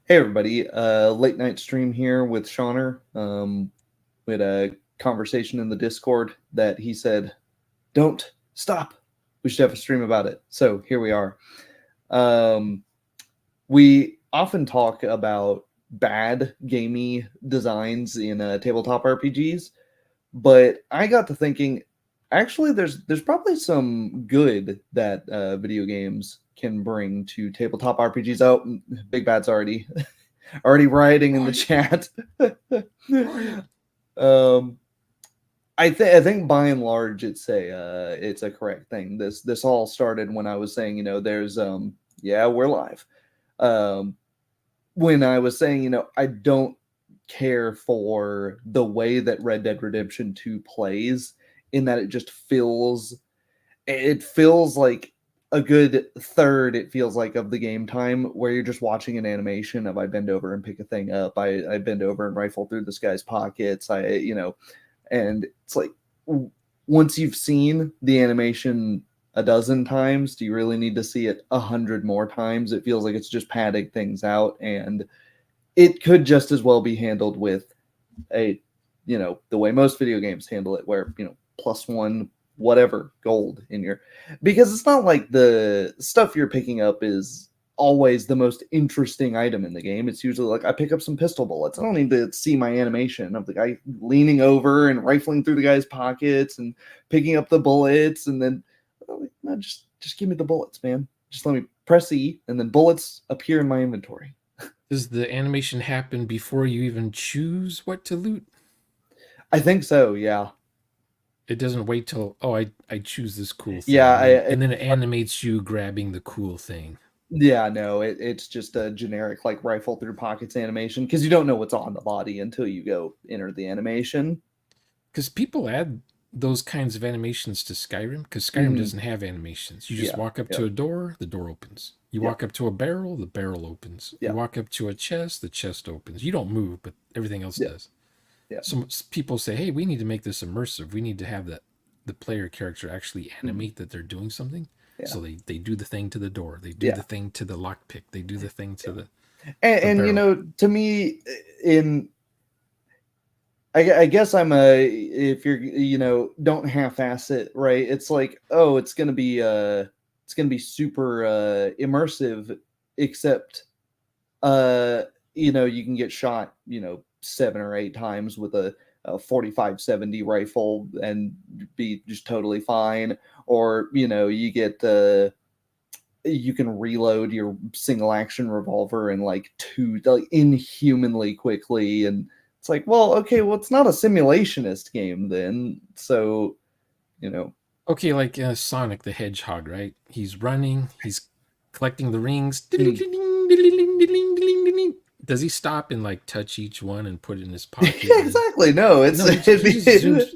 Hey everybody, late night stream here with Shauner. We had a conversation in the Discord that he said, "Don't stop. We should have a stream about it." So here we are. Um, we often talk about bad gamey designs in tabletop RPGs, but I got to thinking, actually, there's probably some good that video games can bring to tabletop RPGs. Oh, Big Bad's already rioting in the Right, chat. right. um, I think by and large it's a correct thing. This all started when I was saying, there's yeah, we're live. Um, when I was saying, I don't care for the way that Red Dead Redemption 2 plays, in that it feels like a good third, it feels like, of the game time where you're just watching an animation of I bend over and pick a thing up, I bend over and rifle through this guy's pockets, and it's like, once you've seen the animation a dozen times, do you really need to see it 100 more times? It feels like it's just padding things out, and it could just as well be handled with a, the way most video games handle it, where, plus one whatever gold in your, because it's not like the stuff you're picking up is always the most interesting item in the game. It's usually like, I pick up some pistol bullets. I don't need to see my animation of the guy leaning over and rifling through the guy's pockets and picking up the bullets, and then, oh, no, just give me the bullets, man. Just let me press E and then bullets appear in my inventory. Does the animation happen before you even choose what to loot? I think so, yeah. It doesn't wait till I choose this cool Yeah, thing, I, and then it animates you grabbing the cool thing. Yeah, no, it's just a generic like rifle through pockets animation, because you don't know what's on the body until you go enter the animation. Because people add those kinds of animations to Skyrim, because Skyrim Hmm. doesn't have animations. You just Yeah, walk up yeah, to a door, the door opens. You yeah, walk up to a barrel, the barrel opens. You yeah, walk up to a chest, the chest opens. You don't move, but everything else yeah, does. yeah. Some people say, "Hey, we need to make this immersive. We need to have the player character actually Hmm. animate that they're doing something." Yeah, So they do the thing to the door. They do yeah, the thing to the lockpick. They do the thing to yeah. the And barrel. to me, in I guess I'm a, if you're, don't half-ass it, right? It's like, oh, it's gonna be super immersive, except, uh, you can get shot, 7 or 8 times with a 45-70 rifle and be just totally fine. Or, you can reload your single action revolver in like inhumanly quickly. And it's like, well, okay, well, it's not a simulationist game then. So, you know, Okay, like Sonic the Hedgehog, right? He's running. He's collecting the rings. mm, Does he stop and like touch each one and put it in his pocket? And exactly. No, no, he just zooms.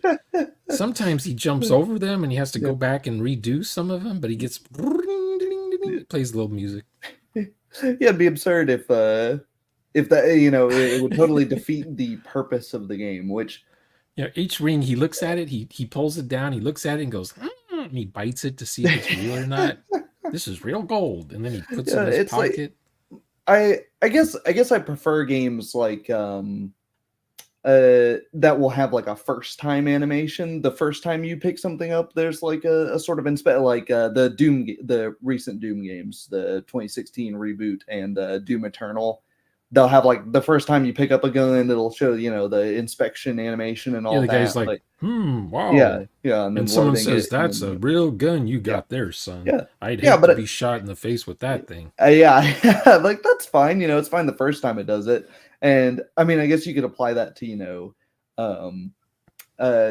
Sometimes he jumps over them and he has to yeah. go back and redo some of them, but he gets plays a little music. Yeah, it'd be absurd if that, it would totally defeat the purpose of the game, which, You know, each ring he looks at it, he pulls it down, he looks at it and goes, and he bites it to see if it's real or not. This is real gold, and then he puts it yeah, in his it's like, pocket. I guess I prefer games like, that will have like a first time animation. The first time you pick something up, there's like a sort of like the recent Doom games, the 2016 reboot, and Doom Eternal. They'll have like the first time you pick up a gun, it'll show, the inspection animation and Yeah, all the guy's that. like, But wow. yeah, yeah, and then And someone loading says, it, and that's a then, real gun you yeah, got there, son. yeah, I'd yeah, hate to but be shot in the face with that thing. yeah, like, that's fine. It's fine the first time it does it. And I mean, I guess you could apply that to, um,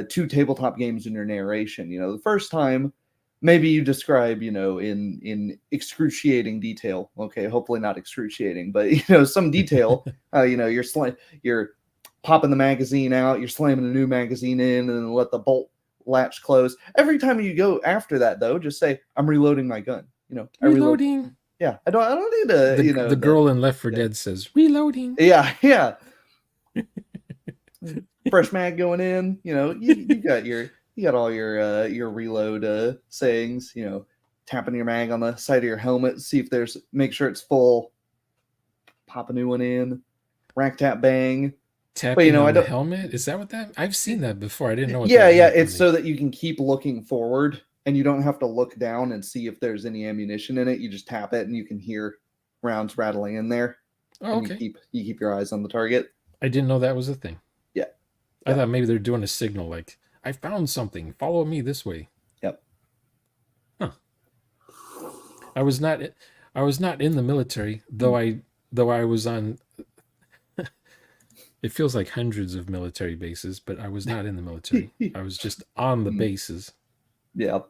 two tabletop games in your narration. The first time, maybe you describe, in excruciating detail. Okay, hopefully not excruciating, but some detail. You're popping the magazine out, you're slamming a new magazine in, and then let the bolt latch close. Every time you go after that, though, just say, "I'm reloading my gun." I reload. Reloading. Yeah, I don't need to, The girl in Left 4 yeah, Dead says, reloading. yeah, yeah. Fresh mag going in. You got all your reload sayings. Tapping your mag on the side of your helmet, see if there's, make sure it's full. pop a new one in, rack tap bang. But Tapping I on the don't. helmet? Is that what that? I've seen that before. I didn't know what Yeah, that yeah. meant when It's they. so that you can keep looking forward, and you don't have to look down and see if there's any ammunition in it. You just tap it, and you can hear rounds rattling in there, Oh, and okay. you keep your eyes on the target. I didn't know that was a thing. Yeah, I yeah, thought maybe they're doing a signal like, I found something. Follow me this way. yep. Huh. I was not I was not in the military, Mm. though I was on it feels like hundreds of military bases, but I was not in the military. I was just on the Mm. bases. Yeah.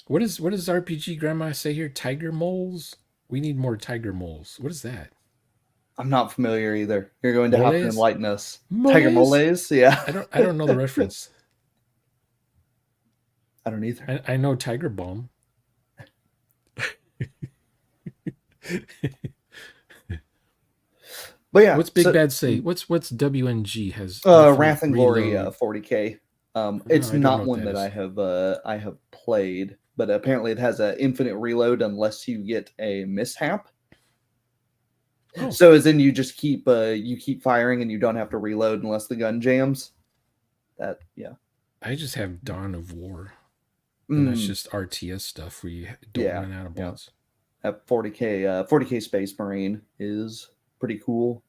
What does RPG grandma say here? Tiger moles? We need more tiger moles. What is that? I'm not familiar either. You're going to have to Moles? enlighten us. Tiger Moles? moles? Yeah. I don't know the reference. I don't either. I know tiger balm. But yeah, What's Big so Bad say? What's WNG has infinite Wrath and Glory reload? 40K. No, It's I don't know not what one that that is. I have played, but apparently it has an infinite reload unless you get a mishap. Oh, So as in you keep firing and you don't have to reload unless the gun jams. That yeah. I just have Dawn of War, and that's Mm, just RTS stuff where you don't yeah, run out of yeah. bullets. That 40K Space Marine is pretty cool.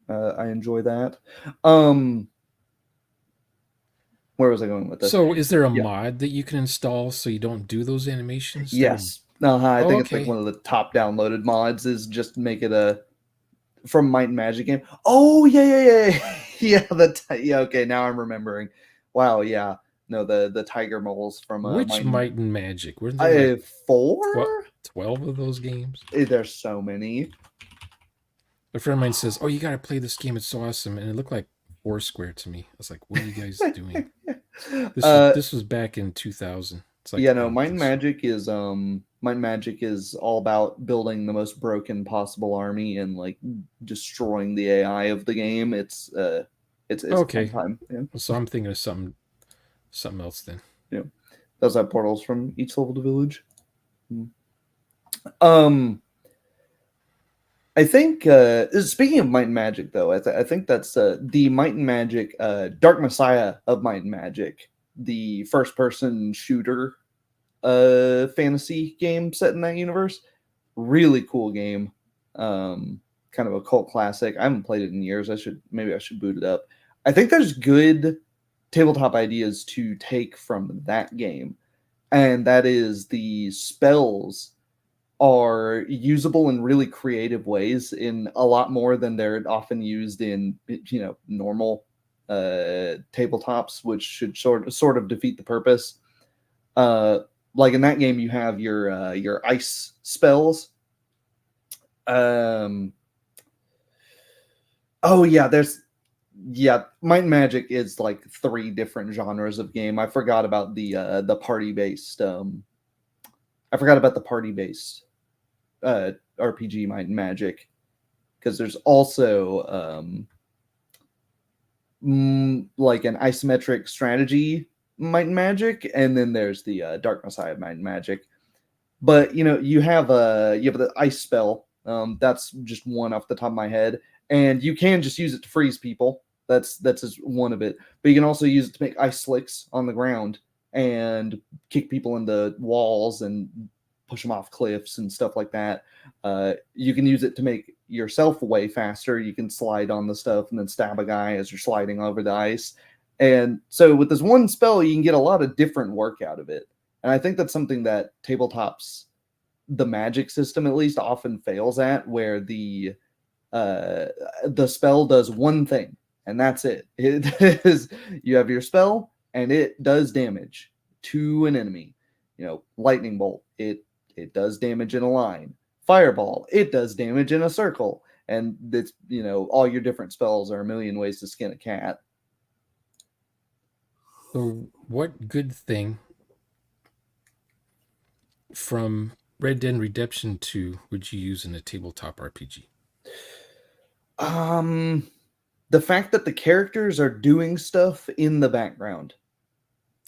I enjoy that. Um, where was I going with this? So, is there a Yeah. mod that you can install so you don't do those animations? That would. Yes. I Oh, think it's like okay. one of the top downloaded mods is just make it a from Might and Magic game. Oh yeah, yeah, yeah, yeah. Yeah. Okay, now I'm remembering. Wow. Yeah. No, the tiger moles from Which Might and Might and Magic? Weren't there like I 4. 12 of those games? There's so many. A friend of mine says, "Oh, you got to play this game. It's so awesome," and it looked like Foursquare to me. I was like, "What are you guys doing?" uh, This was back in 2000. It's like, yeah. No, oh, Might and this. Magic is Might and Magic is all about building the most broken possible army and like destroying the AI of the game. It's a fun Okay, time. Yeah. so I'm thinking of something else then. Yeah. Those have portals from each level to village. Mm. Um, I think speaking of Might and Magic, though, I think that's the Might and Magic, Dark Messiah of Might and Magic, the first-person shooter fantasy game set in that universe. Really cool game. Kind of a cult classic. I haven't played it in years. I should boot it up. I think there's good tabletop ideas to take from that game, and that is the spells are usable in really creative ways in a lot more than they're often used in normal tabletops, which should sort of defeat the purpose. uh like in that game you have your ice spells. um oh yeah, Might and Magic is like 3 different genres of game. I forgot about the party based I forgot about the party based RPG Might and Magic, because there's also like an isometric strategy Might and Magic, and then there's the Dark Messiah Might and Magic. But you have the ice spell. That's just one off the top of my head, and you can just use it to freeze people. That's just one of it. But you can also use it to make ice slicks on the ground and kick people into walls and push them off cliffs and stuff like that. You can use it to make yourself way faster. You can slide on the stuff and then stab a guy as you're sliding over the ice. And so with this one spell, you can get a lot of different work out of it. And I think that's something that tabletops, the magic system at least, often fails at, where uh, the spell does one thing and that's it. It is you have your spell and it does damage to an enemy. Lightning bolt, it does damage in a line. Fireball, it does damage in a circle. And it's all your different spells are a million ways to skin a cat. So, what good thing from Red Dead Redemption 2 would you use in a tabletop RPG? Um, the fact that the characters are doing stuff in the background.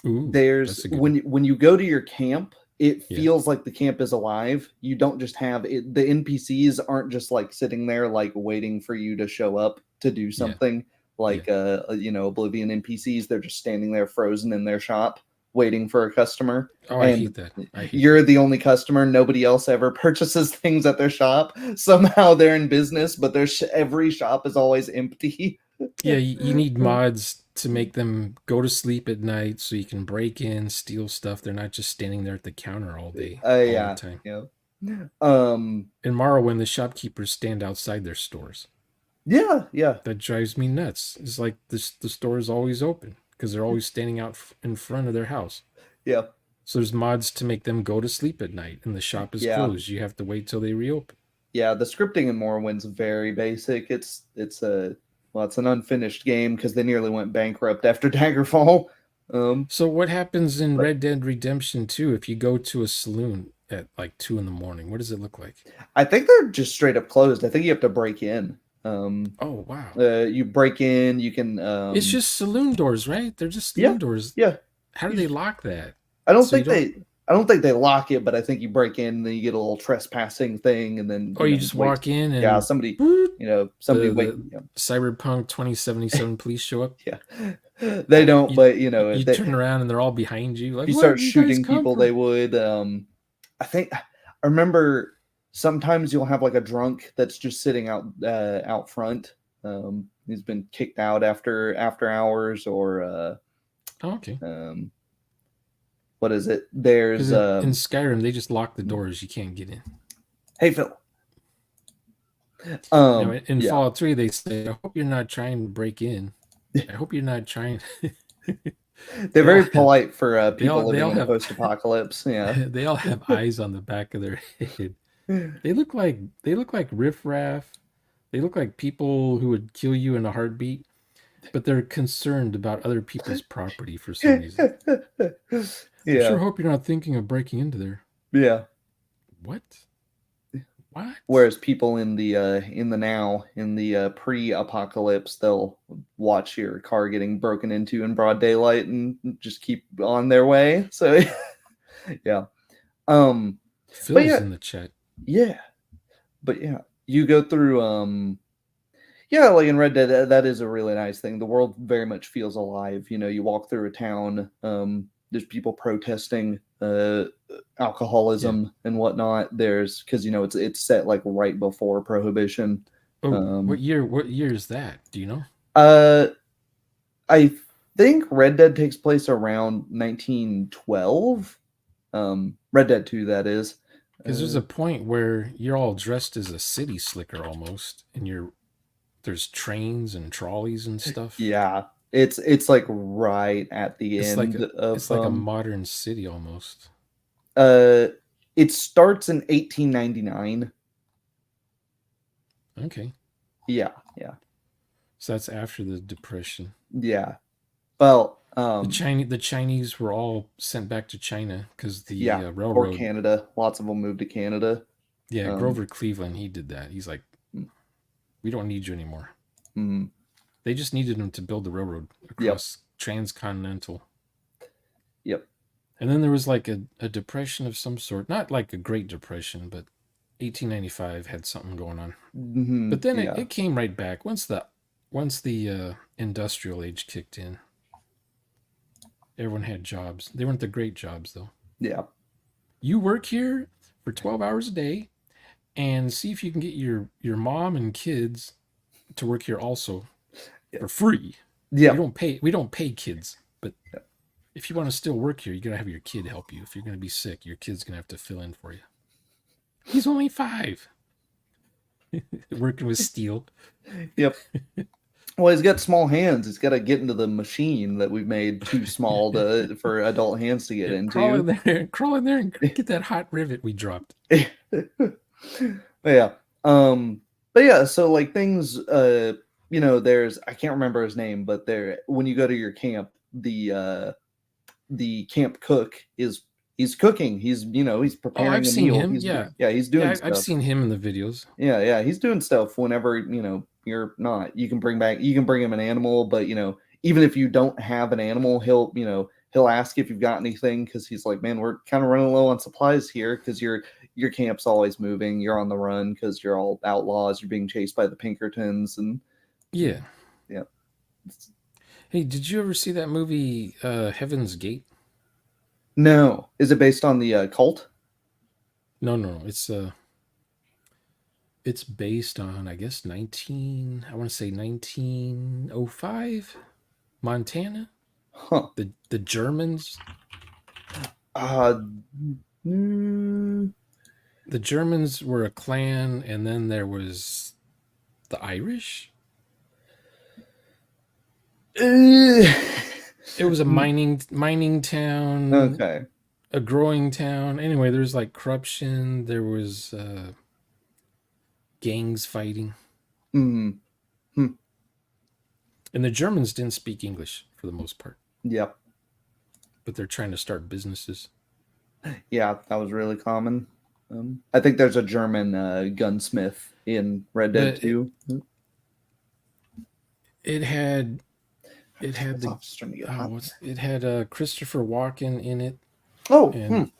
Ooh, There's that's a good one. when you go to your camp it Yeah. feels like the camp is alive. You don't just have it, the NPCs aren't just like sitting there like waiting for you to show up to do Yeah. something Yeah. like Oblivion NPCs. They're just standing there frozen in their shop waiting for a customer. Oh, I And hate that. I hate you're that. the only customer. Nobody else ever purchases things at their shop. Somehow they're in business, but every shop is always empty. Yeah, you need mods to make them go to sleep at night so you can break in, steal stuff. They're not just standing there at the counter all day, all the Yeah, time. yeah. Um, In Morrowind, the shopkeepers stand outside their stores. yeah, yeah, That drives me nuts. It's like the store is always open because they're always standing out in front of their house. yeah, So there's mods to make them go to sleep at night and the shop is yeah. closed. You have to wait till they reopen. Yeah, the scripting in Morrowind's very basic. It's an unfinished game because they nearly went bankrupt after Daggerfall. So what happens in But Red Dead Redemption 2 if you go to a saloon at like 2 in the morning? What does it look like? I think they're just straight up closed. I think you have to break in. Oh, wow. You break in. You can. It's just saloon doors, right? They're just Yeah, saloon doors. yeah. How do You they just- lock that? I don't So you think don't. they. I don't think they lock it, but I think you break in, and then you get a little trespassing thing, and then Oh, you just wait. walk in Yeah, and somebody. boop, Somebody wait. the Cyberpunk 2077 police show up. Yeah, they don't. You But you turn around and they're all behind you. Like, you where start do you guys shooting come people, from? they would. I remember sometimes you'll have like a drunk that's just sitting out front. He's been kicked out after hours, or Oh, okay. what is it? Because There's in Skyrim they just lock the doors. You can't get in. hey Phil. Now in Yeah, Fallout 3 they say, "I hope you're not trying to break in. I hope you're not trying." they're they all very have polite for they people all they living all in a have post-apocalypse. Yeah. they all have eyes on the back of their head. They look like riffraff. They look like people who would kill you in a heartbeat, but they're concerned about other people's property for some reason. I sure Yeah, hope you're not thinking of breaking into there. yeah. What? What? Whereas people in the pre-apocalypse, they'll watch your car getting broken into in broad daylight and just keep on their way. So yeah. But Phil's yeah, in the chat. yeah. But yeah, you go through yeah, like in Red Dead, that is a really nice thing. The world very much feels alive. You walk through a town, there's people protesting Yeah. alcoholism and whatnot. There's because it's set like right before Prohibition. Oh, Um, What year is that? Do you know? uh, I think Red Dead takes place around 1912. Red Dead 2, that is. Because there's a point where you're all dressed as a city slicker almost, and there's trains and trolleys and stuff. Yeah, it's like right at the It's like end of it's like a modern city almost. uh it starts in 1899. Okay. Yeah, yeah, So that's after the Depression. yeah. Well, The Chinese were all sent back to China because the yeah, or railroad. Canada. Lots of them moved to Canada. Yeah, Um, Grover Cleveland, he did that. He's like, we don't need you anymore. mm, They just needed him to build the railroad across transcontinental. yep. And then there was like a depression of some sort, not like a Great Depression, but 1895 had something going on. But then Yeah, it came right back once the industrial age kicked in. Everyone had jobs. They weren't the great jobs though. yeah, You work here for 12 hours a day and see if you can get your mom and kids to work here also for free. yeah. We don't pay kids, but Yep. if you want to still work here, you gotta have your kid help you. If you're gonna be sick, your kid's gonna have to fill in for you. He's only 5. Working with steel. Yep. Well, he's got small hands. He's got to get into the machine that we've made too small for adult hands to get into. Crawl in there and get that hot rivet we dropped. Yeah. But yeah, so like things there's, I can't remember his name, but when you go to your camp, the camp cook he's cooking. He's preparing I've a seen meal. him. He's doing Yeah, stuff. I've seen him in the videos. Yeah, he's doing stuff whenever you're not. You can bring him an animal, but even if you don't have an animal, he'll he'll ask if you've got anything because he's like, man, we're kind of running low on supplies here because your camp's always moving. You're on the run because you're all outlaws. You're being chased by the Pinkertons and Yeah. yeah. Hey, did you ever see that movie Heaven's Gate? No, is it based on the cult? No, no, it's based on, I guess, I want to say 1905, Montana. Huh. The Germans, Uh, mm, the Germans were a clan, and then there was the Irish. It was a mining town, okay. a growing town. Anyway, there's like corruption. There was gangs fighting, Mm, hmm. and the Germans didn't speak English for the most part, Yep. but they're trying to start businesses. Yeah, that was really common. I think there's a German gunsmith in Red Dead But 2. it had It's the off starting to get hot. it had Christopher Walken in it, Oh, and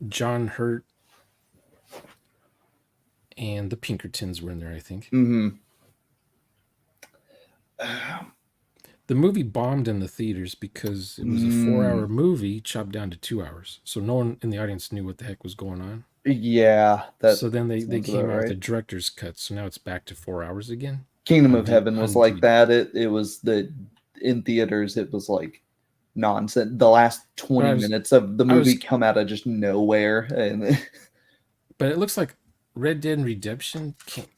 John Hurt, and the Pinkertons were in there, I think. Mm-hmm. The movie bombed in the theaters because it was a 4-hour movie chopped down to 2 hours. So no one in the audience knew what the heck was going on. Yeah, that So then they sounds came about out with right. the director's cut. So now it's back to 4 hours again. Kingdom of Heaven was like DVD. that. It was in theaters. It was like nonsense. The last 20 minutes of the movie come out of just nowhere, and but it looks like Red Dead Redemption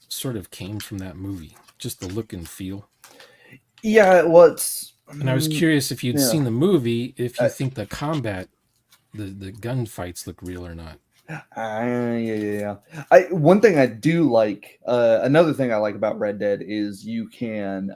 sort of came from that movie. Just the look and feel. Yeah, it was. And I was curious if you'd seen the movie, if you think the combat, the gunfights look real or not. Yeah. One thing I do like, another thing I like about Red Dead is you can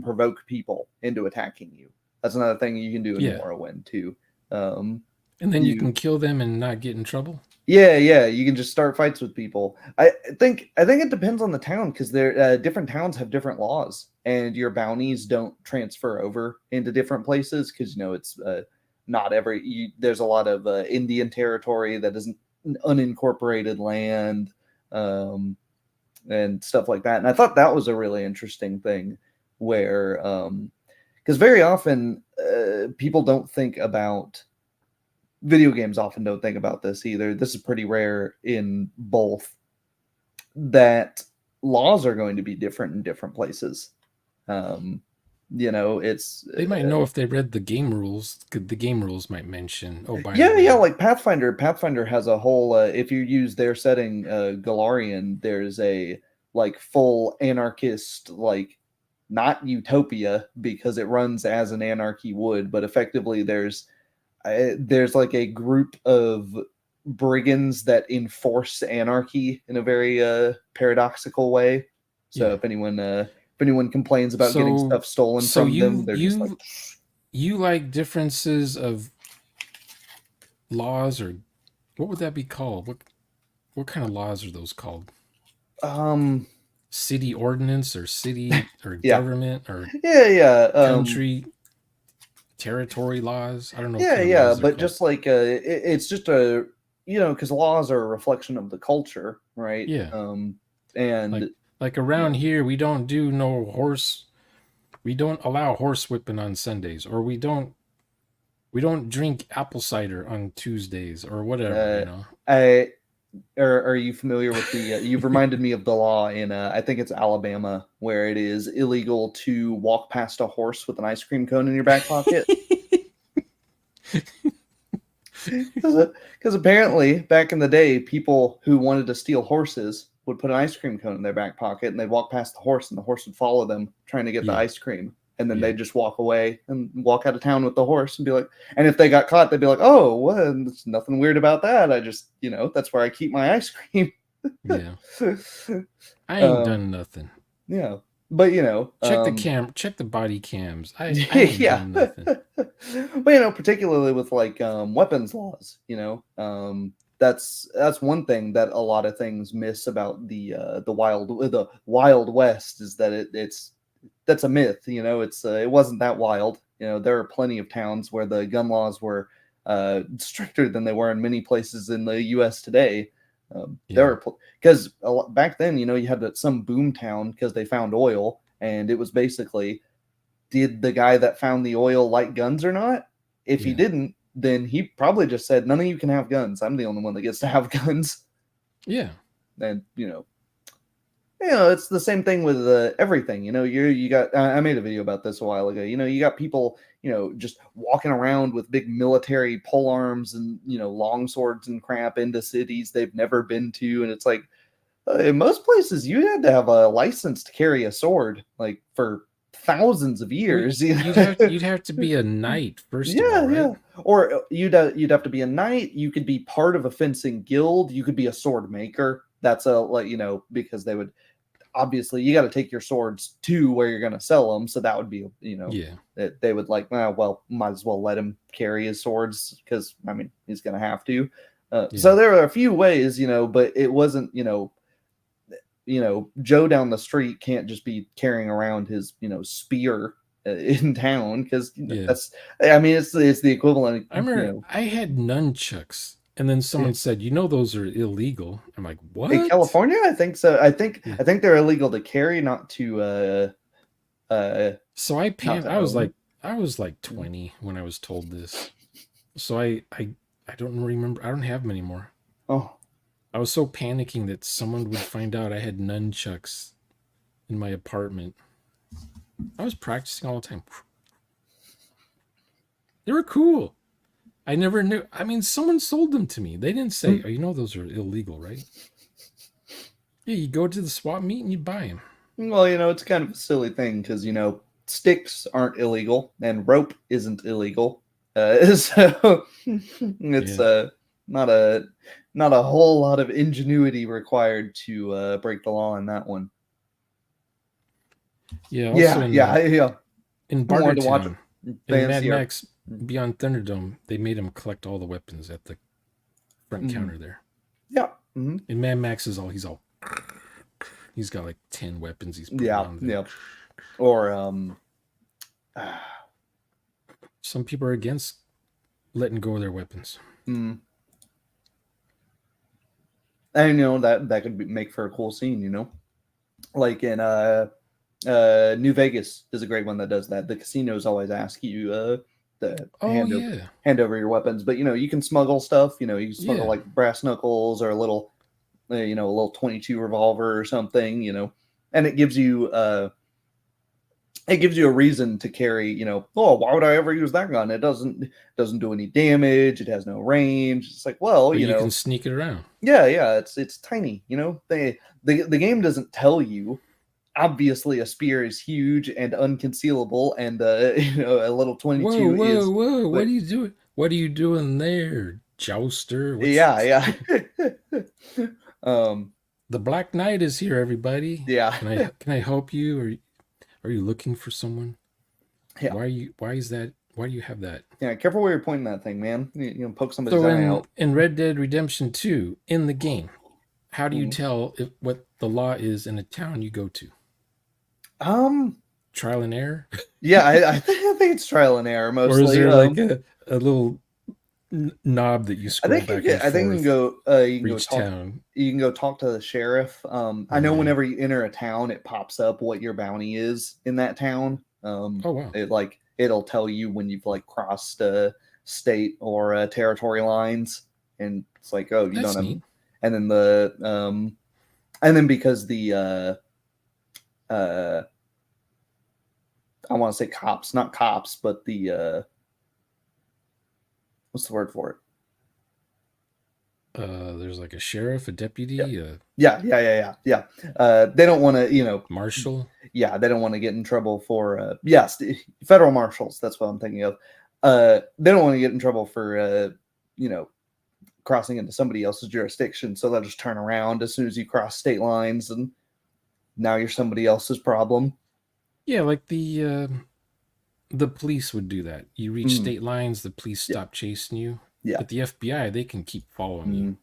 provoke people into attacking you. That's another thing you can do in Morrowind too. And then you can kill them and not get in trouble. Yeah, you can just start fights with people. I think it depends on the town because they're different towns have different laws, and your bounties don't transfer over into different places because it's not there's a lot of Indian territory that isn't unincorporated land and stuff like that. And I thought that was a really interesting thing where because very often people don't think about video games often don't think about this either. This is pretty rare in both that laws are going to be different in different places. It's they might know if they read the game rules. The game rules might mention, oh, by the way, like Pathfinder has a whole if you use their setting Galarian, there's a like full anarchist, like not utopia because it runs as an anarchy would, but effectively there's like a group of brigands that enforce anarchy in a very paradoxical way. So if anyone complains about getting stuff stolen from them, they're just like, you like differences of laws, or what would that be called? What kind of laws are those called? City ordinance or city or government or country territory laws. I don't know. Yeah, but just like it's just a because laws are a reflection of the culture, right? Yeah. And like around here, we don't do no horse. We don't allow horse whipping on Sundays, or we don't drink apple cider on Tuesdays, or whatever. Are you familiar with the? You've reminded me of the law in I think it's Alabama, where it is illegal to walk past a horse with an ice cream cone in your back pocket. Because apparently back in the day, people who wanted to steal horses would put an ice cream cone in their back pocket and they'd walk past the horse and the horse would follow them trying to get the ice cream. And then they'd just walk away and walk out of town with the horse and be like, and if they got caught, they'd be like, oh, well, there's nothing weird about that. I just, that's where I keep my ice cream. Yeah. I ain't done nothing. Yeah. But check the body cams. I ain't done nothing. But particularly with like weapons laws, that's one thing that a lot of things miss about the Wild West is that that's a myth. It wasn't that wild. There are plenty of towns where the gun laws were stricter than they were in many places in the U.S. today. There Yeah. were because back then, you had some boom town because they found oil, and it was basically, did the guy that found the oil like guns or not? If he Yeah. didn't, then he probably just said, none of you can have guns. I'm the only one that gets to have guns. Yeah. And it's the same thing with everything. You got. I made a video about this a while ago. You got people, just walking around with big military pole arms and long swords and crap into cities they've never been to, and it's like, in most places you had to have a license to carry a sword, like for thousands of Well, years. you'd have to be a knight first of all, Yeah, right? yeah. Or you'd have to be a knight. You could be part of a fencing guild. You could be a sword maker. That's a like because they would, obviously, you got to take your swords to where you're going to sell them. So that would be, Yeah. that they would like, well, might as well let him carry his swords because, I mean, he's going to have to. So Yeah. there are a few ways, but it wasn't, Joe down the street can't just be carrying around his, spear in town because Yeah. that's, I mean, it's the equivalent, I remember I had nunchucks, and then someone said, "Those are illegal." I'm like, in "What?" California, I think so. I think Yeah. I think they're illegal to carry, not to So I not to I was own. like 20 when I was told this. So I don't remember. I don't have them anymore. Oh, I was so panicking that someone would find out I had nunchucks in my apartment. I was practicing all the time. They were cool. I never knew. I mean, someone sold them to me. They didn't say, "Oh, those are illegal, right?" Yeah, you go to the swap meet and you buy them. well, it's kind of a silly thing because sticks aren't illegal and rope isn't illegal, so it's Yeah. not a not a whole lot of ingenuity required to break the law in that one. Yeah. Also Yeah, yeah, yeah. in I wanted to watch Bartertown, in Mad Fantasy or Max Beyond Thunderdome, they made him collect all the weapons at the front counter there. yeah. Mm-hmm. In Mad Max he's got like 10 weapons he's putting Yeah, on there. yeah. Or Some people are against letting go of their weapons. and that could make for a cool scene, like in New Vegas is a great one that does that. The casinos always ask you to Oh yeah. hand over your weapons, but you can smuggle stuff. You can smuggle Yeah. like brass knuckles or a little a little 22 revolver or something. And it gives you a reason to carry. Oh, why would I ever use that gun? It doesn't do any damage. It has no range. It's like, well, But you can sneak it around. yeah, it's tiny. The game doesn't tell you. Obviously, a spear is huge and unconcealable, and a little 22 is. Whoa! What But are you doing? What are you doing there, jouster? What's yeah. the Black Knight is here, everybody? Yeah. Can I help you? Or are you looking for someone? Yeah. Why is that? Why do you have that? Yeah, careful where you're pointing that thing, man. Poke somebody's So eye out. in Red Dead Redemption 2, in the game, how do you tell what the law is in a town you go to? Trial and error? Yeah, I think it's trial and error mostly. Or is there like a little knob that you I scroll think back and I think forth you can for go each talk. town? You can go talk to the sheriff. I know Yeah. whenever you enter a town, it pops up what your bounty is in that town. Oh wow. It'll tell you when you've like crossed state or territory lines, and it's like, oh, you That's don't have. neat. And then because the I want to say cops, not cops, but the what's the word for it? There's like a sheriff, a deputy, Yeah. They don't want to, marshal. Yeah, they don't want to get in trouble for yes, federal marshals. That's what I'm thinking of. They don't want to get in trouble for crossing into somebody else's jurisdiction, so they'll just turn around as soon as you cross state lines, and now you're somebody else's problem. Yeah, like the police would do that. You reach state lines, the police stop chasing you. Yeah. But the FBI, they can keep following you.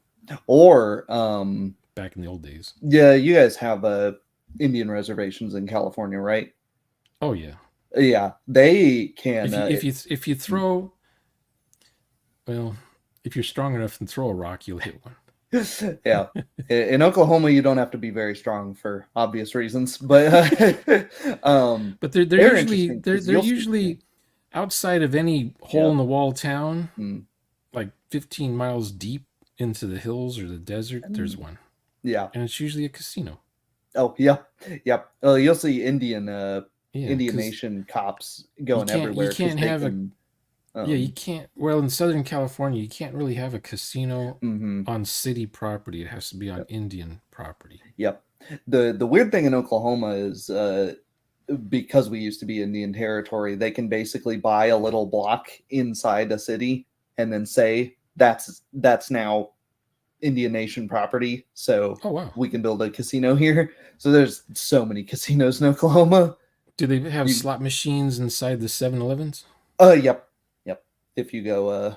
Or back in the old days. Yeah, you guys have Indian reservations in California, right? Oh yeah. Yeah, they can. If you throw, well, if you're strong enough and throw a rock, you'll hit one. Yeah, in Oklahoma, you don't have to be very strong for obvious reasons, but But they're they're usually interesting they're because they're you'll see. Yeah, usually outside of any hole yeah, in the wall town, mm, like 15 miles deep into the hills or the desert. There's one, yeah. and it's usually a casino. Oh, yeah, yep. You'll see Yeah, Indian because Nation cops you going can't you everywhere because can't they have a can. yeah you Um, can't well in Southern California you can't really have a casino mhm, on city property. It has to be on yep, Indian property. yep. The weird thing in Oklahoma is because we used to be Indian territory, they can basically buy a little block inside a city and then say that's now Indian Nation property, so Oh wow. we can build a casino here. So there's so many casinos in Oklahoma. Do they have You, slot machines inside the 7-Elevens? yep, yep. If you go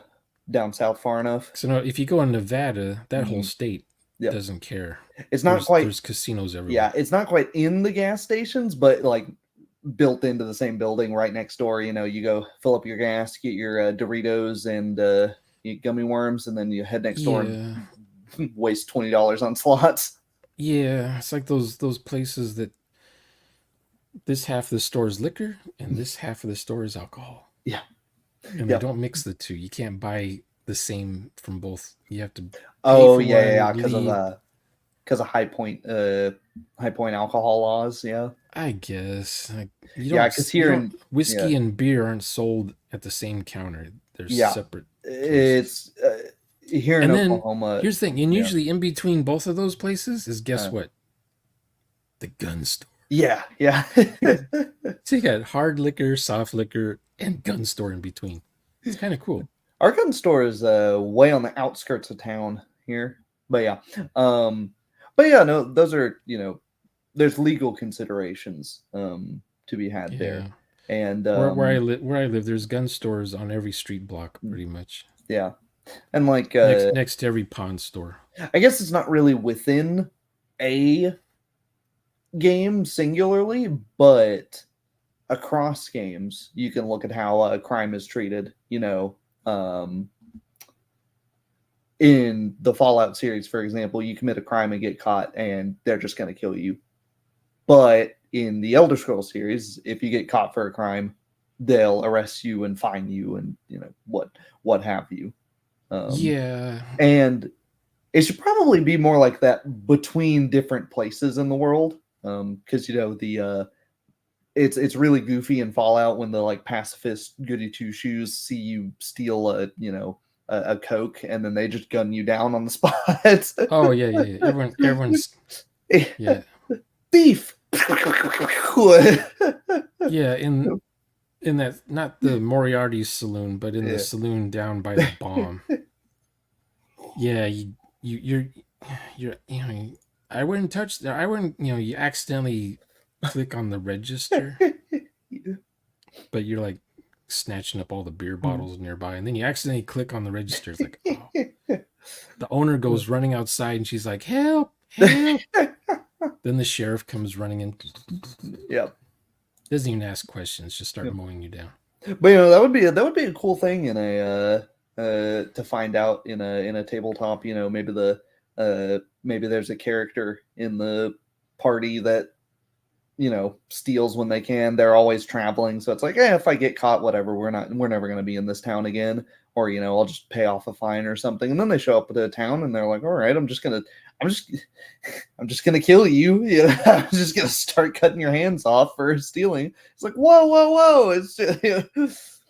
down south far enough, So no, if you go in Nevada, that whole hmm state yep. doesn't care. It's not There's quite, there's casinos yeah, everywhere. it's not quite in the gas stations, but like built into the same building right next door. You know, you go fill up your gas, get your Doritos and you get gummy worms, and then you head next door Yeah. and waste $20 on slots. Yeah, it's like those places that this half of the store is liquor and this half of the store is alcohol. Yeah, And they yep. don't mix the two. You can't buy the same from both. You have to pay Oh for yeah, yeah, one, yeah. leave. Because of high point alcohol laws. Yeah, I guess like, you yeah. don't Because you here don't in yeah, whiskey and beer aren't sold at the same counter. They're yeah, separate places. it's here in And then Oklahoma. here's the thing, and Yeah, usually in between both of those places is guess uh, what? The gun store. yeah, yeah. So you got hard liquor, soft liquor, and gun store in between. It's kind of cool. Our gun store is way on the outskirts of town here, but yeah, um, but yeah, no, those are there's legal considerations to be had Yeah. there, and Where I live, there's gun stores on every street block, pretty much. yeah, and like Next to every pawn store. I guess it's not really within a game singularly, but across games, you can look at how crime is treated. Um, in the Fallout series, for example, you commit a crime and get caught, and they're just going to kill you. But in the Elder Scrolls series, if you get caught for a crime, they'll arrest you and fine you, and what have you. Yeah. And it should probably be more like that between different places in the world, because the it's really goofy in Fallout when the like pacifist goody two shoes see you steal a Coke and then they just gun you down on the spot. Oh yeah, yeah, yeah. Everyone's yeah. Thief. Yeah, in that not the Moriarty's saloon, but in the Yeah. saloon down by the bomb. Yeah, you're I wouldn't touch that. I wouldn't, you accidentally click on the register, but you're like snatching up all the beer bottles nearby, and then you accidentally click on the register. It's like, oh, the owner goes running outside, and she's like, "Help! Help!" Then the sheriff comes running in. Yep. Doesn't even ask questions; just start Yep. mowing you down. But that would be a cool thing in a to find out in a tabletop. Maybe there's a character in the party that steals when they can. They're always traveling, so it's like, if I get caught, whatever. We're never going to be in this town again, or I'll just pay off a fine or something. And then they show up at a town and they're like, all right, I'm just I'm just gonna kill you. I'm just gonna start cutting your hands off for stealing. It's like, whoa, whoa, whoa! It's just,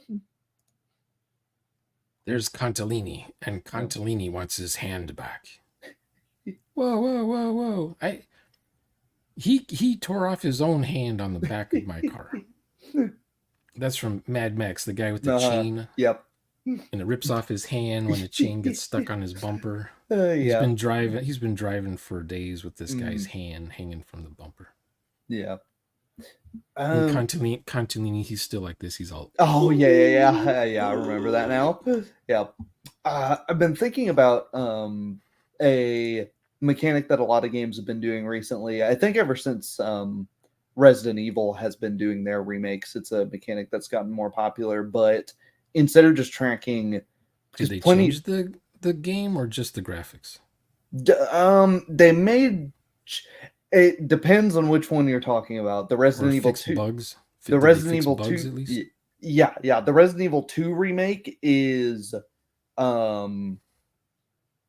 There's Contalini, and Contalini wants his hand back. Whoa, whoa, whoa, whoa! He tore off his own hand on the back of my car. That's from Mad Max, the guy with the chain. Yep. And it rips off his hand when the chain gets stuck on his bumper. He's Yeah. been driving for days with this guy's hand hanging from the bumper. Yeah. And Contalini, he's still like this. He's all, Oh yeah. Yeah, I remember that now. Yeah. I've been thinking about a mechanic that a lot of games have been doing recently. I think ever since Resident Evil has been doing their remakes. It's a mechanic that's gotten more popular, but instead of just tracking, Did because they plenty, change the game or just the graphics? they made. It depends on which one you're talking about. The Or Resident Evil fix two, bugs? the Did they Resident fix Evil bugs two, at least? yeah, yeah, the Resident Evil two remake is um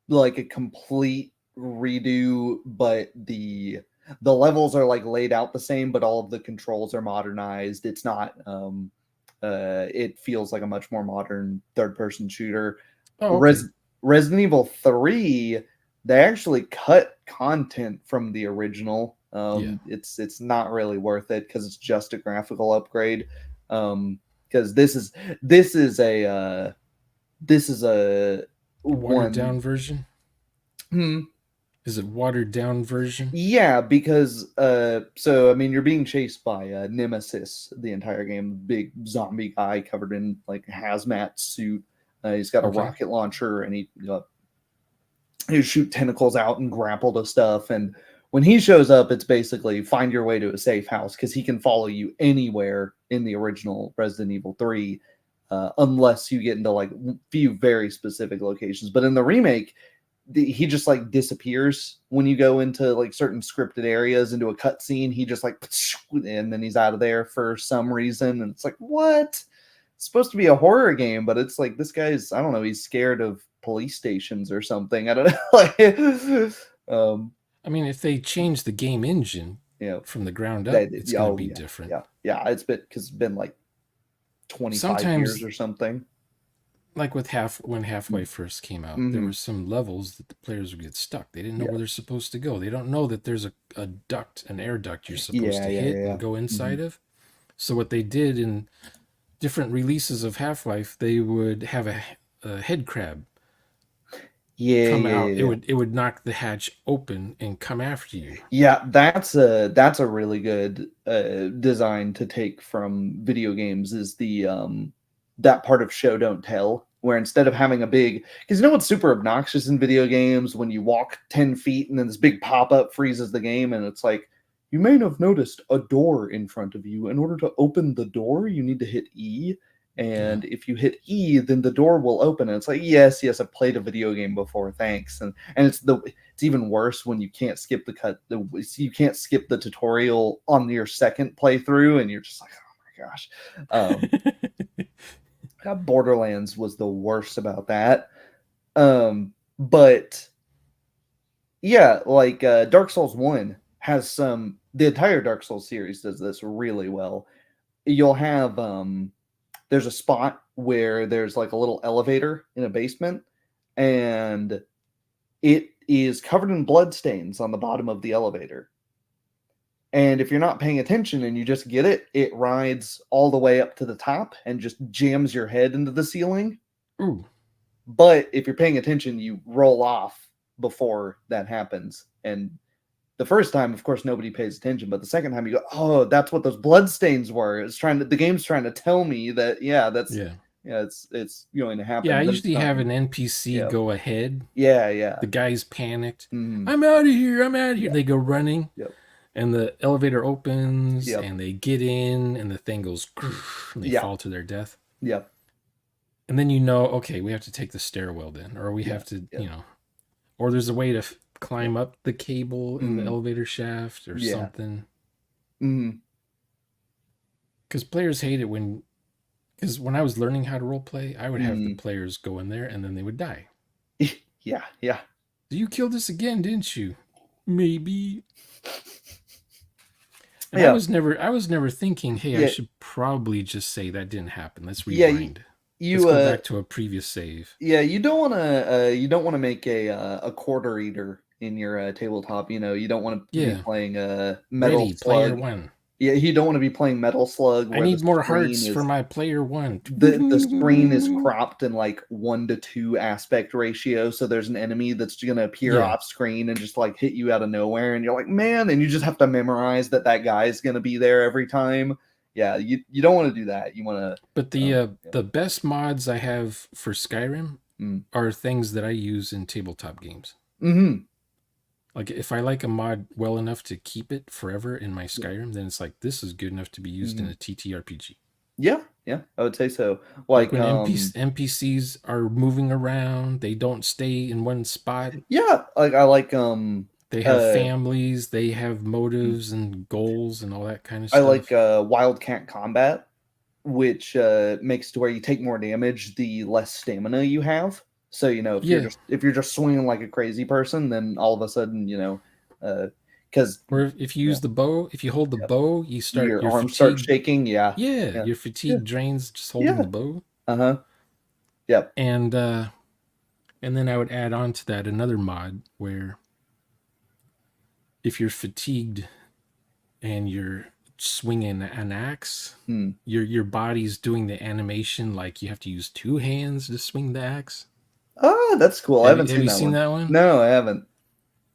like a complete redo, but the levels are like laid out the same, but all of the controls are modernized. It's not it feels like a much more modern third person shooter. Oh, okay. Res- Resident Evil 3, they actually cut content from the original. Yeah. It's not really worth it because it's just a graphical upgrade. Because this is a Watered one. down version? Hmm. Is it watered down version? Yeah, because so I mean, you're being chased by Nemesis the entire game, big zombie guy covered in like hazmat suit. He's got a Okay. rocket launcher, and he shoot tentacles out and grapple to stuff. And when he shows up, it's basically find your way to a safe house because he can follow you anywhere in the original Resident Evil 3, unless you get into like few very specific locations. But in the remake, he just like disappears when you go into like certain scripted areas into a cutscene. He just like and then he's out of there for some reason, and it's like what? It's supposed to be a horror game, but it's like this guy's, I don't know, he's scared of police stations or something. I don't know. like, I mean, if they change the game engine you know, from the ground up, that it's going to oh be yeah, different. yeah, yeah. It's been because it's been like 25 years Sometimes, or something. like with when Half-Life first came out, there Mm-hmm. were some levels that the players would get stuck. They didn't know Yeah, where they're supposed to go. They don't know that there's a duct, an air duct you're supposed yeah, to yeah, hit yeah. and go Mm-hmm. inside of. So what they did in different releases of Half-Life, they would have a head crab Yeah, come yeah, out. yeah, It yeah. would knock the hatch open and come after you. Yeah, that's a really good design to take from video games is the that part of show don't tell, where instead of having a big, because you know what's super obnoxious in video games when you walk 10 feet and then this big pop-up freezes the game, and it's like you may have noticed a door in front of you. In order to open the door you need to hit E, Yeah. and if you hit E then the door will open. And it's like yes, yes, I've played a video game before, thanks. And it's even worse when you can't skip you can't skip the tutorial on your second playthrough, and you're just like, oh my gosh. Um, Borderlands was the worst about that. But yeah, like Dark Souls 1 has some, the entire Dark Souls series does this really well. You'll have there's a spot where there's like a little elevator in a basement, and it is covered in blood stains on the bottom of the elevator. And if you're not paying attention and you just get it, it rides all the way up to the top and just jams your head into the ceiling. Ooh. But if you're paying attention, you roll off before that happens. And the first time, of course, nobody pays attention. But the second time, you go, "Oh, that's what those blood stains were." It's trying to, the game's trying to tell me that, yeah, that's, Yeah. yeah, it's going to Yeah, happen, I but it's usually not. have an NPC Yeah, go ahead. yeah, yeah, The guy's panicked. mm-hmm. I'm out of here. I'm out of here. Yeah, They go running, yep, and the elevator opens, yep, and they get in, and the thing goes, and they yeah, fall to their death. yep, And then you know, okay, we have to take the stairwell then, or we yeah, have to, yep, or there's a way to yep, climb up the cable in the mm-hmm. elevator shaft or Yeah, something. mm-hmm. Because players hate it because when I was learning how to role play, I would have the Mm-hmm. players go in there and then they would die. Yeah, yeah. You killed us again, didn't you? Maybe. And Yeah, I was never thinking, hey, I yeah, should probably just say that didn't happen. Let's yeah. rewind. Let's You go back to a previous save. yeah, you don't want to make a quarter eater in your tabletop. You know, you don't want to be Yeah. playing Metal Ready, player Slug. one. Yeah, you don't want to be playing Metal Slug I where the need more screen hearts for is my player one. cropped in like 1-to-2 aspect ratio, so there's an enemy that's going to appear Yeah. off screen and just like hit you out of nowhere, and you're like, man, and you just have to memorize that guy is going to be there every time. Yeah, you don't want to do that. You want But to yeah. the best mods I have for Skyrim Mm. are things that I use in tabletop games. Mm-hmm. Like if I like a mod well enough to keep it forever in my Skyrim, then it's like this is good enough to be used in a TTRPG. Yeah, yeah, I would say so. Like Like, when NPCs are moving around, they don't stay in one spot. yeah, like I like They have families, they have motives and goals and all that kind of I like stuff. Wildcat Combat, which makes to where you take more damage the less stamina you have. So Yeah. if you're just swinging like a crazy person, then all of a sudden because Or if you use the bow, if you hold the bow, you start your your arms start fatigue. shaking. Yeah, Yeah, yeah, your yeah, fatigue drains just holding yeah. the bow. Yep. And then I would add on to that another mod where if you're fatigued and you're swinging an axe, your body's doing the animation like you have to use two hands to swing the axe. Oh, that's cool. I haven't Have seen you that seen one. that one? No, I haven't.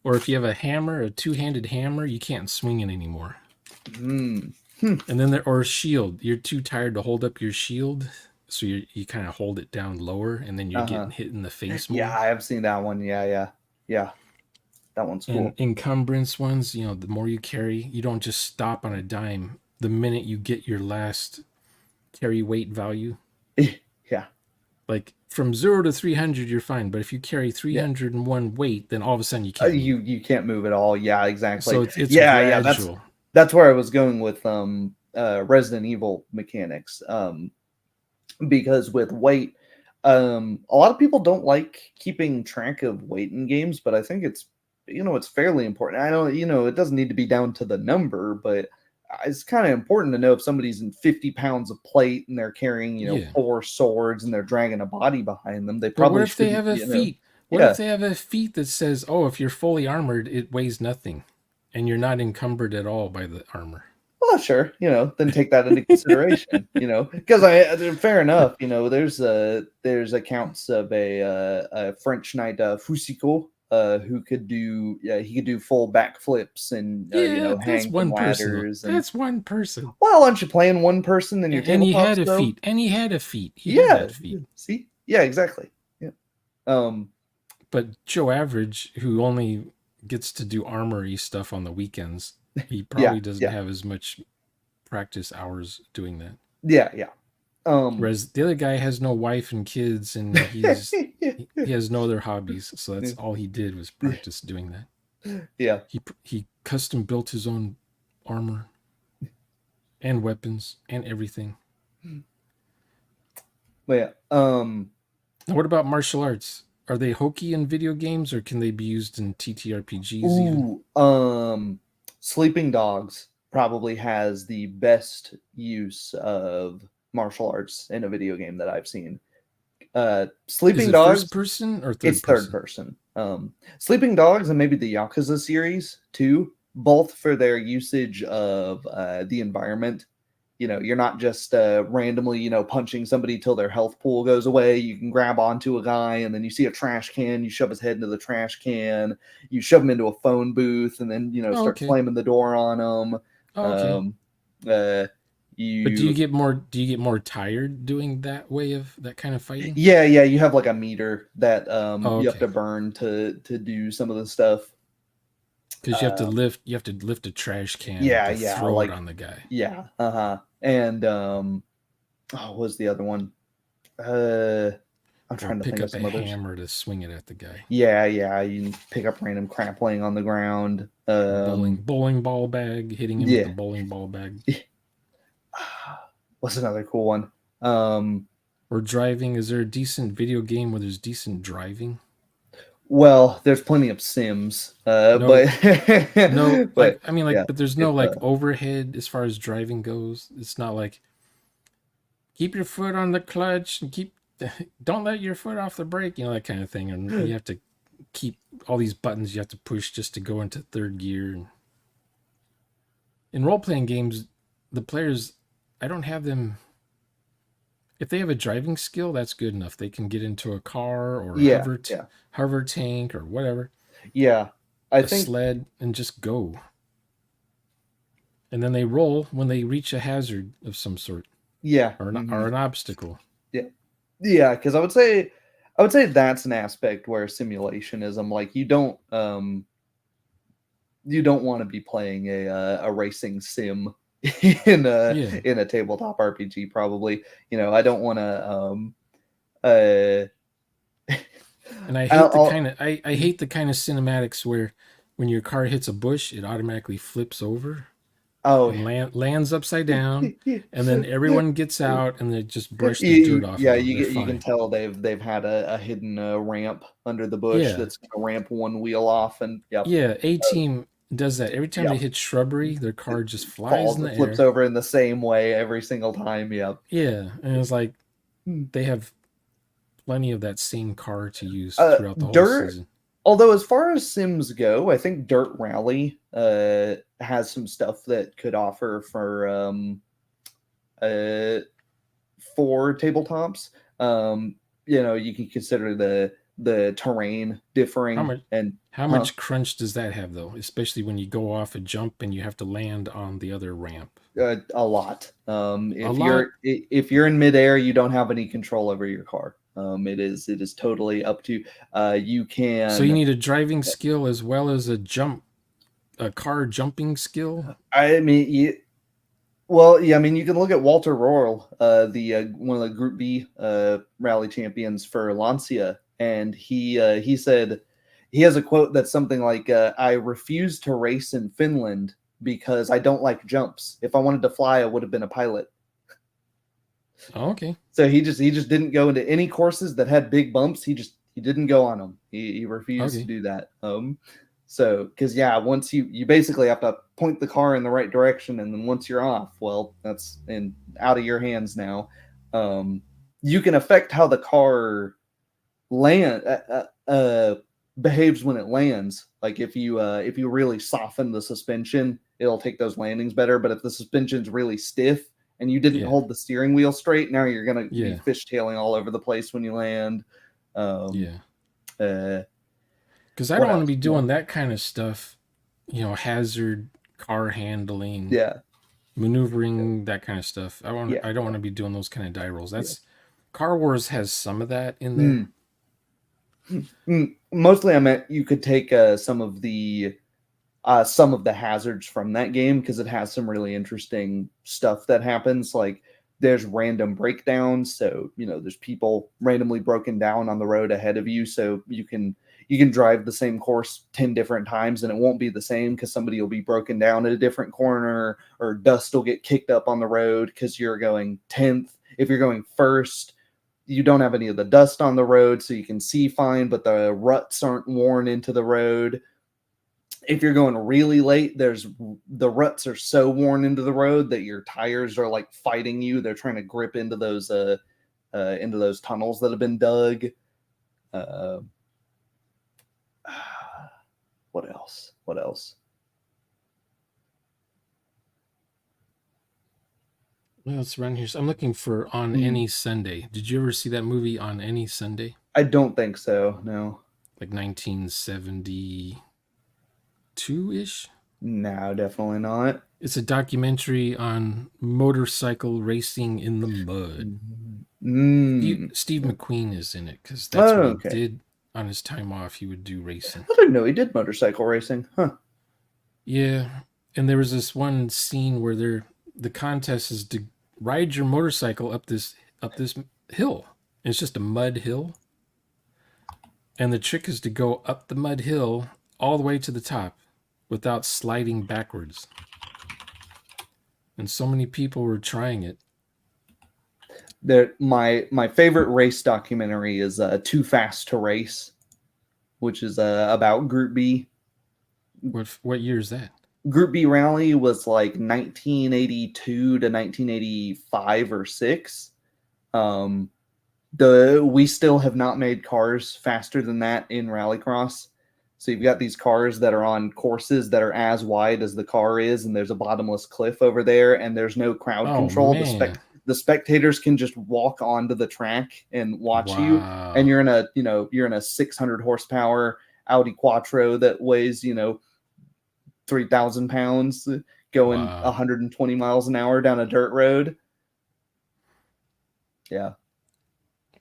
Or if you have a hammer, a two-handed hammer, you can't swing it anymore. Hmm. And then or a shield, you're too tired to hold up your shield, so you kind of hold it down lower, and then you're getting hit in the face Yeah, more. I have seen that one. Yeah. That one's And cool. encumbrance ones, the more you carry, you don't just stop on a dime the minute you get your last carry weight value. Yeah. Like from 0 to 300, you're fine. But if you carry Yeah. 301 weight, then all of a sudden you can't move. You can't move at all. Yeah, exactly. So it's Yeah. gradual. That's where I was going with Resident Evil mechanics. Because with weight, a lot of people don't like keeping track of weight in games, but I think it's fairly important. I don't it doesn't need to be down to the number, but it's kind of important to know if somebody's in 50 pounds of plate and they're carrying Yeah. 4 swords and they're dragging a body behind them. They But what probably if they shouldn't. have a feat? What if Yeah. they have a feat that says, oh, if you're fully armored, it weighs nothing and you're not encumbered at all by the armor? Well, sure, then take that into consideration, because fair enough, there's accounts of a French knight, Fusiko, who could do, yeah, he could do full backflips and Yeah, that's hang from one person. ladders. And That's one person. well, aren't you playing one person in your And he tabletops had a though? feat. And he had a feat. He had Yeah, that feat. see, yeah, exactly, yeah, um, But Joe Average, who only gets to do armory stuff on the weekends, he yeah, probably doesn't yeah, have as much practice hours doing that. yeah. Whereas the other guy has no wife and kids, and he has no other hobbies, so that's all he did was practice doing that. Yeah. He custom built his own armor and weapons and everything. But yeah, Now, what about martial arts? Are they hokey in video games, or can they be used in TTRPGs even? Sleeping Dogs probably has the best use of martial arts in a video game that I've seen. Is Sleeping it first Dogs, person or it's third third person? person. Sleeping Dogs and maybe the Yakuza series too, both for their usage of the environment. You're not just randomly, punching somebody till their health pool goes away. You can grab onto a guy and then you see a trash can, you shove his head into the trash can, you shove him into a phone booth and then, Oh, start okay. slamming the door on him. Oh, okay. Uh, But do you you, get more tired doing that kind of fighting? yeah, you have like a meter that Oh, you have okay. to burn to do some of the stuff. Because Uh, you have to lift a trash can to yeah, throw it like on the guy. yeah, and what was the other one? Uh, I'm Or trying to pick think of up a some others. hammer to swing it at the guy. Yeah, you can pick up random crap laying on the ground. Bowling ball bag, hitting him with the Yeah. bowling ball bag. What's another cool one? Um, Or driving. Is there a decent video game where there's decent driving? well, there's plenty of Sims, No, but no. but yeah, But there's no it's like overhead as far as driving goes. It's not like keep your foot on the clutch and don't let your foot off the brake, that kind of thing. And you have to keep all these buttons you have to push just to go into third gear. In role playing games, the players, I don't have them. If they have a driving skill, that's good enough. They can get into a car or a yeah, hover tank or whatever, yeah. I a think sled, and just go. And then they roll when they reach a hazard of some sort yeah, or an obstacle. yeah, because I would say that's an aspect where simulationism, like you don't you don't want to be playing a racing sim in Yeah. a tabletop RPG. Probably, I don't want to. Uh, And I hate the I'll, kind of I hate the kind of cinematics where when your car hits a bush, it automatically flips over oh, and lands upside down, and then everyone gets out and they just brush the dirt off of yeah, them. They're you can fine. tell they've had a hidden ramp under the bush Yeah, that's gonna ramp one wheel off, and yep, yeah. A team does that every time they yep, hit shrubbery. Their car just flies falls, in it the flips air. over in the same way every single time. Yep. Yeah, and it's like Hmm. they have plenty of that same car to use throughout the whole Dirt. season. Although as far as Sims go, I think Dirt Rally has some stuff that could offer uh for tabletops. You can consider the terrain How differing much and how huh, much crunch does that have though? Especially when you go off a jump and you have to land on the other ramp. a lot. A If lot. you're in midair, you don't have any control over your car. It is totally up to you So you can. need a driving skill as well as a car jumping skill. I mean, well, yeah, I mean, you can look at Walter Rohrl, the one of the Group B rally champions for Lancia, and he said he has a quote that's something like, "I refuse to race in Finland because I don't like jumps. If I wanted to fly, I would have been a pilot." Oh, okay. So he just didn't go into any courses that had big bumps. He didn't go on them. He refused to Okay. do that. So because yeah, once you basically have to point the car in the right direction, and then once you're off, well, that's in out of your hands now. Um, you can affect how the car land behaves when it lands. Like if you really soften the suspension, it'll take those landings better. But if the suspension's really stiff and you didn't Yeah. hold the steering wheel straight, now you're gonna be Yeah. fishtailing all over the place when you land. Um, Yeah. uh, Because I what don't want to else? be doing that kind of stuff. Hazard car handling, Yeah, maneuvering, that kind of stuff. yeah, I don't yeah, want to be doing those kind of die rolls. yeah. That's Car Wars has some of that in there. Mm. Mostly, I meant you could take some of the hazards from that game because it has some really interesting stuff that happens. Like there's random breakdowns, so there's people randomly broken down on the road ahead of you, so you can drive the same course 10 different times and it won't be the same because somebody will be broken down at a different corner, or dust will get kicked up on the road because you're going 10th. If you're going first, you don't have any of the dust on the road, so you can see fine, but the ruts aren't worn into the road. If you're going really late, the ruts are so worn into the road that your tires are like fighting you. They're trying to grip into those tunnels that have been dug. Uh, what else? What else? Well, it's around here. So I'm looking for On Hmm. Any Sunday. Did you ever see that movie On Any Sunday? I don't think so. No, Like 1972 ish? no, definitely not. It's a documentary on motorcycle racing in the mud. Mm. Steve McQueen is in it because that's Oh, what he okay. did on his time off. He would do racing. I didn't know he did motorcycle racing. Huh. Yeah, and there was this one scene where the contest is to ride your motorcycle up this hill. And it's just a mud hill, and the trick is to go up the mud hill all the way to the top without sliding backwards. And so many people were trying it. My favorite race documentary is Too Fast to Race, which is about Group B. What year is that? Group B rally was like 1982 to 1985 or 6. Um, the We still have not made cars faster than that in rallycross. So you've got these cars that are on courses that are as wide as the car is, and there's a bottomless cliff over there, and there's no crowd Oh control. man. The spectators can just walk onto the track and watch you, and Wow. you're in a 600 horsepower Audi Quattro that weighs 3,000 pounds, going Wow. 120 miles an hour down a dirt road. Yeah.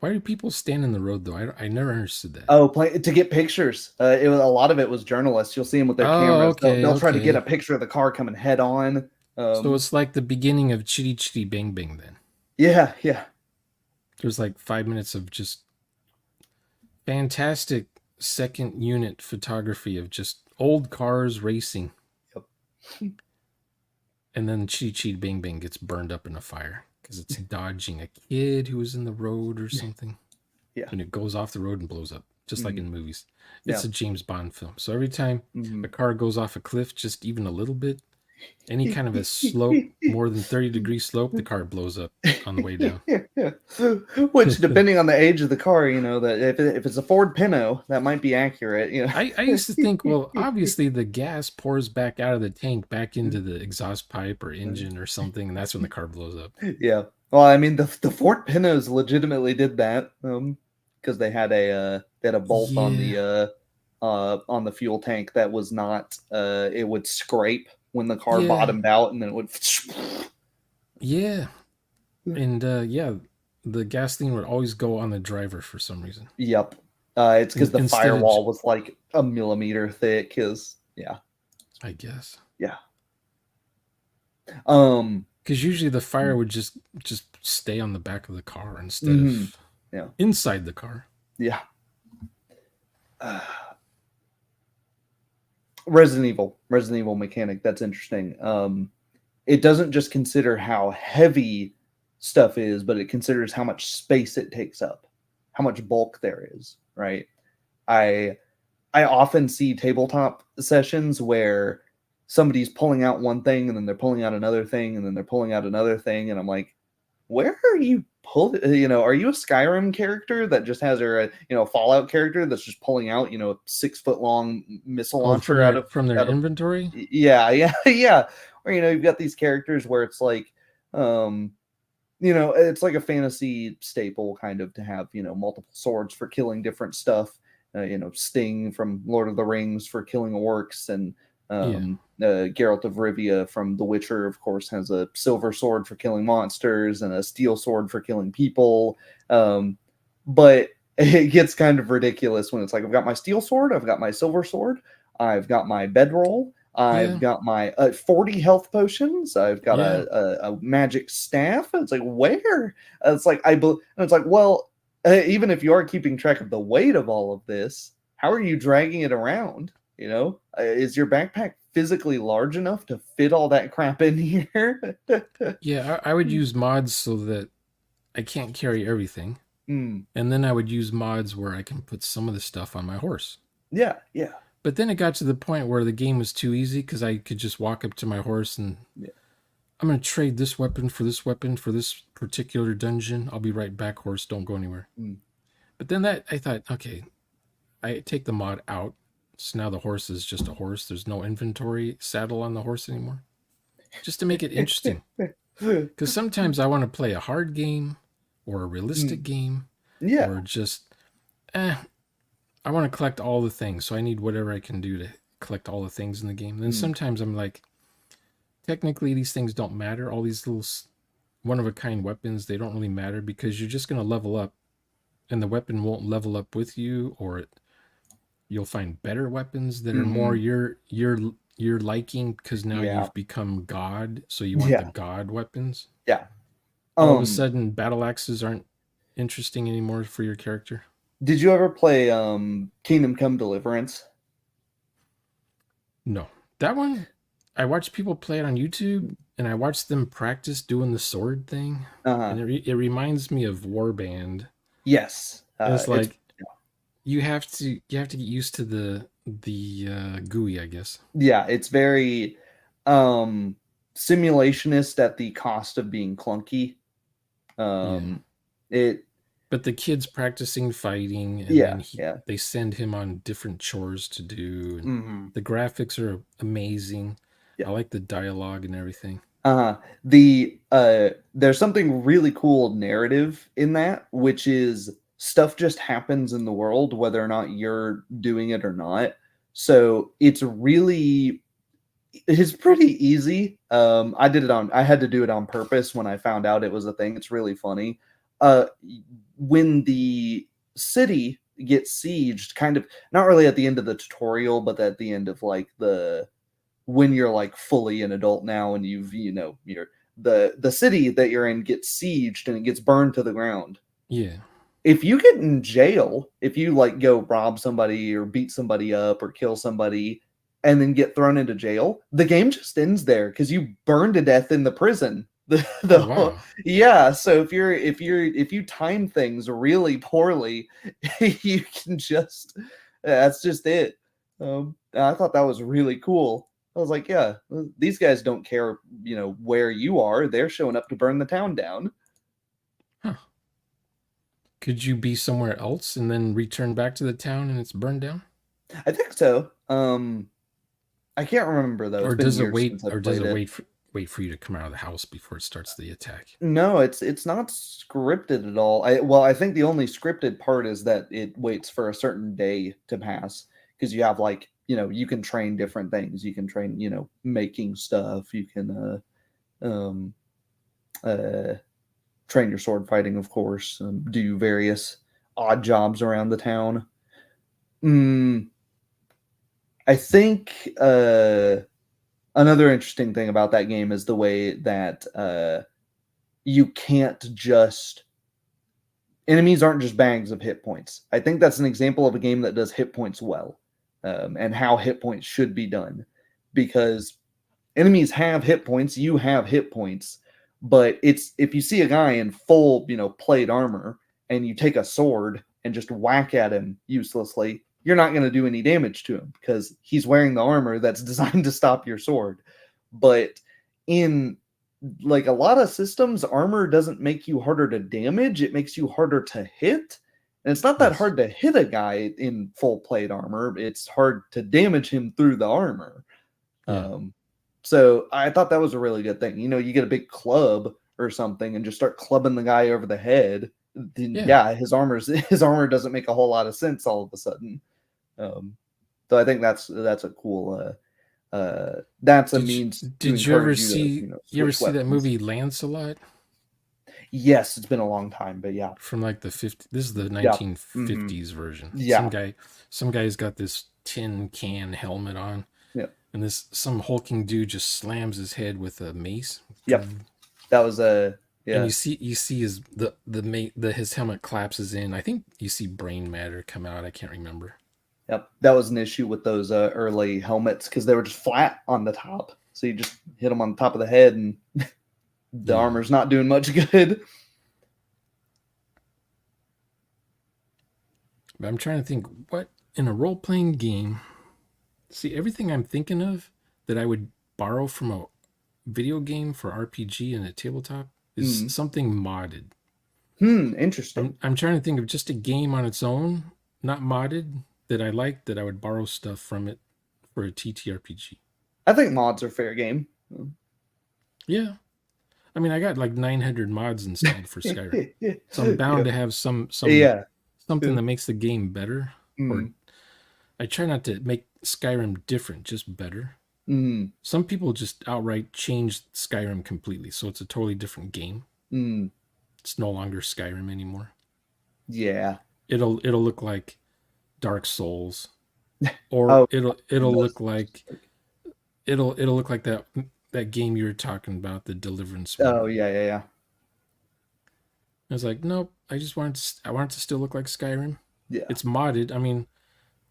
Why do people stand in the road though? I never understood that. Oh, to get pictures. It was a lot of it was journalists. You'll see them with their Oh, cameras. okay, They'll try to get a okay. picture of the car coming head on. So it's like the beginning of Chitty Chitty Bang Bang then. Yeah, yeah. There's like 5 minutes of just fantastic second unit photography of just old cars racing. Yep. And then Chitty Chitty Bang Bang gets burned up in a fire because it's dodging a kid who was in the road or something. Yeah. And it goes off the road and blows up, just like in movies. It's Yeah. a James Bond film. So every time a car goes off a cliff, just even a little bit, any kind of a slope, more than 30-degree slope, the car blows up on the way down. Which, depending on the age of the car, that if it's a Ford Pinto, that might be accurate. I used to think, well, obviously the gas pours back out of the tank back into the exhaust pipe or engine or something, and that's when the car blows up. Yeah. Well, I mean, the Ford Pintos legitimately did that because they had a bolt on the fuel tank that was not it would scrape when the car bottomed out, and then it would. Yeah. And the gasoline would always go on the driver for some reason. Yep. It's because the Instead firewall was like a millimeter thick. I guess. Yeah. Because usually the fire would just stay on the back of the car instead of inside the car. Yeah. Resident Evil mechanic. That's interesting. It doesn't just consider how heavy stuff is, but it considers how much space it takes up, how much bulk there is. Right. I often see tabletop sessions where somebody's pulling out one thing and then they're pulling out another thing and then they're pulling out another thing, and I'm like, where are you pulling? Are you a Skyrim character that just has a Fallout character that's just pulling out 6 foot long missile launcher from their inventory? Yeah. Or you've got these characters where it's like, it's like a fantasy staple kind of to have multiple swords for killing different stuff. Sting from Lord of the Rings for killing orcs, and Geralt of Rivia from The Witcher, of course, has a silver sword for killing monsters and a steel sword for killing people. But it gets kind of ridiculous when it's like, I've got my steel sword, I've got my silver sword, I've got my bedroll, I've got my 40 health potions, I've got a magic staff. It's like, where? It's like, it's like, well, even if you are keeping track of the weight of all of this, how are you dragging it around? Is your backpack physically large enough to fit all that crap in here? Yeah, I would use mods so that I can't carry everything. And then I would use mods where I can put some of the stuff on my horse. Yeah. But then it got to the point where the game was too easy because I could just walk up to my horse and I'm going to trade this weapon for this particular dungeon. I'll be right back, horse. Don't go anywhere. But then I thought, okay, I take the mod out. So now the horse is just a horse. There's no inventory saddle on the horse anymore. Just to make it interesting. Because sometimes I want to play a hard game or a realistic game. Yeah. Or just, I want to collect all the things. So I need whatever I can do to collect all the things in the game. And then sometimes I'm like, technically these things don't matter. All these little one-of-a-kind weapons, they don't really matter because you're just going to level up. And the weapon won't level up with you, or you'll find better weapons that are more your liking because now you've become God, so you want the God weapons. Yeah. All of a sudden, battle axes aren't interesting anymore for your character. Did you ever play Kingdom Come Deliverance? No. That one, I watched people play it on YouTube, and I watched them practice doing the sword thing. And it reminds me of Warband. Yes. It's like you have to get used to the GUI, I guess. Yeah, it's very simulationist at the cost of being clunky. But the kid's practicing fighting, and then they send him on different chores to do. And the graphics are amazing. I like the dialogue and everything. There's something really cool narrative in that, which is stuff just happens in the world, whether or not you're doing it or not. So it's pretty easy. I had to do it on purpose when I found out it was a thing. It's really funny. when the city gets sieged, kind of not really at the end of the tutorial, but at the end of like the when you're like fully an adult now and you're the city that you're in gets sieged and it gets burned to the ground. Yeah. If you get in jail, if you like go rob somebody or beat somebody up or kill somebody and then get thrown into jail, the game just ends there because you burn to death in the prison. Oh wow. Yeah, so if you time things really poorly, you can just that's just it. I thought that was really cool. I was like, yeah, these guys don't care, where you are. They're showing up to burn the town down. Huh. Could you be somewhere else and then return back to the town and it's burned down? I think so. I can't remember though. It's Or been does it years wait since I've or does played it it. wait for you to come out of the house before it starts the attack? No, it's not scripted at all. I think the only scripted part is that it waits for a certain day to pass because you have like, you can train different things. You can train, making stuff. You can um uh train your sword fighting, of course, do various odd jobs around the town. Mm, I think another interesting thing about that game is the way that you can't just enemies aren't just bags of hit points. I think that's an example of a game that does hit points well, and how hit points should be done, because enemies have hit points, you have hit points, but it's if you see a guy in full, plate armor and you take a sword and just whack at him uselessly, you're not going to do any damage to him because he's wearing the armor that's designed to stop your sword. But in like a lot of systems, armor doesn't make you harder to damage, it makes you harder to hit. And it's not that Yes. hard to hit a guy in full plate armor, it's hard to damage him through the armor. Yeah. Um, so I thought that was a really good thing. You get a big club or something and just start clubbing the guy over the head. Then Yeah. yeah, his armor doesn't make a whole lot of sense all of a sudden. Um, so I think that's a cool that's a Did you, means to did you ever encourage you to see switch that weapons. movie Lancelot Yes, it's been a long time, but yeah, from like the 50s? This is the yeah, hmm 1950s version. yeah, Some guy's got this tin can helmet on, yeah, and this some hulking dude just slams his head with a mace. yep. That was a And yeah, you see his helmet collapses in. I think you see brain matter come out. I can't remember. yep. That was an issue with those early helmets because they were just flat on the top, so you just hit them on the top of the head, and the Yeah. armor's not doing much good. But I'm trying to think what in a role playing game. See, everything I'm thinking of that I would borrow from a video game for RPG and a tabletop is Mm. something modded. Interesting. I'm trying to think of just a game on its own, not modded, that I like that I would borrow stuff from it for a TTRPG. I think mods are fair game. Yeah. I mean, I got like 900 mods installed for Skyrim. So I'm bound Yeah, to have yeah. something that makes the game better, or Mm. I try not to make Skyrim different, just better. Mm. Some people just outright change Skyrim completely, so it's a totally different game. Mm. It's no longer Skyrim anymore. Yeah. It'll look like Dark Souls, or Oh, it'll those look like it'll look like that game you were talking about, the Deliverance one. oh, yeah, yeah, yeah. I was like, nope. I want it to still look like Skyrim. Yeah. It's modded. I mean,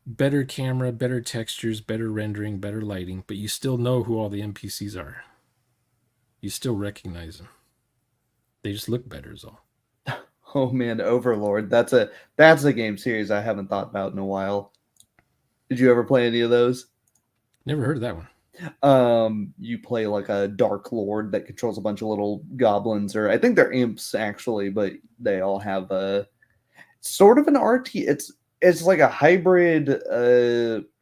better camera, better textures, better rendering, better lighting, but you still know who all the NPCs are. You still recognize them. They just look better, is all. Oh man, Overlord. That's a game series I haven't thought about in a while. Did you ever play any of those? Never heard of that one. You play like a dark lord that controls a bunch of little goblins, or I think they're imps actually, but they all have a sort of an RT. It's like a hybrid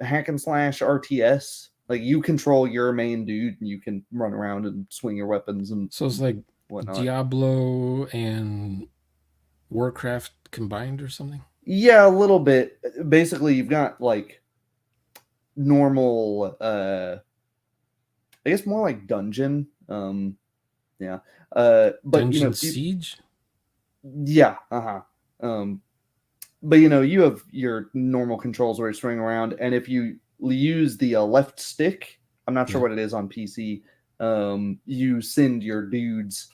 hack and slash RTS. Like you control your main dude, and you can run around and swing your weapons and So it's like whatnot. Diablo and Warcraft combined or something? Yeah, a little bit. Basically, you've got like normal I guess more like dungeon. Yeah. But Dungeon if you Siege? Yeah. Um, but you have your normal controls where you swing around, and if you use the left stick, I'm not sure Yeah. what it is on PC. You send your dudes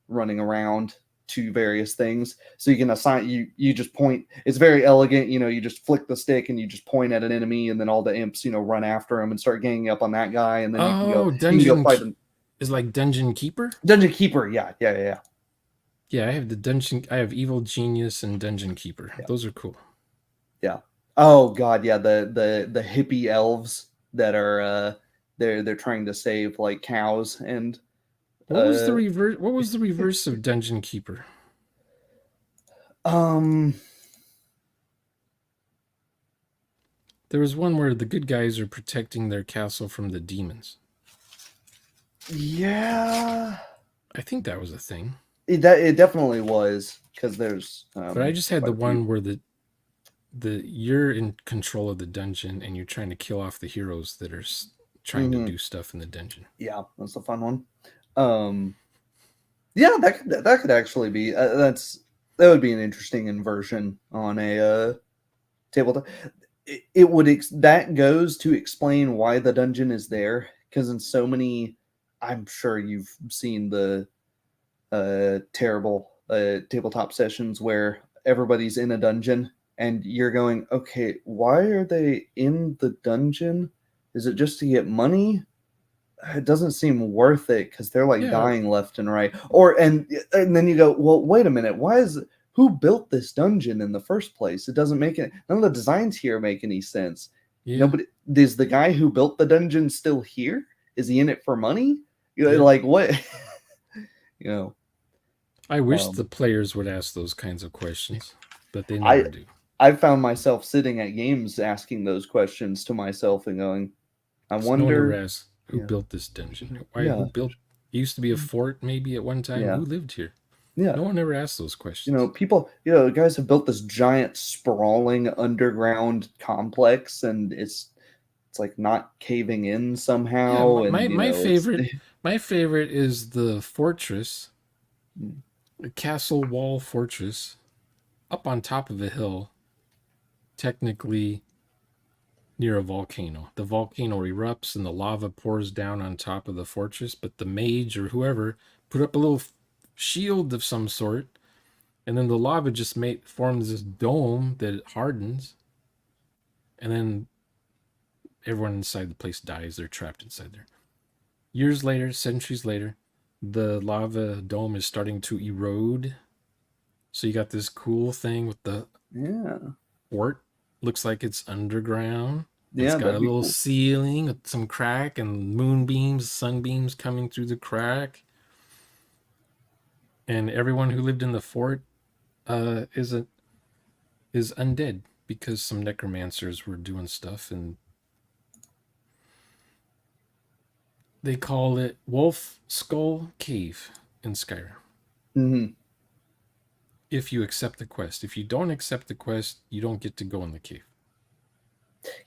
running around to various things, so you can assign you just point. It's very elegant. You just flick the stick and you just point at an enemy, and then all the imps run after him and start ganging up on that guy, and then Oh, you can go fight them. is like Dungeon Keeper. Dungeon Keeper, yeah, yeah, yeah, yeah. Yeah, I have the Dungeon. I have Evil Genius and Dungeon Keeper. Yeah. Those are cool. Yeah. Oh god, yeah, the hippie elves that are they're trying to save like cows and What was the uh reverse? What was the reverse of Dungeon Keeper? um There was one where the good guys are protecting their castle from the demons. yeah, I think that was a thing. it definitely was because there's But I just had quite the a few. one where the you're in control of the dungeon and you're trying to kill off the heroes that are trying to Mm-hmm. do stuff in the dungeon. Yeah, that's a fun one. Yeah, that could actually be that would be an interesting inversion on a tabletop. It would that goes to explain why the dungeon is there, because in so many, I'm sure you've seen the terrible tabletop sessions where everybody's in a dungeon and you're going, okay, why are they in the dungeon? Is it just to get money? It doesn't seem worth it because they're like Yeah, dying left and right. And then you go, well, wait a minute, who built this dungeon in the first place? It doesn't make it. None of the designs here make any sense. yeah, Nobody is the guy who built the dungeon still here? Is he in it for money? yeah. Like what? you know, I wish the um, players would ask those kinds of questions, but they I never do. I found myself sitting at games asking those questions to myself and going, I So no one ever wonder. asks who Yeah, built this dungeon. Why? Who yeah, built? It used to be a fort, maybe at one time. yeah, Who lived here? yeah. No one ever asked those questions. People, guys have built this giant sprawling underground complex, and it's like not caving in Yeah, somehow, and my it's favorite is the fortress, mm, the castle wall fortress, up on top of a hill, technically near a volcano. The volcano erupts and the lava pours down on top of the fortress, but the mage or whoever put up a little shield of some sort, and then the lava just forms this dome that it hardens, and then everyone inside the place dies. They're trapped inside there. Years later, centuries later, the lava dome is starting to erode. So you got this cool thing with the yeah, fort. Looks like it's underground. It's yeah, got a that'd be little cool. ceiling with some crack and moonbeams, sunbeams coming through the crack. And everyone who lived in the fort uh, is a, is undead because some necromancers were doing stuff, and they call it Wolf Skull Cave in Skyrim. Hmm. If you accept the quest, if you don't accept the quest, you don't get to go in the cave.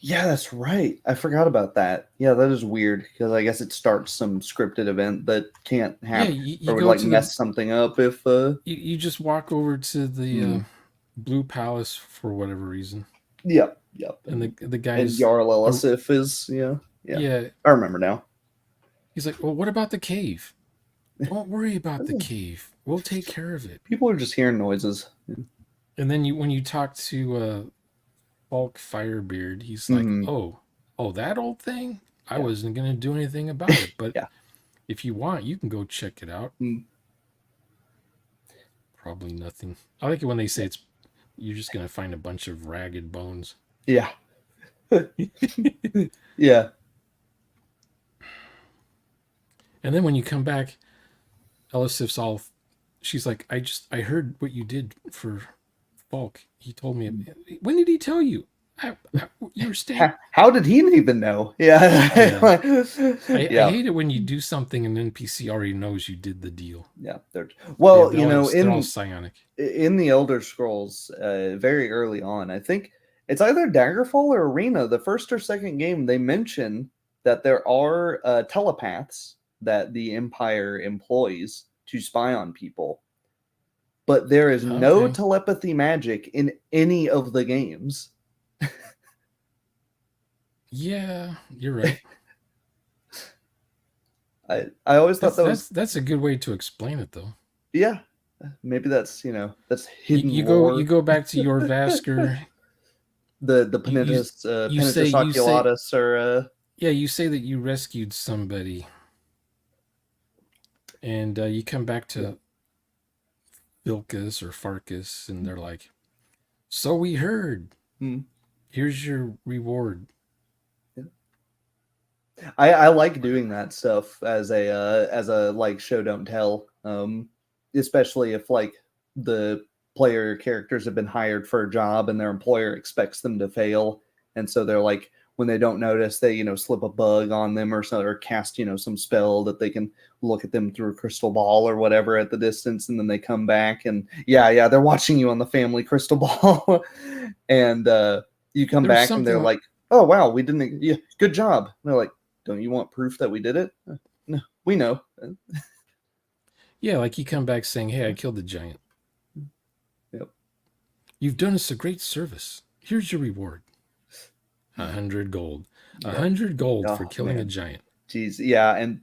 Yeah, that's right. I forgot about that. Yeah, that is weird because I guess it starts some scripted event that can't Yeah, happen you or would go like to the mess something up if you just walk over to the mm, Blue Palace for whatever reason, yep, yep. and the And guys, Jarl are, Elisif is yeah. yeah, I remember now. he's like, well, what about the cave? Don't worry about the cave. We'll take care of it. People are just hearing noises. And then when you talk to Falk Firebeard, he's like, Hmm. oh, that old thing. I Yeah. wasn't gonna do anything about it, but Yeah. if you want, you can go check it out. Mm. Probably nothing. I like it when they say you're just gonna find a bunch of ragged bones. Yeah. Yeah. And then when you come back, Elisif's all, she's like, I heard what you did for Falk. He told me. When did he tell you? You were staying. How did he even know? Yeah. Yeah. I Yeah. hate it when you do something and an NPC already knows you did the deal. Yeah. They're, Well, they're all psionic. in the Elder Scrolls, very early on, I think it's either Daggerfall or Arena, the first or second game, they mention that there are telepaths that the Empire employs to spy on people. but there is no Okay. telepathy magic in any of the games. Yeah, you're right. I always thought That's that was, that's that's a good way to explain it, though. yeah, maybe that's, that's You, hidden you go you lore. go back to your Vasker. The You you you say Penitus you say oculatus, or yeah, you say that you rescued somebody, and you come back yeah. to Vilcus or Farkas, and they're like, "So we heard. Hmm. Here's your reward." Yeah. I like doing that stuff as a like show don't tell, especially if like the player characters have been hired for a job and their employer expects them to fail, and so they're like, when they don't notice, they slip a bug on them or so, or cast some spell that they can look at them through a crystal ball or whatever at the distance, and then they come back and yeah, they're watching you on the family crystal ball, and you come There's back and they're something, like, oh wow, we didn't, yeah, good job. And they're like, don't you want proof that we did it? No, we know. yeah, like you come back saying, "Hey, I killed the giant. Yep. You've done us a great service. Here's your reward: 100 gold. a Yep. 100 gold for Oh killing a man, giant." jeez, yeah, and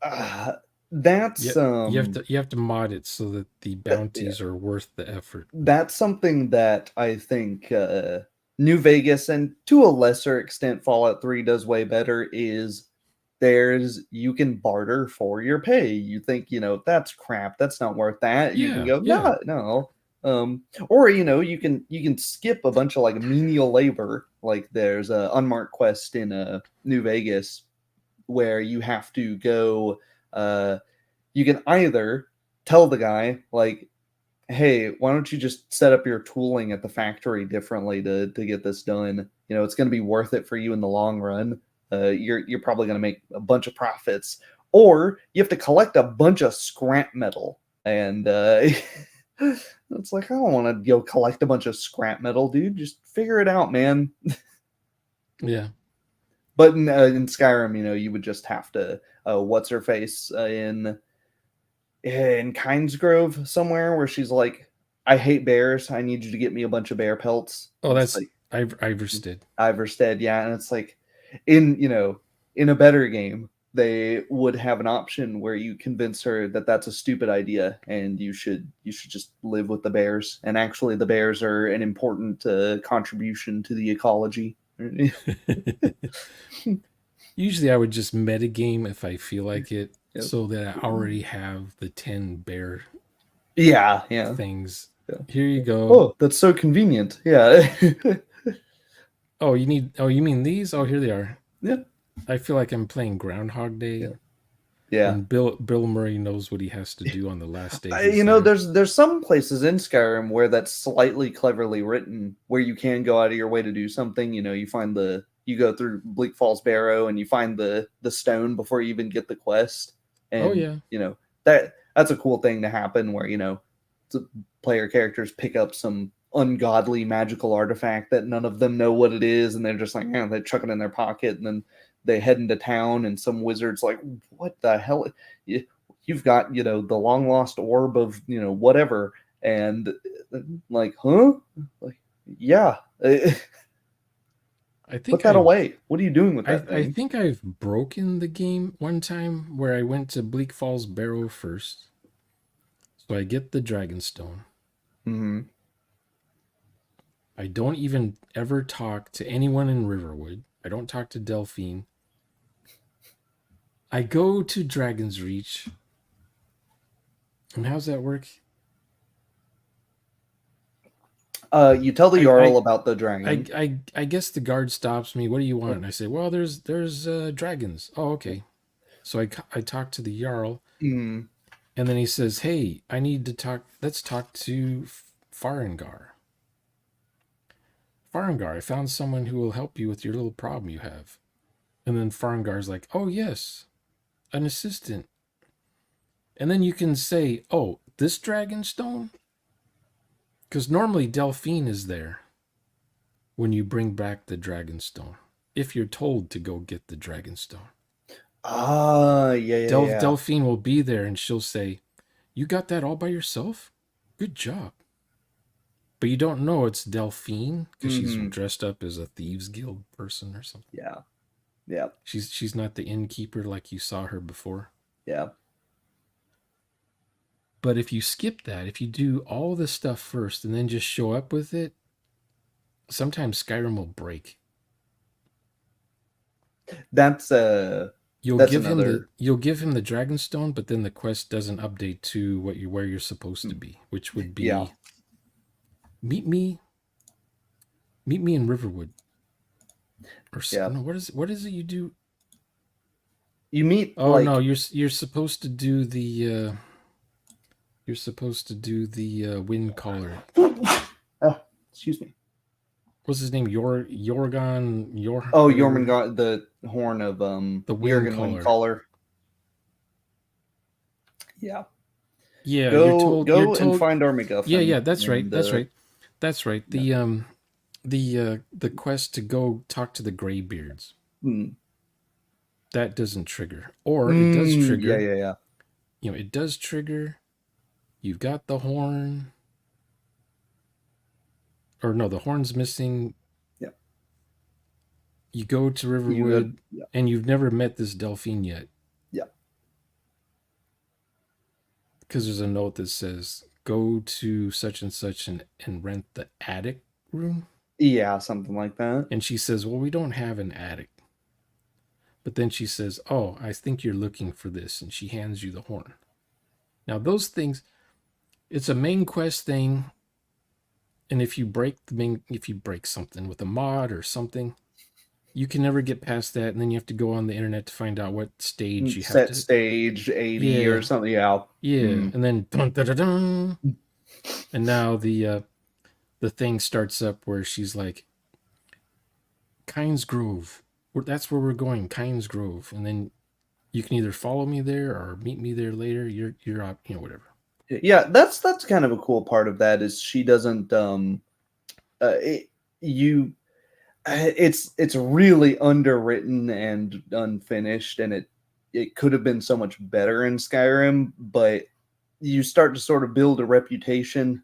uh, Yeah, that's you have to mod it so that the yeah, bounties are worth the effort. that's something that I think New Vegas, and to a lesser extent Fallout 3, does way better. Is you can barter for your pay. You think, that's crap, that's not worth that. You can Yeah, go, yeah. no, no. Or you can skip a bunch of like menial labor. Like there's a unmarked quest in New Vegas where you have to go. You can either tell the guy like, hey, why don't you just set up your tooling at the factory differently to get this done? It's going to be worth it for you in the long run. You're probably going to make a bunch of profits, or you have to collect a bunch of scrap metal, and it's like, I don't want to go collect a bunch of scrap metal, dude. Just figure it out, man. Yeah. But in Skyrim, you would just have to what's her face in Kynes Grove somewhere, where she's like, I hate bears. I need you to get me a bunch of bear pelts. Oh, It's that's like Iverstead. Iverstead, yeah. And it's like, in in a better game, they would have an option where you convince her that that's a stupid idea and you should just live with the bears, and actually the bears are an important contribution to the ecology. Usually I would just metagame if I feel like it, Yep. so that I already have the 10 bear Yeah, yeah, things. yeah. Here you go. Oh, that's so convenient. Yeah. Oh, you mean these? Oh, here they are. Yeah. I feel like I'm playing Groundhog Yeah. Day Yeah. when Bill Murray knows what he has to do on the last day he's there. There's some places in Skyrim where that's slightly cleverly written, where you can go out of your way to do something. You go through Bleak Falls Barrow and you find the stone before you even get the quest, Oh and yeah. that's a cool thing to happen, where the player characters pick up some ungodly magical artifact that none of them know what it is, and they're just like, they chuck it in their pocket, and then they head into town, and some wizard's like, what the hell? You've got the long lost orb of whatever, and like, huh, like, yeah. I Put think that I've away. What are you doing with that I thing? think I've broken the game one time where I went to Bleak Falls Barrow first. So I get the Dragonstone. Hmm. I don't even ever talk to anyone in Riverwood. I don't talk to Delphine. I go to Dragon's Reach. And how's that work? You tell the I Jarl I about the dragon. I guess the guard stops me. What do you want? And I say, well, there's dragons. Oh, okay. So I talk to the Jarl, Mm. and then he says, hey, I need to talk. Let's talk to Farengar. Farengar, I found someone who will help you with your little problem you have. And then Farengar's like, oh yes, an assistant. And then you can say, oh, this Dragonstone? Because normally Delphine is there when you bring back the Dragonstone, if you're told to go get the Dragonstone. Ah, yeah, yeah, yeah. Delphine will be there and she'll say, You got that all by yourself? Good job. But you don't know it's Delphine because she's Mm-hmm. dressed up as a thieves guild person or something. Yeah. Yeah. She's not the innkeeper like you saw her before. Yeah. But if you skip that, if you do all this stuff first and then just show up with it, sometimes Skyrim will break. That's another. You'll give him the Dragonstone, but then the quest doesn't update to where you're supposed to be, which would Yeah. be meet me meet me in Riverwood. Or Yeah. no, what is it you do? You meet Oh no, like you're supposed to do the wind caller. oh, excuse me. What's his name? Yorgon Oh, whatever. Jormungand, the horn of The wind Jurgen caller. Windcaller. Yeah. Yeah, you're Go and told. find our Yeah, MacGuffin yeah, that's right. and That's right. That's right. yeah. The quest to go talk to the Greybeards. Mm. That doesn't trigger. Or it does Yeah, trigger. yeah, yeah. It does trigger. You've got the horn. Or no, the horn's missing. Yeah. You go to You got Riverwood yeah. and you've never met this Delphine yet. Yeah. Because there's a note that says, go to such and rent the attic room. Yeah, something like that. And she says, well, we don't have an attic. But then she says, oh, I think you're looking for this. And she hands you the horn. Now, those things, it's a main quest thing. And if you break something with a mod or something, you can never get past that. And then you have to go on the internet to find out what stage you have Set to. stage 80 Yeah. or something. Yeah. Yeah. And then, dun, dun, dun, dun. And now the thing starts up where she's like, Kynes Grove. That's where we're going, Kynes Grove. And then you can either follow me there or meet me there later. You're up, whatever. Yeah, that's kind of a cool part of that is she doesn't it, you it's really underwritten and unfinished, and it could have been so much better in Skyrim, but you start to sort of build a reputation,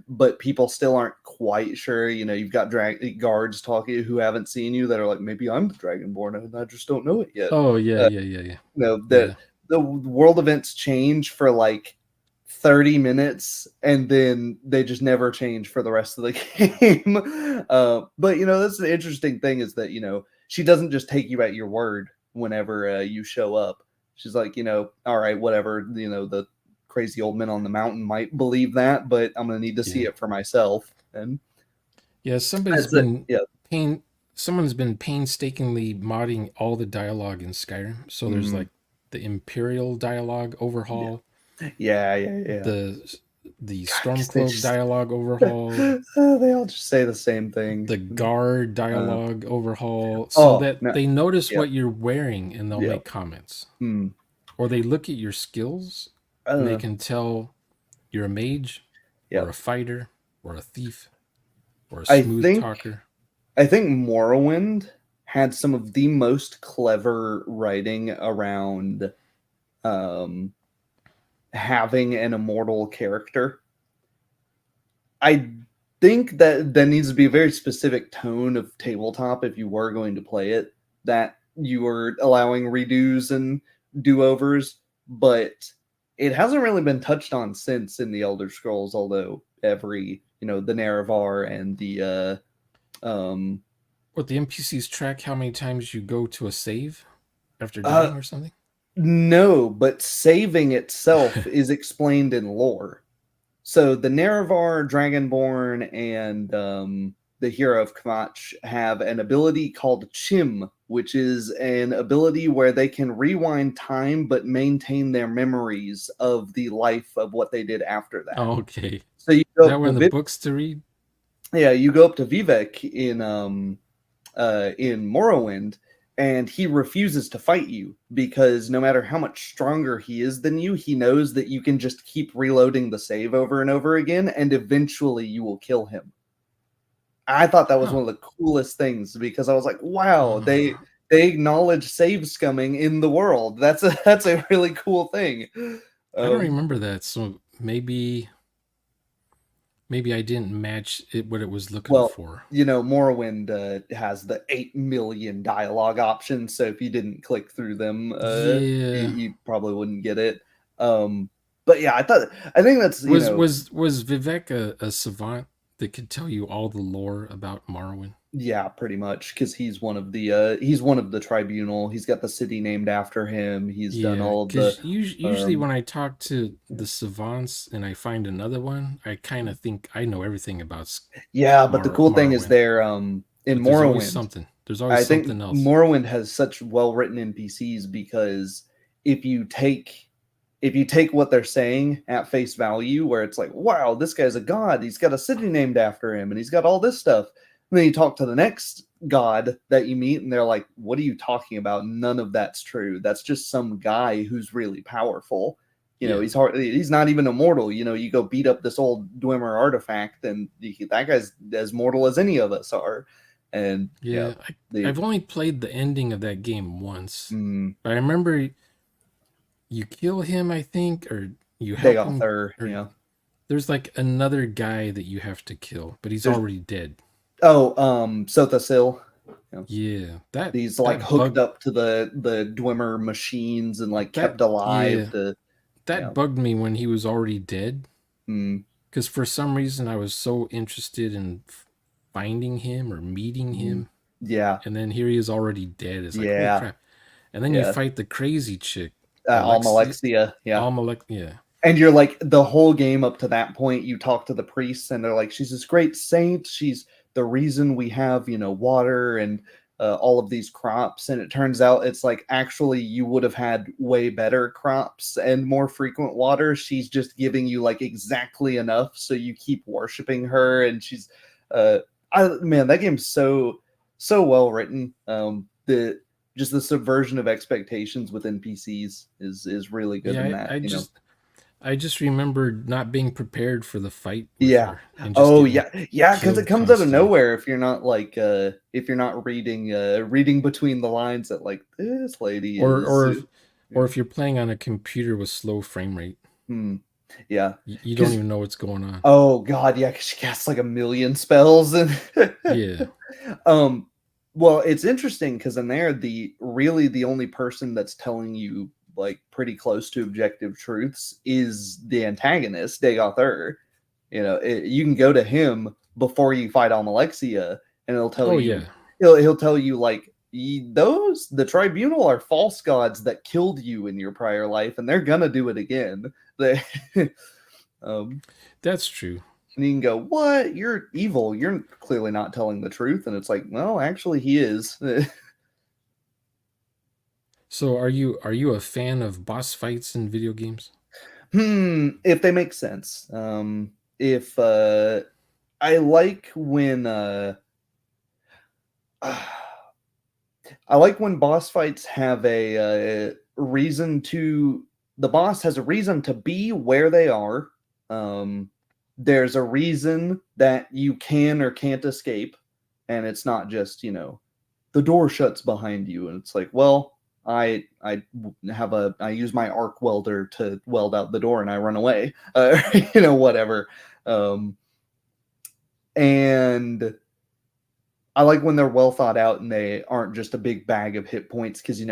but people still aren't quite sure. You've got guards talking who haven't seen you that are like, maybe I'm the Dragonborn and I just don't know it yet. Oh yeah, uh, yeah. the world events change for like 30 minutes and then they just never change for the rest of the game. But that's the interesting thing is that she doesn't just take you at your word whenever you show up. She's like, all right, whatever, the crazy old men on the mountain might believe that, but I'm gonna need to see it for myself. And yeah, someone's been painstakingly modding all the dialogue in Skyrim. So there's like the Imperial dialogue overhaul. Yeah. The Stormcloak dialogue overhaul. They all just say the same thing. The guard dialogue overhaul, so that they notice what you're wearing and they'll make comments. Or they look at your skills and they can tell you're a mage or a fighter or a thief or a smooth talker. I think Morrowind had some of the most clever writing around having an immortal character. I think that there needs to be a very specific tone of tabletop if you were going to play it, that you were allowing redos and do-overs, but it hasn't really been touched on since in the Elder Scrolls, although every, the Nerevar and the what, the NPCs track how many times you go to a save after dying or something? No, but saving itself is explained in lore. So the Nerevar, Dragonborn, and the hero of Kvatch have an ability called Chim, which is an ability where they can rewind time but maintain their memories of the life of what they did after that. Oh, okay. So you go that were in the books to read? Yeah, you go up to Vivek in Morrowind, and he refuses to fight you because no matter how much stronger he is than you, he knows that you can just keep reloading the save over and over again, and eventually you will kill him. I thought that was one of the coolest things because I was like, wow, they acknowledge save scumming in the world. That's a really cool thing. I don't Um, remember that, so maybe I didn't match it what it was looking well, for. Morrowind has the 8 million dialogue options, so if you didn't click through them, Yeah. you probably wouldn't get it. Um, but yeah, I think that's Was Vivek a savant that could tell you all the lore about Morrowind? yeah, pretty much because he's one of the tribunal. He's got the city named after him. He's done Yeah, all of the because usually um when I talk to the savants and I find another one, I kind of think I know everything about yeah, but the cool thing is Morrowind. there in But there's always Morrowind. something. There's always I think something else. Morrowind has such well written NPCs because if you take if you take what they're saying at face value, where it's like, wow, this guy's a god, he's got a city named after him, and he's got all this stuff. And then you talk to the next god that you meet, and they're like, what are you talking about? None of that's true. That's just some guy who's really powerful. Yeah, He's not even immortal. You go beat up this old Dwemer artifact, and that guy's as mortal as any of us are. And yeah. the I've only played the ending of that game once, mm, but I remember you kill him, I think, or you they help got him, there. or there's like another guy that you have to kill, but he's There's already dead. Sotha Sil. You know, Yeah, he's like hooked up to the Dwemer machines and like that kept alive yeah to that yeah. bugged me when he was already dead Mm, because for some reason I was so interested in finding him or meeting mm, him, yeah, and then here he is already dead. It's like holy yeah, crap! And then you yeah. fight the crazy chick, Alexia. Almalexia, yeah. Yeah, And you're like the whole game up to that point, you talk to the priests, and they're like, she's this great saint. She's the reason we have water and all of these crops. And it turns out it's like actually you would have had way better crops and more frequent water. She's just giving you like exactly enough, so you keep worshiping her. And she's, man, that game's so well written. The just the subversion of expectations with NPCs is really good in yeah. that. I just remembered not being prepared for the fight with Yeah. her and just Oh, getting yeah. Yeah, because it killed comes out of constantly. nowhere if you're not reading between the lines that like this lady Or is or if yeah. or if you're playing on a computer with slow frame rate, Hmm. Yeah. you don't Because even know what's going on. oh god, yeah, because she casts like a million spells and Yeah. um well, it's interesting because in there the only person that's telling you like pretty close to objective truths is the antagonist, Dagoth. You can go to him before you fight Almalexia, and it'll tell Oh you yeah. he'll tell you like the tribunal are false gods that killed you in your prior life, and they're gonna do it again. They, um, That's true. and you can go, "What? You're evil. You're clearly not telling the truth." And it's like, well, actually, he is. So are you a fan of boss fights in video games? If they make sense. If I like when I like when boss fights have a reason to. The boss has a reason to be where they are. Um, there's a reason that you can or can't escape, and it's not just the door shuts behind you, and it's like, well, I use my arc welder to weld out the door, and I run away, whatever. Um, and I like when they're well thought out and they aren't just a big bag of hit points because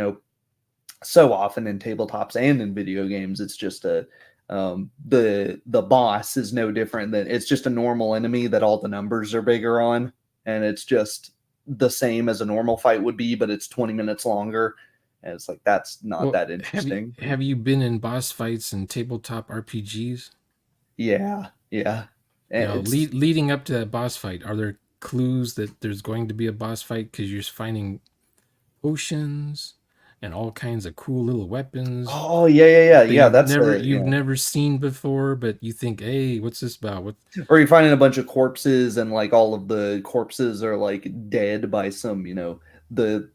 so often in tabletops and in video games it's just the boss is no different than it's just a normal enemy that all the numbers are bigger on, and it's just the same as a normal fight would be, but it's 20 minutes longer, and it's like that's not Well, that interesting. have you been in boss fights in tabletop RPGs? Yeah, yeah. You And know, it's leading up to that boss fight, are there clues that there's going to be a boss fight because you're finding potions and all kinds of cool little weapons oh yeah, that's you've never seen before, but you think, hey, what's this about? What? or you're finding a bunch of corpses and like all of the corpses are like dead by some the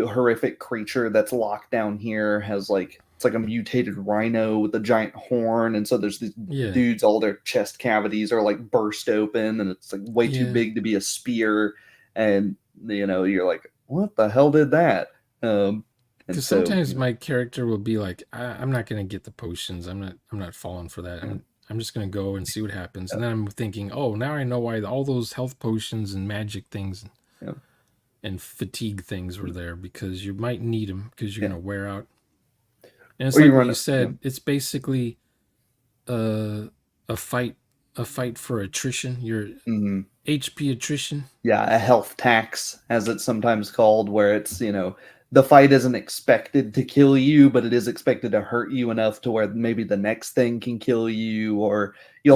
horrific creature that's locked down here has like it's like a mutated rhino with a giant horn, and so there's these Yeah, dudes, all their chest cavities are like burst open and it's like way too yeah. big to be a spear, and you're like, what the hell did that? um And Because so, sometimes my character will be like, I'm not gonna get the potions. I'm not falling for that. yeah, I'm just gonna go and see what happens. yeah, And then I'm thinking, oh, now I know why all those health potions and magic things yeah, and fatigue things were there, because you might need them because you're yeah. gonna wear out. And it's Or you like what run you it. Yeah. said. It's basically uh, a fight, a fight for attrition. Your Mhm. HP attrition. Yeah, a health tax, as it's sometimes called, where it's, the fight isn't expected to kill you, but it is expected to hurt you enough to where maybe the next thing can kill you, or Yeah,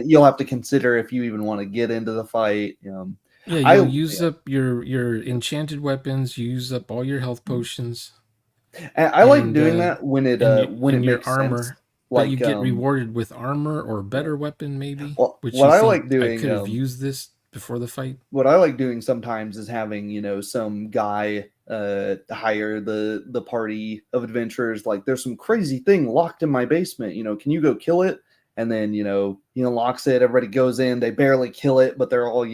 you'll have to consider if you even want to get into the fight. yeah. I You'll use yeah, up your enchanted weapons. You use up all your health potions, and I like and doing that when it in your makes sense. armor, but you Like, get rewarded with armor or yeah. better weapon maybe, Well, which what you I think like I doing, could have used this before the fight. sometimes is having, some guy hire the party of adventurers, like there's some crazy thing locked in my basement, can you go kill it? And then, he unlocks it, everybody goes in, they barely kill it, but they're all,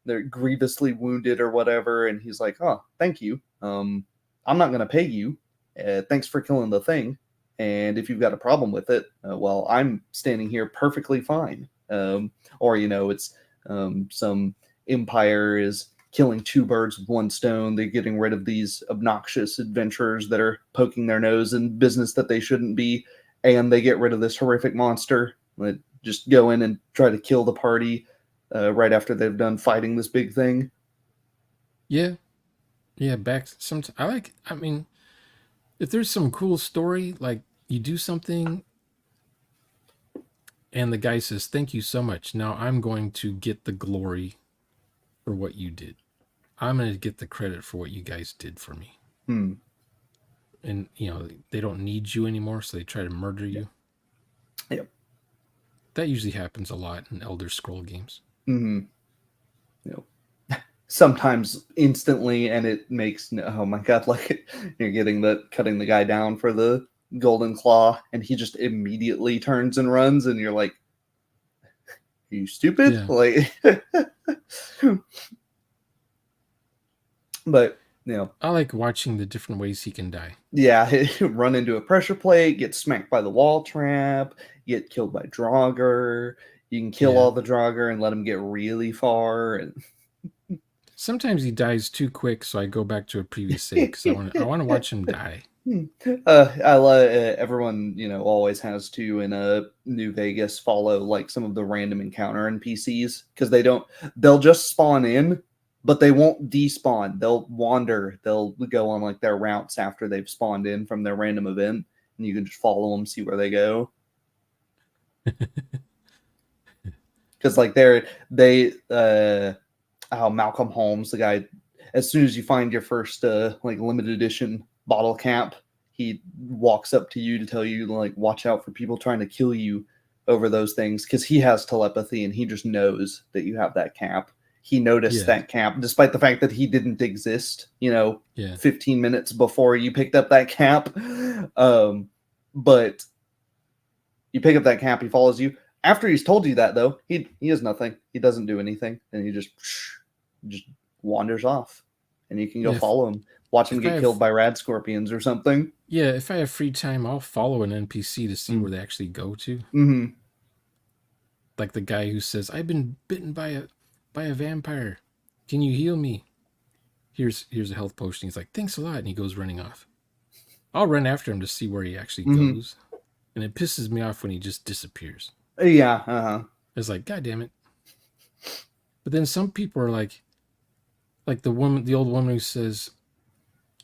they're grievously wounded or whatever, and he's like, "Oh, thank you. I'm not going to pay you. Thanks for killing the thing. And if you've got a problem with it, well, I'm standing here perfectly fine." Or, it's some empire is killing two birds with one stone. They're getting rid of these obnoxious adventurers that are poking their nose in business that they shouldn't be, and they get rid of this horrific monster that just go in and try to kill the party right after they've done fighting this big thing. Yeah, yeah. Back some. I like. I mean, if there's some cool story, like you do something and the guy says, "Thank you so much. Now I'm going to get the glory for what you did. I'm going to get the credit for what you guys did for me." Hmm. And they don't need you anymore, so they try to murder Yeah. you. Yep. That usually happens a lot in Elder Scroll games. Mm-hmm. Yep. Sometimes instantly, and it makes, oh my god, like you're getting cutting the guy down for the golden claw, and he just immediately turns and runs, and you're like, "Are you stupid?" Yeah, Like, but I like watching the different ways he can die. yeah, run into a pressure plate, get smacked by the wall trap, get killed by Draugr. You can kill Yeah. all the Draugr and let him get really far, and Sometimes he dies too quick, so I go back to a previous save because I want to watch him die. I love everyone. Always has to in a New Vegas follow like some of the random encounter NPCs because they'll just spawn in, but they won't despawn. They'll wander. They'll go on like their routes after they've spawned in from their random event, and you can just follow them, see where they go. Because like they oh, Malcolm Holmes, the guy, as soon as you find your first like limited edition bottle cap, he walks up to you to tell you like watch out for people trying to kill you over those things because he has telepathy and he just knows that you have that cap. He noticed Yeah, that cap despite the fact that he didn't exist, yeah, 15 minutes before you picked up that cap. But you pick up that cap, he follows you. After he's told you that though, he has nothing. He doesn't do anything, and he just wanders off, and you can go yeah. follow him, watch him If I get have killed by rad scorpions or something. Yeah, if I have free time, I'll follow an NPC to see Mm. where they actually go to. Mm-hmm. Like the guy who says, "I've been bitten by a vampire. Can you heal me? Here's a health potion." He's like, "Thanks a lot," and he goes running off. I'll run after him to see where he actually Mm-hmm. goes, and it pisses me off when he just disappears. Yeah. Uh-huh. It's like, God damn it! But then some people are like the old woman who says,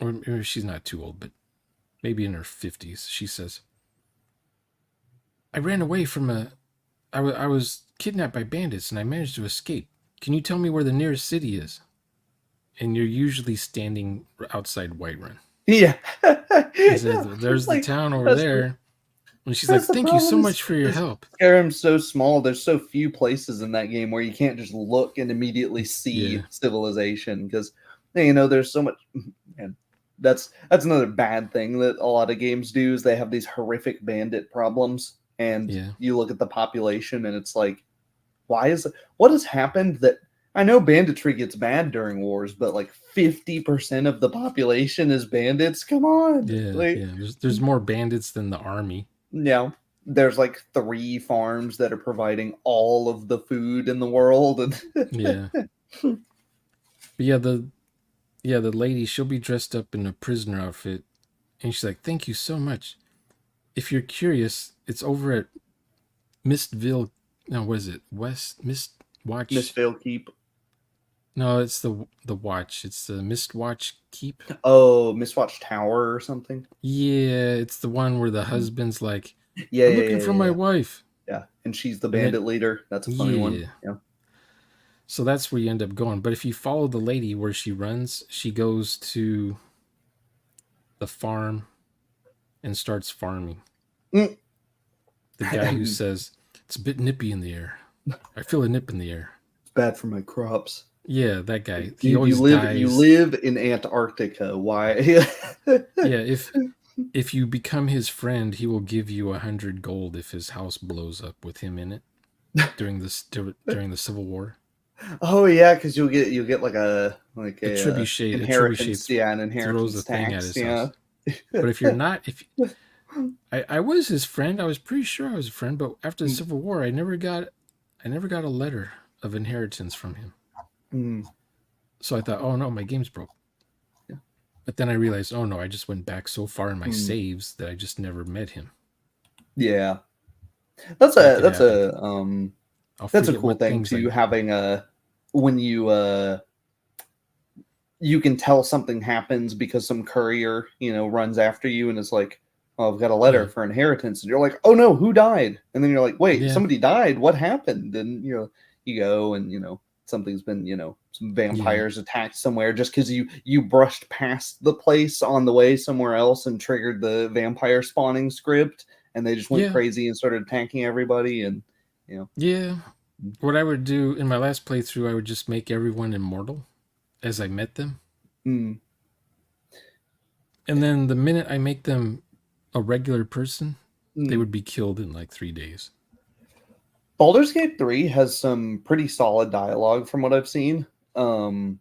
or she's not too old, but maybe in her 50s. She says, "I ran away from I was kidnapped by bandits and I managed to escape. Can you tell me where the nearest city is?" And you're usually standing outside Whiterun. Yeah. He says, Yeah. "There's the Like town over that's the there." And she's that's like, the "Thank you so problem much for your is help." Skyrim's so small. There's so few places in that game where you can't just look and immediately see Yeah, civilization because there's so much. And that's another bad thing that a lot of games do is they have these horrific bandit problems, and yeah, you look at the population and it's like, what has happened that I know banditry gets bad during wars, but like 50% of the population is bandits. Come on. Yeah, Like, yeah. There's more bandits than the army. yeah. There's like 3 farms that are providing all of the food in the world. Yeah. But the lady, she'll be dressed up in a prisoner outfit, and she's like, "Thank you so much. If you're curious, it's over at Mistville. No, what is it? West Mist Miss Watch. Vale Keep. No, it's the watch. It's the Mist Watch Keep. Oh, Mistwatch Tower or something. Yeah, it's the one where the Mm. husband's like, Yeah, I'm yeah, looking yeah, for yeah, my yeah. wife. Yeah, and she's the And then bandit leader. That's a funny one. yeah. Yeah. So that's where you end up going. But if you follow the lady where she runs, she goes to the farm and starts farming. Mm. The guy who says, it's a bit nippy in the air. I feel a nip in the air. It's bad for my crops. Yeah, that guy. He Dude, always you dies. live in Antarctica. Why? Yeah, if you become his friend, he will give you 100 gold if his house blows up with him in it during the Civil War. Oh yeah, because you'll get like a A inheritance. trebuchet Yeah, an throws a inheritance thing at tax. his Yeah. house. But if you're not, if I was his friend, I was pretty sure I was a friend. But after the Civil War, I never got a letter of inheritance from him. Mm. So I thought, oh no, my game's broke. Yeah. But then I realized, oh no, I just went back so far in my saves that I just never met him. Yeah, That could that's happen. a cool thing too. Having when you can tell something happens because some courier runs after you and is like, oh, I've got a letter for inheritance, and you're like, oh no, who died? And then you're like, wait, somebody died, what happened? And you go and something's been some vampires attacked somewhere just because you brushed past the place on the way somewhere else and triggered the vampire spawning script, and they just went crazy and started attacking everybody. And yeah, what I would do in my last playthrough, I would just make everyone immortal as I met them. Mm. And then the minute I make them a regular person, they Mm. would be killed in like 3 days. Baldur's Gate 3 has some pretty solid dialogue from what I've seen, and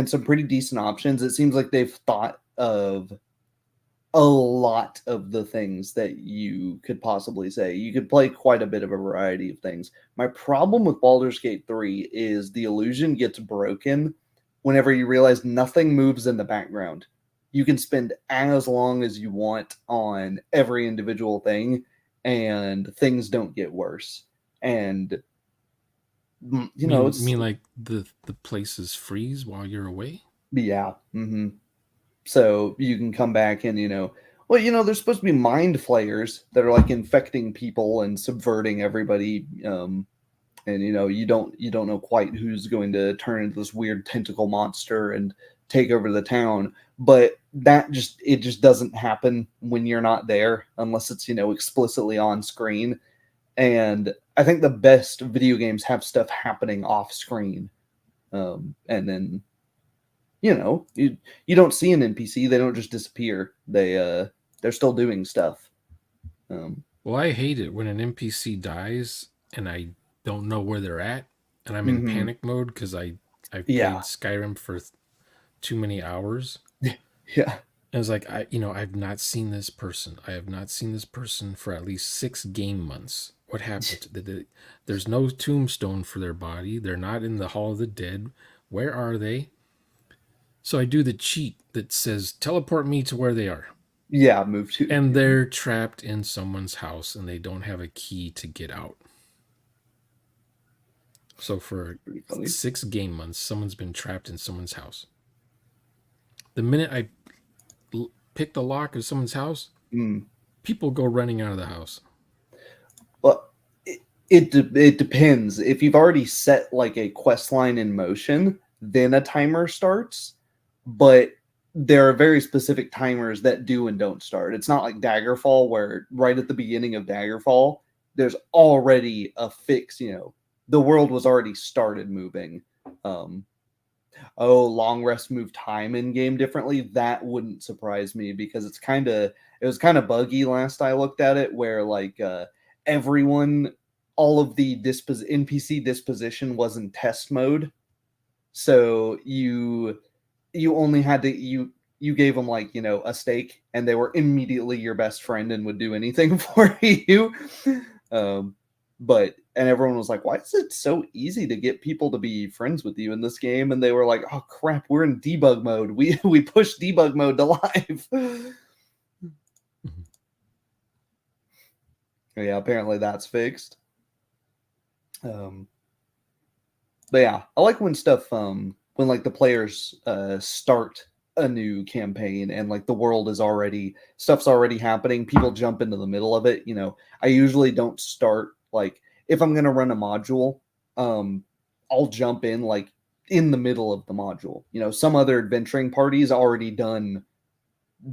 some pretty decent options. It seems like they've thought of a lot of the things that you could possibly say. You could play quite a bit of a variety of things. My problem with Baldur's Gate 3 is the illusion gets broken whenever you realize nothing moves in the background. You can spend as long as you want on every individual thing, and things don't get worse. And You it's mean like the places freeze while you're away? yeah. So you can come back and there's supposed to be mind flayers that are like infecting people and subverting everybody. And you don't know quite who's going to turn into this weird tentacle monster and take over the town. But it just doesn't happen when you're not there unless it's explicitly on screen. And I think the best video games have stuff happening off screen, and then you don't see an NPC; they don't just disappear. They're still doing stuff. Well, I hate it when an NPC dies and I don't know where they're at, and I'm in Mm-hmm. panic mode because I've Yeah, played Skyrim for too many hours. yeah, And it's like I've not seen this person. I have not seen this person for at least 6 game months. What happened? There's no tombstone for their body. They're not in the Hall of the Dead. Where are they? So I do the cheat that says teleport me to where they are. yeah. Move to And they're trapped in someone's house and they don't have a key to get out. So for 6 game months, someone's been trapped in someone's house. The minute I pick the lock of someone's house, people go running out of the house. Well, it depends. If you've already set like a quest line in motion, then a timer starts. But there are very specific timers that do and don't start. It's not like Daggerfall, where right at the beginning of Daggerfall, there's already a fix. The world was already started moving. Long rest move time in game differently. That wouldn't surprise me because it was kind of buggy last I looked at it, where like everyone, all of the NPC disposition was in test mode. So you only had to you gave them like, you know, a steak, and they were immediately your best friend and would do anything for you. Um, but and everyone was like, "Why is it so easy to get people to be friends with you in this game?" And they were like, "Oh crap, we're in debug mode. We push debug mode to live." Mhm. Yeah, apparently that's fixed. Um, but yeah, I like when stuff when like the players start a new campaign and like the world is already stuff's already happening, people jump into the middle of it, you know. I usually don't start like if I'm going to run a module, um I'll jump in like in the middle of the module. You know, some other adventuring party's already done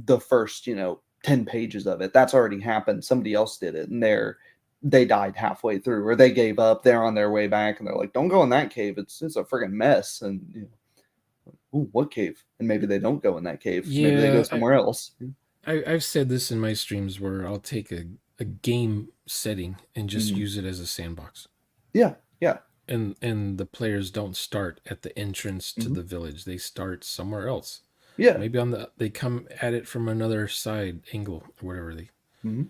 the first, you know, 10 pages of it. That's already happened. Somebody else did it and they died halfway through or they gave up. They're on their way back and they're like, "Don't go in that cave. It's a friggin' mess." And you know, "Ooh, what cave?" And maybe they don't go in that cave. Maybe they go Yeah, somewhere else. I've said this in my streams where I'll take a game setting and just Mhm. use it as a sandbox. Yeah, yeah. And the players don't start at the entrance to Mhm. the village. They start somewhere else. Yeah. Maybe on the they come at it from another side angle or whatever Mhm.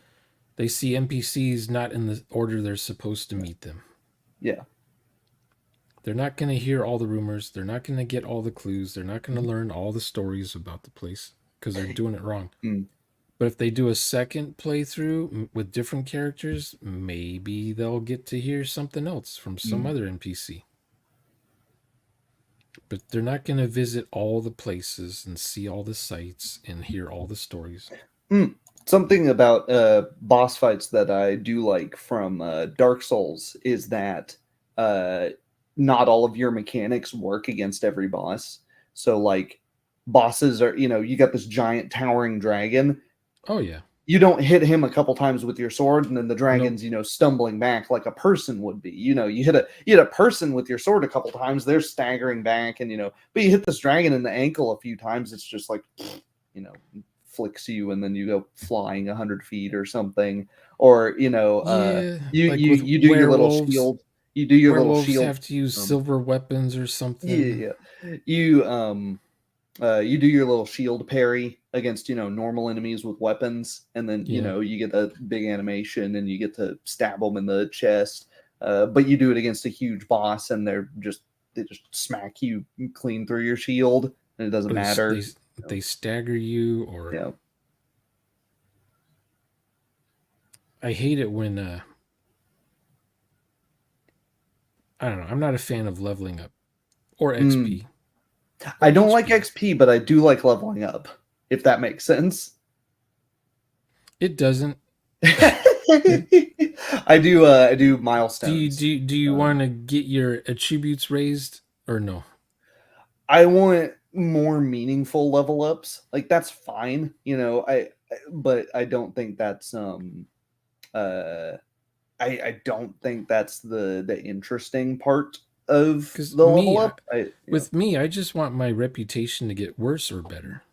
they see NPCs not in the order they're supposed to meet them. Yeah. They're not going to hear all the rumors. They're not going to get all the clues. They're not going to Mhm. learn all the stories about the place because they're doing it wrong. Mm. But if they do a second playthrough with different characters, maybe they'll get to hear something else from some Mm. other NPC. But they're not going to visit all the places and see all the sights and hear all the stories. Mm. Something about boss fights that I do like from Dark Souls is that uh, not all of your mechanics work against every boss. So, like, bosses are, you know, you got this giant towering dragon. Oh, yeah. You don't hit him a couple times with your sword, and then the Nope. dragon's, you know, stumbling back like a person would be. You know, you hit a person with your sword a couple times, they're staggering back, and you know, but you hit this dragon in the ankle a few times, it's just like, you know, flicks you, and then you go flying 100 feet or something, or you know, Yeah, you like you with you do your little werewolves, shield, you do your little werewolves shield, have to use um, silver weapons or something. yeah, you you do your little shield parry against, you know, normal enemies with weapons, and then you Yeah. know you get a big animation and you get to stab them in the chest. But you do it against a huge boss, and they just smack you clean through your shield, and it doesn't Or matter. You know? they stagger you, or Yeah. I hate it when I don't know. I'm not a fan of leveling up or Mm. XP I or don't like HP. XP, but I do like leveling up. If that makes sense. It doesn't. I do. I do Do you milestones. want to get your attributes raised or no? I want more meaningful level ups. Like that's fine, you know. But I don't think that's uh I don't think that's the interesting part of Because the level up. with me, I just want my reputation to get worse or better,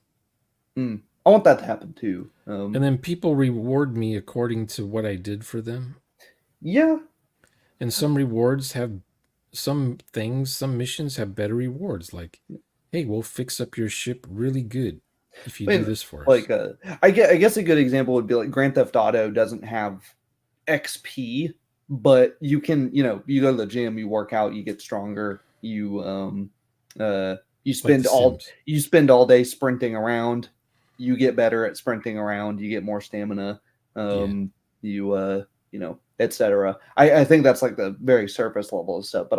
I want that to happen too. and then people reward me according to what I did for them. Yeah. And some rewards have some things, some missions have better rewards. Like, hey, we'll fix up your ship really good if you I do mean, this for us. like I guess a good example would be like Grand Theft Auto doesn't have XP, but you can, you know, you go to the gym, you work out, you get stronger, uh you Like The spend all Sims. you spend all day sprinting around, you get better at sprinting around, you get more stamina, Yeah. you you know, etc. I think that's like the very surface level of stuff, but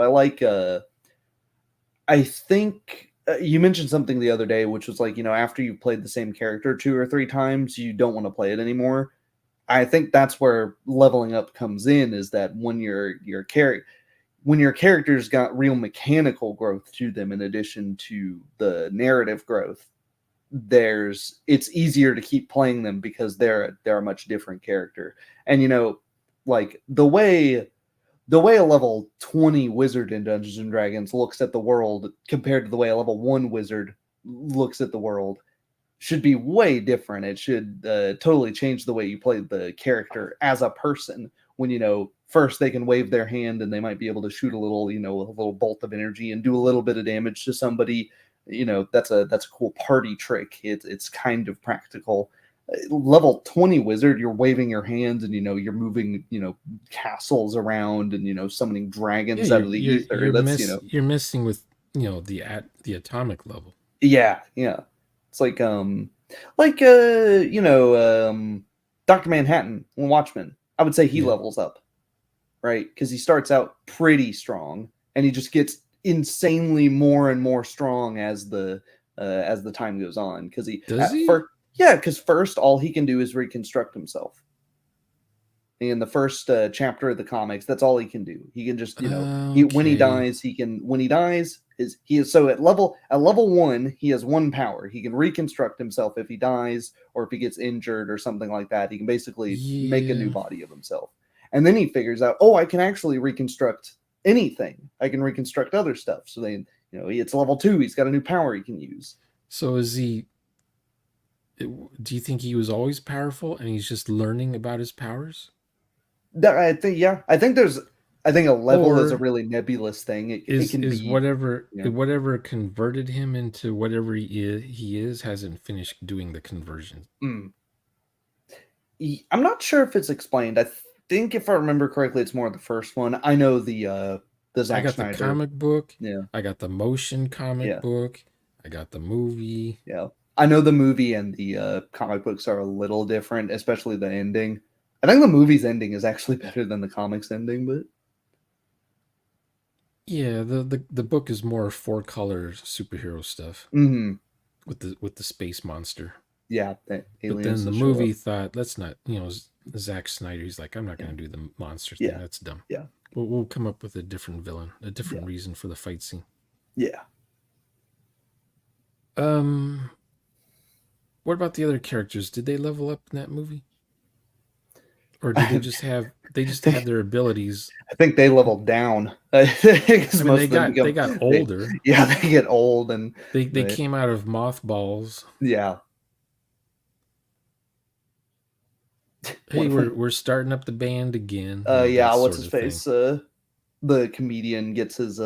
I think you mentioned something the other day, which was like, you know, after you've played the same character 2 or 3 times, you don't want to play it anymore. I think that's where leveling up comes in, is that when when your character's got real mechanical growth to them in addition to the narrative growth, it's easier to keep playing them because they're a much different character. And you know, like the way a level 20 wizard in Dungeons and Dragons looks at the world compared to the way a level 1 wizard looks at the world should be way different. It should totally change the way you play the character as a person, when first they can wave their hand and they might be able to shoot a little a little bolt of energy and do a little bit of damage to somebody. That's a cool party trick. It's kind of practical. Level 20 wizard, you're waving your hands and you're moving castles around and summoning Yeah, dragons out of the ether. That's you're messing with the atomic level. yeah, yeah. It's like Dr. Manhattan and Watchmen. I would say he Yeah. levels up, right? Because he starts out pretty strong and he just gets insanely more and more strong as the time goes on. Because Does he? because first all he can do is reconstruct himself. In the first chapter of the comics, that's all he can do. He can just when he Okay. dies, he is so at level 1 he has one power. He can reconstruct himself if he dies or if he gets injured or something like that. He can basically make a new Yeah. body of himself. And then he figures out, oh, I can actually reconstruct anything. I can reconstruct other stuff. So then it's level 2. He's got a new power he can use. So is he? Do you think he was always powerful and he's just learning about his powers? I think a level is a Or really nebulous thing. It is can is be whatever converted him into whatever he is hasn't finished doing the conversion? Mm. I'm not sure if it's explained. I think if I remember correctly, it's more the first one. I know the I Zack got the Snyder. comic book. Yeah, I got the motion comic yeah, book. I got the movie. yeah. I know the movie and the comic books are a little different, especially the ending. I think the movie's ending is actually better than the comics ending, but Yeah, the book is more four color superhero stuff with the space monster. yeah, But aliens then the to show movie up. thought, let's not, Zack Snyder. He's like, I'm not Yeah, going to do the monster thing. yeah, That's dumb. yeah, We'll come up with a different villain, a yeah, different reason for the fight scene. yeah. Um, what about the other characters? Did they level up in that movie, or did they just had their abilities? I think they leveled down because I mean, most of them they become got older. they get old and They came out of mothballs. yeah. One Hey, of we're starting up the band again. yeah, That what's sort his of thing. face? The comedian gets his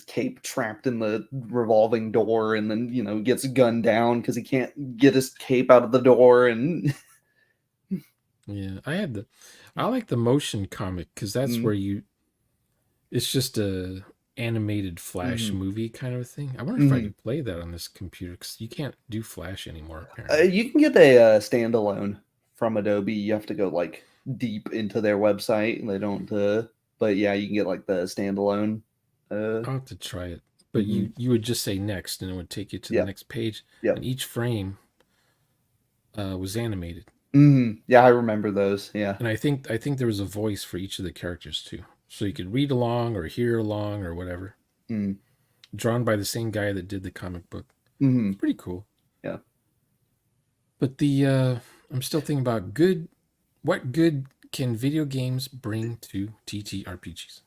cape trapped in the revolving door, and then gets gunned down because he can't get his cape out of the door, and Yeah, I like the motion comic because that's mm, where it's just a animated Flash mm-hmm, movie kind of a thing. I wonder if I mm-hmm. could play that on this computer because you can't do Flash anymore apparently. You can get a standalone from Adobe. You have to go like deep into their website, and they don't. But yeah, you can get like the standalone. Uh, I'll have to try it. But mm-hmm. you would just say next and it would take you to the Yeah, next page, yeah, and each frame was animated. yeah. I remember those. Yeah. And I think there was a voice for each of the characters too, so you could read along or hear along or whatever. Mm. Drawn by the same guy that did the comic book. Mm-hmm. It's pretty cool. Yeah. But I'm still thinking about good. What good can video games bring to TTRPGs?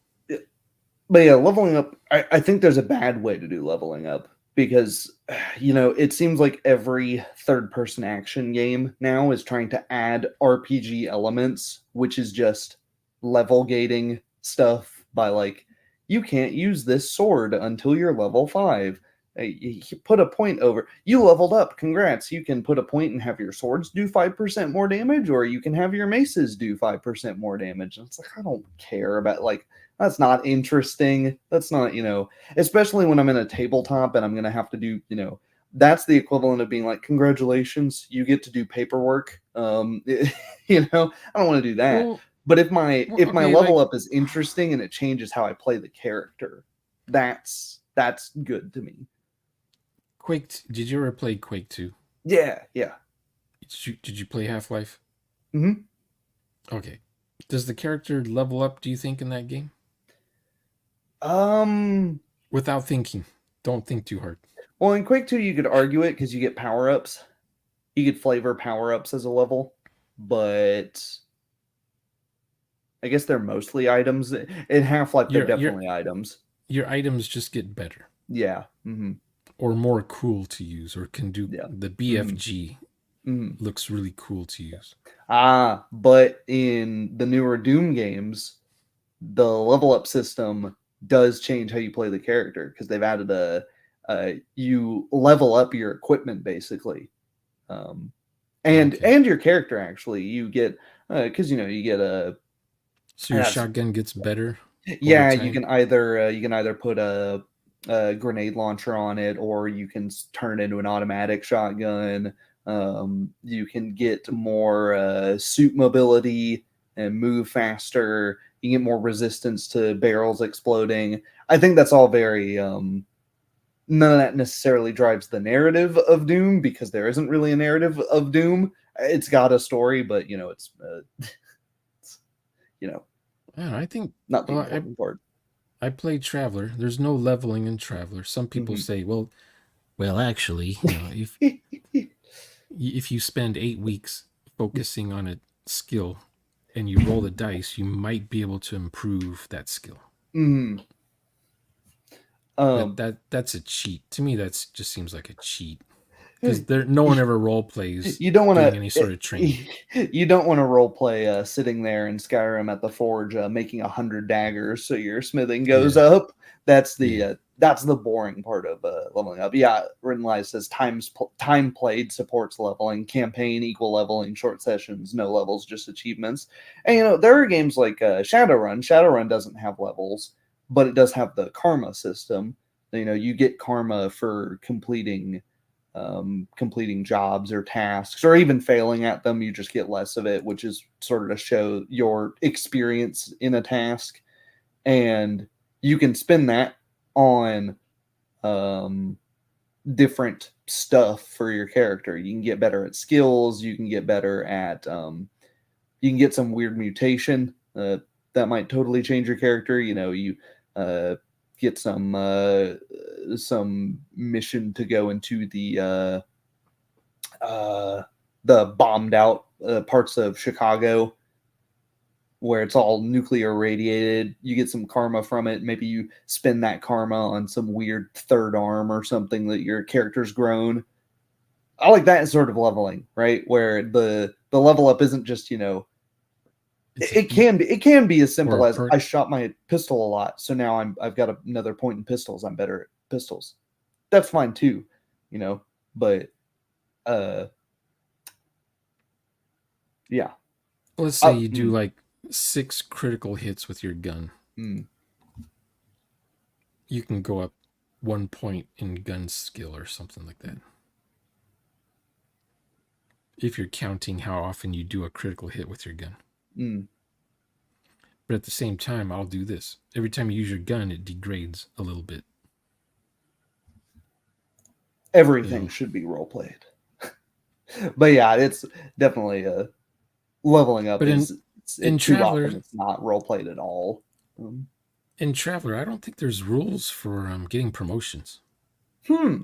But yeah, leveling up, I think there's a bad way to do leveling up because, it seems like every third person action game now is trying to add RPG elements, which is just level gating stuff by like, you can't use this sword until you're level 5. You put a point over, you leveled up, congrats. You can put a point and have your swords do 5% more damage, or you can have your maces do 5% more damage. And it's like, I don't care about like, that's not interesting. That's not, especially when I'm in a tabletop and I'm going to have to do, that's the equivalent of being like, congratulations, you get to do paperwork. I don't want to do that. Well, But if my okay, level like up is interesting and it changes how I play the character, that's good to me. Quake. Did you ever play Quake 2? Yeah, yeah. Did you play Half-Life? Mm-hmm. Okay. Does the character level up, do you think, in that game? Um, Without thinking. Don't think too hard. well, in Quake 2, you could argue it because you get power ups. You could flavor power ups as a level, but I guess they're mostly items. In Half-Life, they're Your your definitely items. your items just get better Yeah. Mm-hmm. or more cool to use or can do Yeah. the Mm-hmm. BFG. Mm. looks really cool to use. But in the newer Doom games, the level up system does change how you play the character because they've added you level up your equipment basically, um, Okay. and your character actually. You get because you get a So your that's shotgun gets better over yeah, time? you can either put a grenade launcher on it, or you can turn it into an automatic shotgun. You can get more suit mobility and move faster. You get more resistance to barrels exploding. I think that's all very. None of that necessarily drives the narrative of Doom because there isn't really a narrative of Doom. It's got a story, but it's Yeah, I think. not the Well, important part. I played Traveler. There's no leveling in Traveler. Some people Mhm. say, well, actually, if you spend 8 weeks focusing on a skill and you roll the dice, you might be able to improve that skill. Mhm. But Um, that's a cheat. To me, that just seems like a cheat because no one ever role plays you don't want doing any sort of to training. you don't want to role play sitting there in Skyrim at the forge making 100 daggers so your smithing goes Yeah, up. yeah. That's the boring part of leveling up. Yeah, Written Lies says time played supports leveling, campaign equal leveling, short sessions no levels, just achievements. And there are games like Shadowrun. Shadowrun doesn't have levels, but it does have the karma system. You get karma for completing jobs or tasks, or even failing at them. You just get less of it, which is sort of to show your experience in a task. And you can spend that on um, different stuff for your character. You can get better at skills. You can get better at, you can get some weird mutation that might totally change your character. You uh, get some mission to go into uh, the bombed out parts of Chicago where it's all nuclear radiated. You get some karma from it. Maybe you spend that karma on some weird third arm or something that your character's grown. I like that sort of leveling, right? Where the level up isn't just It's a it feat it can be as or simple a as perk. I shot my pistol a lot, so now I've got another point in pistols. I'm better at pistols. That's fine too, you know. But uh, yeah, Let's say uh, you do mm, like 6 critical hits with your gun. mm. You can go up 1 point in gun skill or something like that. If you're counting how often you do a critical hit with your gun. Mm. But at the same time, I'll do this. Every time you use your gun, it degrades a little bit. Everything So, should be role played. But yeah, it's definitely leveling up but is in too often Traveler, it's not role played at all. Um, I don't think there's rules for getting promotions. hmm.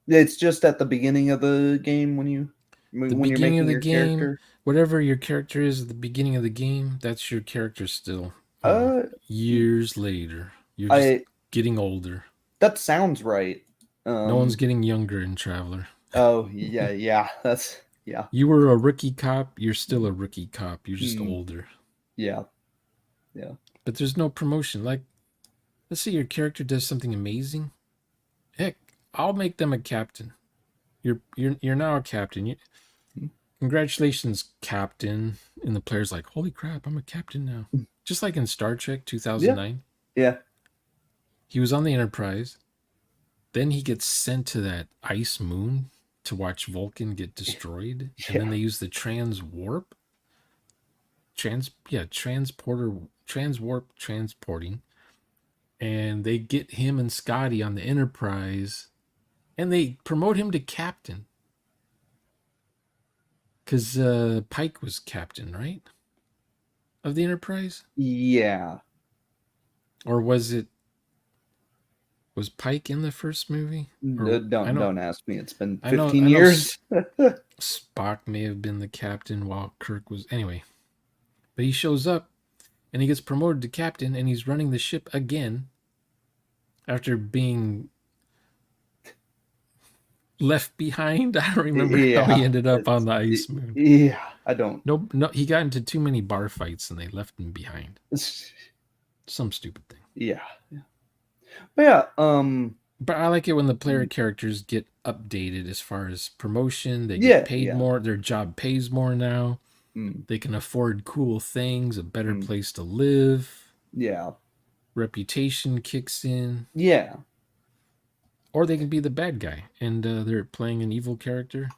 It's just at the beginning of the game The when you're beginning of making the your game, character. whatever your character is at the beginning of the game, that's your character still. Uh, Years later, you're just I getting older. that sounds right. No one's Um. getting younger in Traveler. Oh yeah, yeah. That's yeah. You were a rookie cop, you're still a rookie cop. You're just Hmm. older. Yeah. Yeah. But there's no promotion. Like, let's say your character does something amazing. Heck, I'll make them a captain. You're now a captain. Congratulations, captain. And the player's like, holy crap, I'm a captain now. Just like in Star Trek Yeah. 2009, Yeah. he was on the Enterprise. Then he gets sent to that ice moon to watch Vulcan get destroyed, and then Yeah. they use the transwarp transporting, and they get him and Scotty on the Enterprise, and they promote him to captain because Pike was captain, right, of the Enterprise, Yeah. or was Pike in the first movie? Or Don't ask me. It's been I know 15 I know years. Spock may have been the captain while Kirk was anyway. But he shows up and he gets promoted to captain and he's running the ship again after being Left Behind. I don't remember how he Yeah, ended up on the ice moon. yeah. I don't. No, no, he got into too many bar fights and they left him behind. Some stupid thing. Yeah, but yeah. But I like it when the player characters get updated as far as promotion. They get Yeah, paid yeah. more. Their job pays more now. Mm, They can afford cool things, a better mm, place to live. yeah, Reputation kicks in. yeah. Or they can be the bad guy and they're playing an evil character.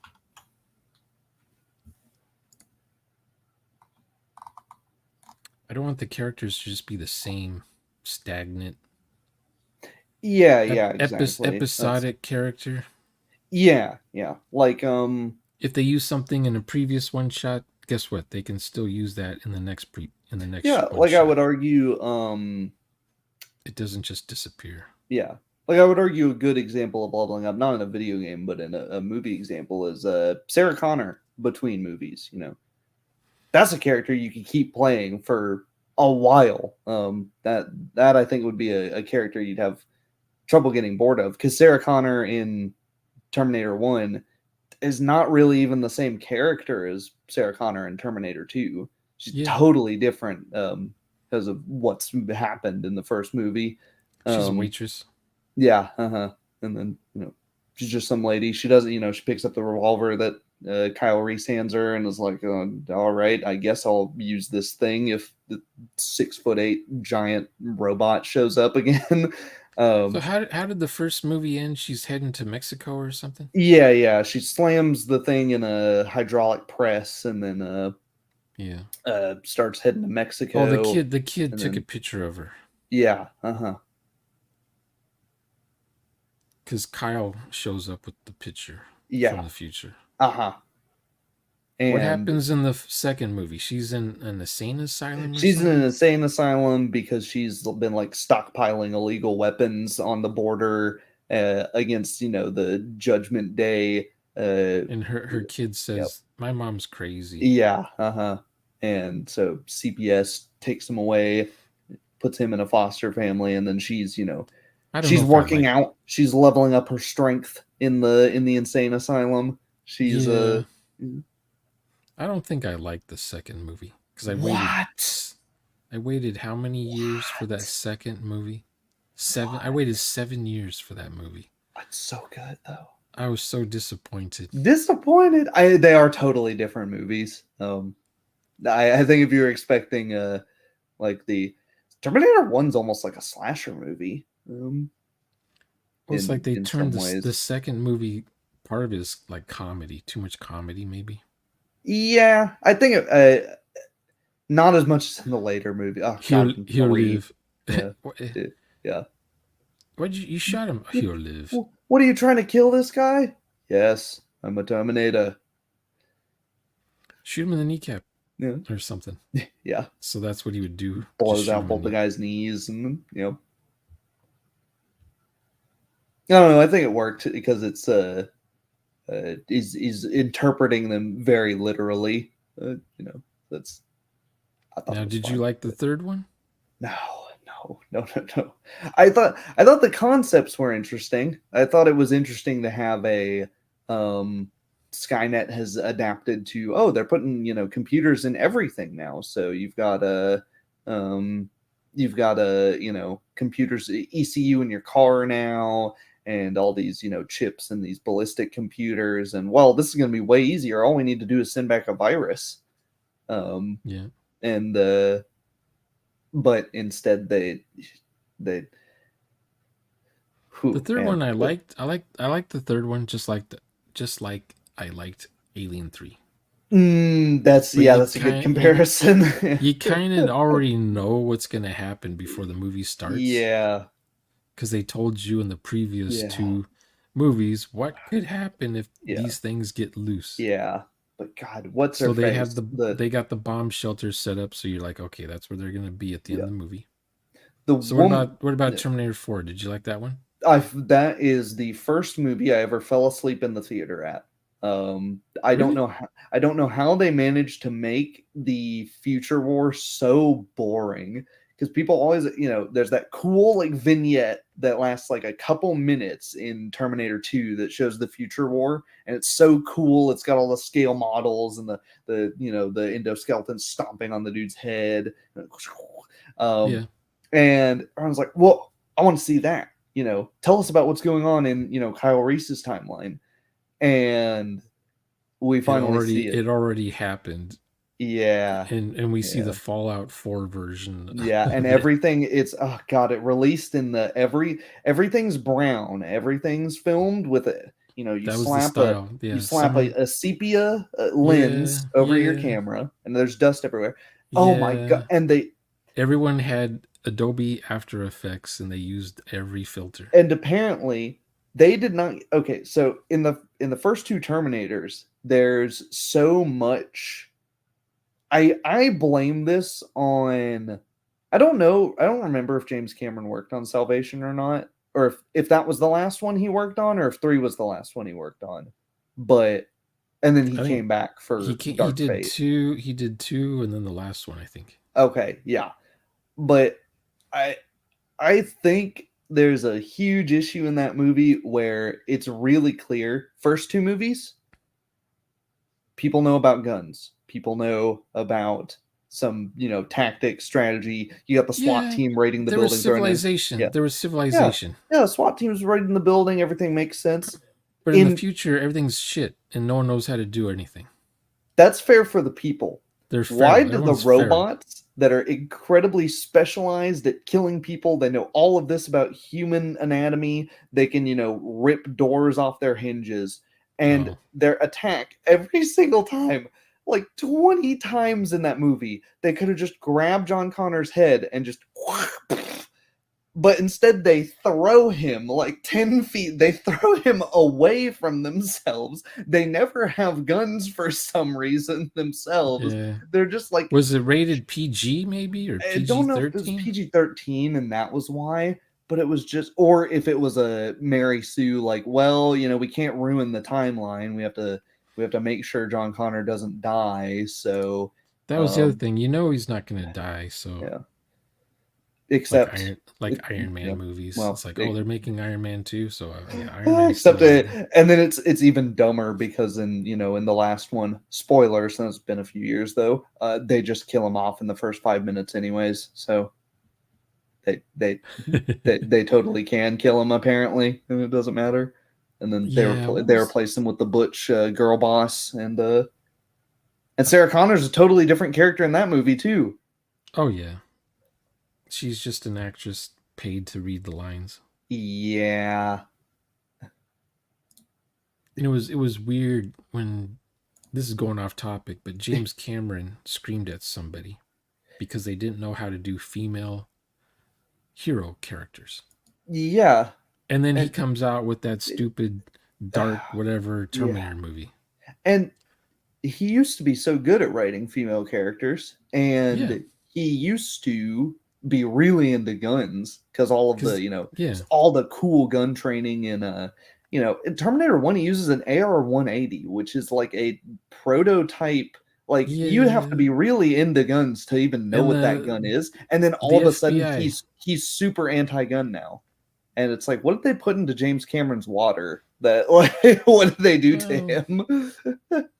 I don't want the characters to just be the same stagnant Yeah, yeah, exactly. That's episodic character. yeah, yeah. Like If they use something in a previous one shot, guess what? They can still use that in the next yeah, one like I shot. would argue It doesn't just disappear. yeah. Like I would argue a good example of leveling up, not in a video game, but in a movie example is Sarah Connor between movies, you know. That's a character you could keep playing for a while. That I think would be a character you'd have trouble getting bored of because Sarah Connor in Terminator 1 is not really even the same character as Sarah Connor in Terminator 2. She's Yeah, totally different because of what's happened in the first movie. she's a Um, waitress. yeah, and then she's just some lady. She doesn't, she picks up the revolver that Kyle Reese hands her and is like, "All right, I guess I'll use this thing if the 6'8" giant robot shows up again." So um, how did the first movie end? She's heading to Mexico or something? yeah, yeah. She slams the thing in a hydraulic press and then Yeah. starts heading to Oh, Mexico, the kid and took a then picture of her yeah, because Kyle shows up with the picture from yeah, the future. uh-huh. What And happens in the second movie? She's in an insane asylum or she's in an something? insane asylum because she's been like stockpiling illegal weapons on the border against the Judgment Day. And her kid Yep. says, "My mom's crazy." Yeah. And so CPS takes him away, puts him in a foster family, and then I don't know she's if I working like. out. She's leveling up her strength in the insane asylum. She's Yeah, I don't think I like the second movie because what? I waited how many years for that What? second movie? 7. I What? waited 7 years for that movie. It's so good though. I was so disappointed. Disappointed. They are totally different movies. I think if you're expecting like the Terminator 1's almost like a slasher movie. Well, it's like they In turned some the ways. second movie. Part of it is like comedy, too much comedy, maybe. Yeah, I think not as much as in the later movie. Oh God, in He'll 3. live. Yeah. Yeah. Why'd you shot him? He'll live. What are you trying to kill this guy? Yes, I'm a Terminator. Shoot him in the kneecap Yeah. or something. Yeah. So that's what he would do. Just Blows shoot out him in both the the. guy's knees and I don't know. I think it worked because it's he's interpreting them very literally. That's I thought Now, it was did you fun. like the third one? No, no. I thought the concepts were interesting. I thought it was interesting to have a Skynet has adapted to they're putting computers in everything now. So um you've got a computers ECU in your car now and all these chips and these ballistic computers and well this is going to be way easier. All we need to do is send back a virus. Um Yeah. and but instead they The who third man one I what liked. I liked the third one just like I liked Alien 3. that's But that's a good comparison. you kind of already know what's going to happen before the movie starts Yeah, because they told you in the previous yeah, two movies what could happen if yeah, these things get loose. yeah. But God, what's her So face? they got the bomb shelters set up so you're like, okay, that's where they're going to be at the end Yeah, of the movie. the So woman. what about Terminator 4? Did you like that one? That is the first movie I ever fell asleep in the theater at. Really? I don't know how they managed to make the future war so boring because people always, there's that cool like vignette that lasts like a couple minutes in Terminator 2 that shows the future war, and it's so cool. It's got all the scale models and the endoskeleton stomping on the dude's head. Yeah. And I was like, well, I want to see that. Tell us about what's going on in Kyle Reese's timeline, and we finally see it. It already happened. Yeah. And we see Yeah. the Fallout 4 version. Yeah, and of it. everything, it's, oh god, it released in everything's brown. Everything's filmed with a, you That was the slap style. Yeah. a sepia lens Yeah. over your Yeah. camera, and there's dust everywhere. Oh my god. Yeah. And Everyone had Adobe After Effects and they used every filter. apparently they did not. Okay, so in the first two Terminators, there's so much. I blame this on, I don't know, I don't remember if James Cameron worked on Salvation or not, or if that was the last one he worked on, or if 3 was the last one he worked on. But and then he I think came back for he Dark did Fate. two. He did two, and then the last one, I think. Okay, yeah. But I I think there's a huge issue in that movie where it's really clear. First two movies, people know about guns. People know about some, tactics, strategy. You got the SWAT Yeah, team raiding the there was building, throwing in. civilization. Yeah, There was yeah, civilization. yeah. SWAT team's raiding the building. Everything makes sense. But in the In future, everything's shit, and no one knows how to do anything. That's fair for the people. They're Why feral. do the Everyone's feral. robots that are incredibly specialized at killing people, they know all of this about human anatomy, they can, rip doors off their hinges, and Oh, their attack every single time, like 20 times in that movie, they could have just grabbed John Connor's head and just, but instead they throw him like 10 feet. They throw him away from themselves. They never have guns for some reason themselves. yeah. They're just like, Was it rated PG maybe or I PG don't know if it was 13? PG-13 and that was why, but it was just, or if it was a Mary Sue, like, well, we can't ruin the timeline. We have to make sure John Connor doesn't die. So, That was the other um, thing. You know he's not gonna die. So yeah, except, Iron Man yeah, movies. well, It's like, oh, they're making Iron Man too. So yeah, Iron Man's except still alive. and then it's even dumber because in the last one, spoilers, and it's been a few years though, they just kill him off in the first 5 minutes anyways. So they they totally can kill him apparently, and it doesn't matter. And then Yeah, they replace him with the butch girl boss, and Sarah Connor's a totally different character in that movie too. oh yeah, she's just an actress paid to read the lines. Yeah, And it was weird when this is going off topic, but James Cameron screamed at somebody because they didn't know how to do female hero characters. yeah, And then he and comes out with that stupid dark whatever yeah, Terminator movie. and he used to be so good at writing female characters, Yeah, and he used to be really into guns because all of the cuz yeah. all the cool gun training in Terminator 1 he uses an AR-180, which is like a prototype. Like, you have to Yeah. be really into guns to even know And what that gun is, and then all the of a sudden FBI. he's super anti-gun now. And it's like, what did they put into James Cameron's water? That, like, what did they do to Well, him?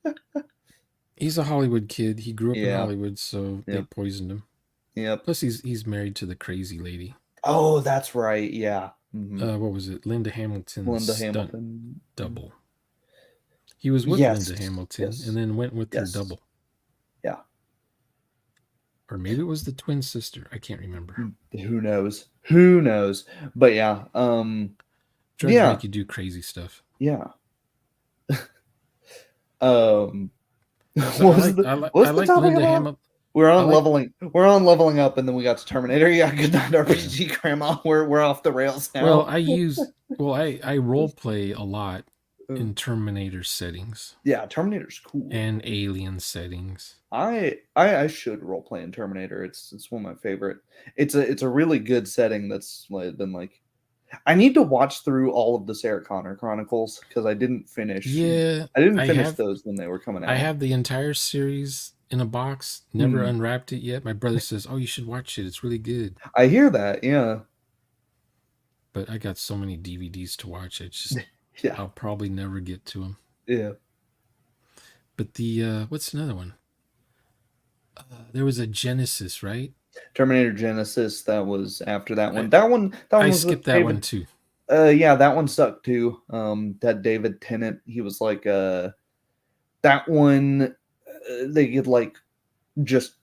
he's a Hollywood kid. He grew up in Yeah. Hollywood, so they Yep. poisoned him. Yep. Plus he's married to the crazy lady. Oh, that's right. Yeah. Mhm. What was it? Linda Hamilton's Linda stunt Hamilton. double. He was with Yes. Linda Hamilton and Yes. then went with her Yes. double. Yeah. Or maybe it was the twin sister. I can't remember. Who knows? Who knows? But yeah. Drugs Yeah. make you do crazy stuff. Yeah. So What was what's I the like topic Linda about? Hamilton. We're I on like leveling up, and then we got to Terminator. Yeah, good night RPG, Grandma. We're off the rails well, now. I role play a lot Uh, in Terminator settings yeah, Terminator's cool. and Alien settings. I should role play in Terminator. It's one of my favorite. It's a really good setting. That's like been like. I need to watch through all of the Sarah Connor Chronicles because I didn't finish. Yeah, I didn't finish those when they were coming out. I have the entire series in a box, never unwrapped it yet. My brother says, "Oh, you should watch it. It's really good." I hear that. Yeah. But I got so many DVDs to watch. It's just Yeah. I'll probably never get to them. Yeah. But the what's another one? There was a Genesis, right? Terminator Genesis. That was after that I one. That one I was with skipped that one David. too. Yeah, that one sucked too. That David Tennant. He was like that one. They could like just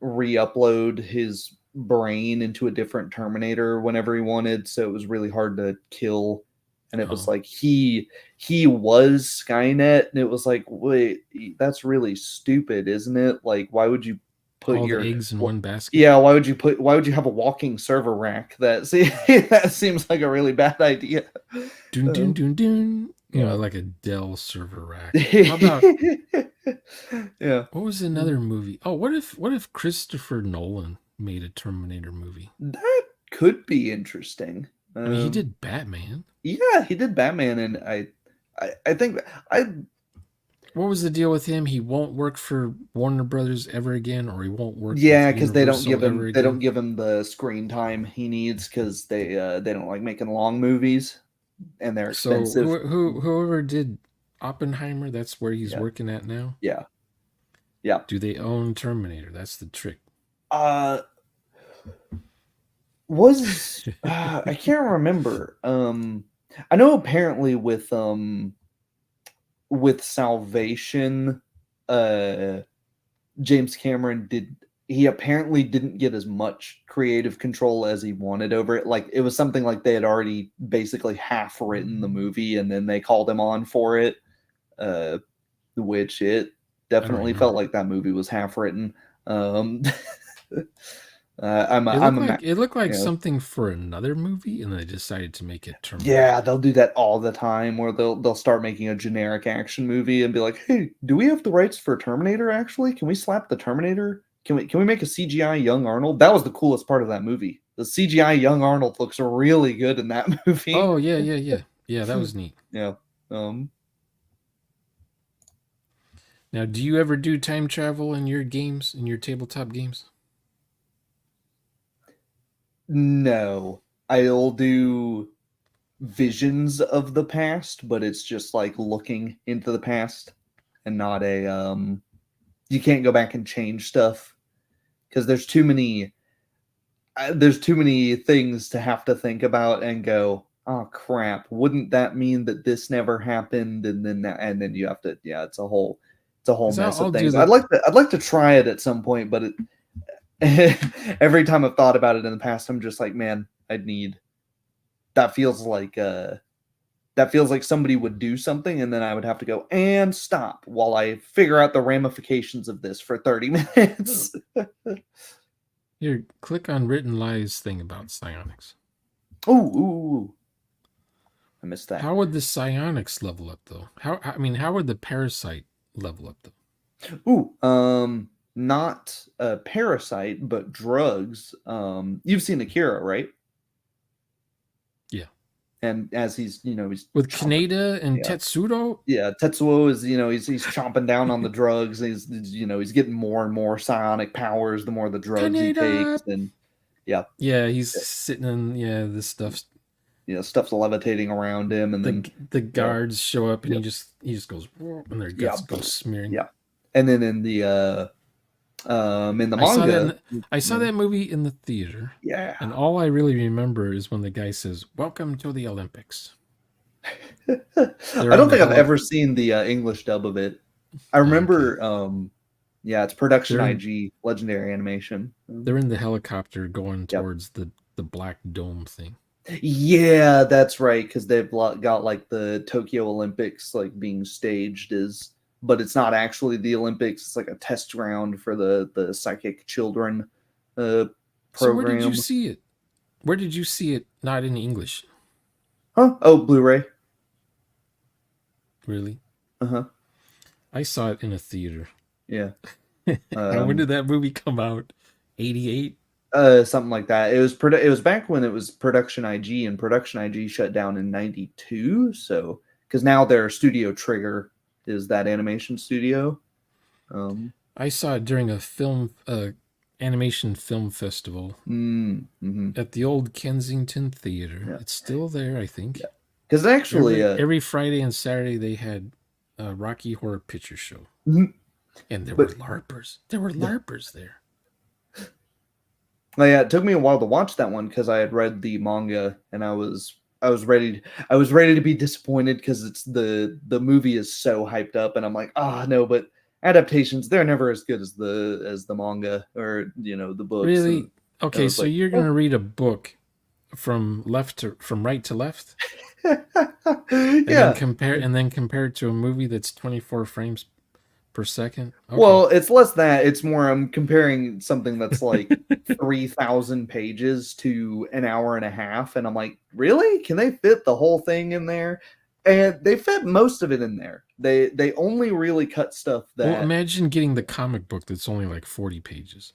re-upload his brain into a different Terminator whenever he wanted, so it was really hard to kill. And it was Oh, like he was Skynet, and it was like, wait, that's really stupid, isn't it? Like, why would you put all the your eggs in one basket. yeah, why would you have a walking server rack? That see that seems like a really bad idea. Dun dun Um, dun dun. You know, yeah. like a Dell server rack. How about Yeah. what was another movie? Oh, what if Christopher Nolan made a Terminator movie? That could be interesting. I mean, he did Batman. Yeah, he did Batman, and I think I What was the deal with him? He won't work for Warner Brothers ever again, or he won't work with yeah, because Universal ever they don't again. give him the screen time he needs because they don't like making long movies and they're So expensive. whoever did Oppenheimer, that's where he's Yeah, working at now. yeah, yeah. Do they own Terminator? That's the trick. Uh, was I can't remember. I know apparently with Salvation, uh James Cameron did he apparently didn't get as much creative control as he wanted over it. Like it was something like they had already basically half written the movie and then they called him on for it. Uh which it I don't definitely felt remember. like that movie was half written. Um It I'm looked a like it looked like you know, something for another movie, and they decided to make it yeah, Terminator. they'll do that all the time where they'll start making a generic action movie and be like, "Hey, do we have the rights for Terminator actually? Can we slap the Terminator? Can we make a CGI young Arnold?" That was the coolest part of that movie. The CGI young Arnold looks really good in that movie. Oh yeah, yeah, yeah, yeah. That was neat. Yeah. Um Now, do you ever do time travel in your games, in your tabletop games? no. I'll do visions of the past, but it's just like looking into the past and not a you can't go back and change stuff because there's too many things to have to think about and go, oh crap, wouldn't that mean that this never happened? And then you have to, yeah, it's a whole Because mess I'll of do things. the I'd like to try it at some point, but every time I've thought about it in the past, I'm just like, man, I'd need that feels like somebody would do something and then I would have to go and stop while I figure out the ramifications of this for 30 minutes. here. Click on written lies thing about psionics. Ooh, I missed that. How would the psionics level up though? I mean, how would the parasite level up though? Ooh, not a parasite, but drugs. You've seen Akira, right? Yeah, And as he's with chomping. Kaneda and Yeah, Tetsudo. yeah. Tetsuo is, he's chomping down on the drugs. He's getting more and more psionic powers the more the drugs he takes, Kaneda. and yeah, Yeah, he's sitting in. Yeah, this stuff's stuff's levitating around him, and then the yeah, guards show up and yeah, he just goes and their yeah, guts go smearing. yeah. And then in the I saw that manga, I saw yeah, that movie in the theater, yeah. and all I really remember is when the guy says, "Welcome to the Olympics." They're I on don't the think I've heli. ever seen the English dub of it. I Okay, remember, yeah, it's production they're in IG, Legendary Animation. they're in the helicopter going Yep. towards the black dome thing. Yeah, that's right, because they've got like the Tokyo Olympics like being staged as, but it's not actually the Olympics. It's like a test ground for the psychic children uh So where did you program. see it? Where did you see it? Not in English, Huh? Oh, Blu-ray. really. Uh-huh. I saw it in a theater. Yeah. And when Um did that movie come out? 88. something like that. It was back when it was Production IG, and Production IG shut down in 92, so because now their Studio Trigger is that animation studio. I saw it during a film animation film festival Mm-hmm. at the old Kensington Theater. Yeah, It's still there, I yeah. think. Because actually, Every Friday and Saturday they had a Rocky Horror Picture Show, mhm, and there were but larpers. There were yeah. larpers there. Yeah, it took me a while to watch that one because I had read the manga and I was ready to be disappointed because it's the movie is so hyped up and I'm like, ah, no, but adaptations, they're never as good as the manga or the books. And Really? I Okay, was so like, you're oh. gonna read a book from right to left, Yeah. and then compare it to a movie that's 24 frames per second. Okay. Well, it's less that. It's more I'm comparing something that's like 3,000 pages to an hour and a half. And I'm like, really? Can they fit the whole thing in there? And they fit most of it in there. They only really cut stuff Well, that, imagine getting the comic book that's only like 40 pages.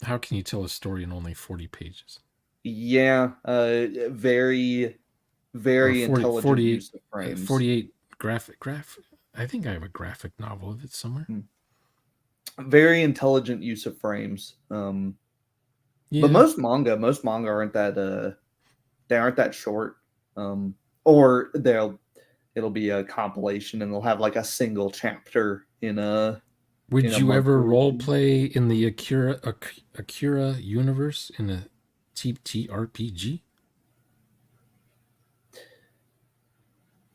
How can you tell a story in only 40 pages? yeah, very, Or very 40, intelligent 48, use of frames. 48 graphic. I think I have a graphic novel of it somewhere. Hmm. Very intelligent use of frames. But Yeah. most manga aren't that they aren't that short. Or it'll be a compilation and they'll have like a single chapter in Would a you month ever or role two. play in the Akira universe in a TTRPG?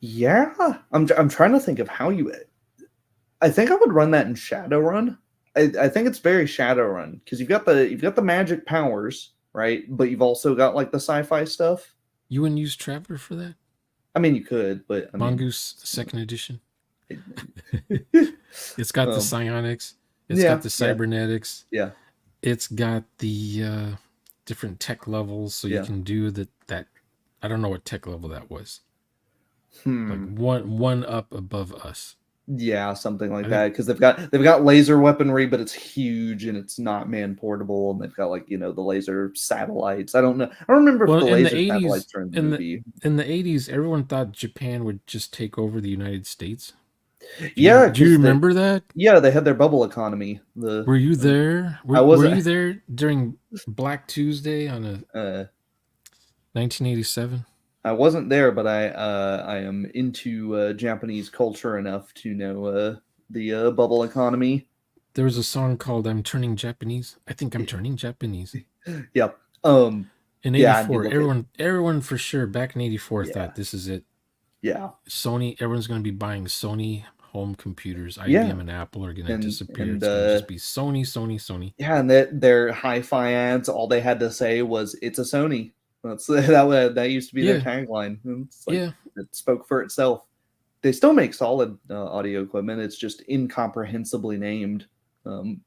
Yeah, I'm trying to think of how you. I think I would run that in Shadowrun. I think it's very Shadowrun because you've got the magic powers, right? But you've also got like the sci-fi stuff. You wouldn't use Trapper for that? I mean, you could, but I mean, Mongoose second edition. it, It's got the um, psionics. It's got yeah, the yeah, cybernetics. yeah, It's got the different tech levels, so you yeah. can do that. I don't know what tech level that was. Like Hmm. one up above us. Yeah, something I like think. that because they've got laser weaponry, but it's huge and it's not man portable, and they've got like the laser satellites. I don't know. I don't remember if Well, the laser satellites are in the in the movie. in the 80s, everyone thought Japan would just take over the United States. Yeah, Do you because remember that? they had their bubble economy. The Were you there? I Were wasn't. you there during Black Tuesday on a Uh, 1987? I wasn't there, but I am into Japanese culture enough to know the bubble economy. There was a song called "I'm Turning Japanese." I think I'm turning Japanese. Yep. In Yeah, and you '84, look at everyone for sure back in '84 yeah, thought this is it. yeah, Sony, everyone's going to be buying Sony home computers. yeah, IBM and Apple are going to and disappear. and It's going to just be Sony, Sony, Sony. yeah, and their hi-fi ads, all they had to say was "It's a Sony." That's that used to be their Yeah, tagline. It's like yeah. it spoke for itself. They still make solid audio equipment. It's just incomprehensibly named. Um,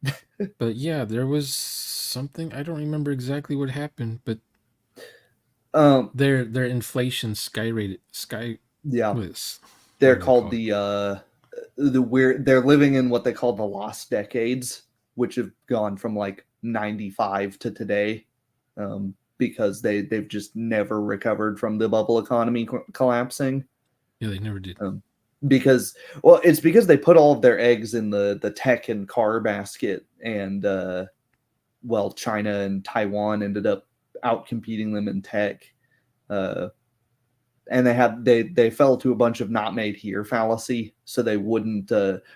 But yeah, there was something, I don't remember exactly what happened, but um, their inflation skyrate sky yeah, was, what they're do they called call it? the weird. They're living in what they call the lost decades, which have gone from like 95 to today, because they've just never recovered from the bubble economy collapsing. Yeah, they never did. Um, because well, it's because they put all of their eggs in the tech and car basket, and well, China and Taiwan ended up out competing them in tech. Uh, and they fell to a bunch of not made here fallacy, so they wouldn't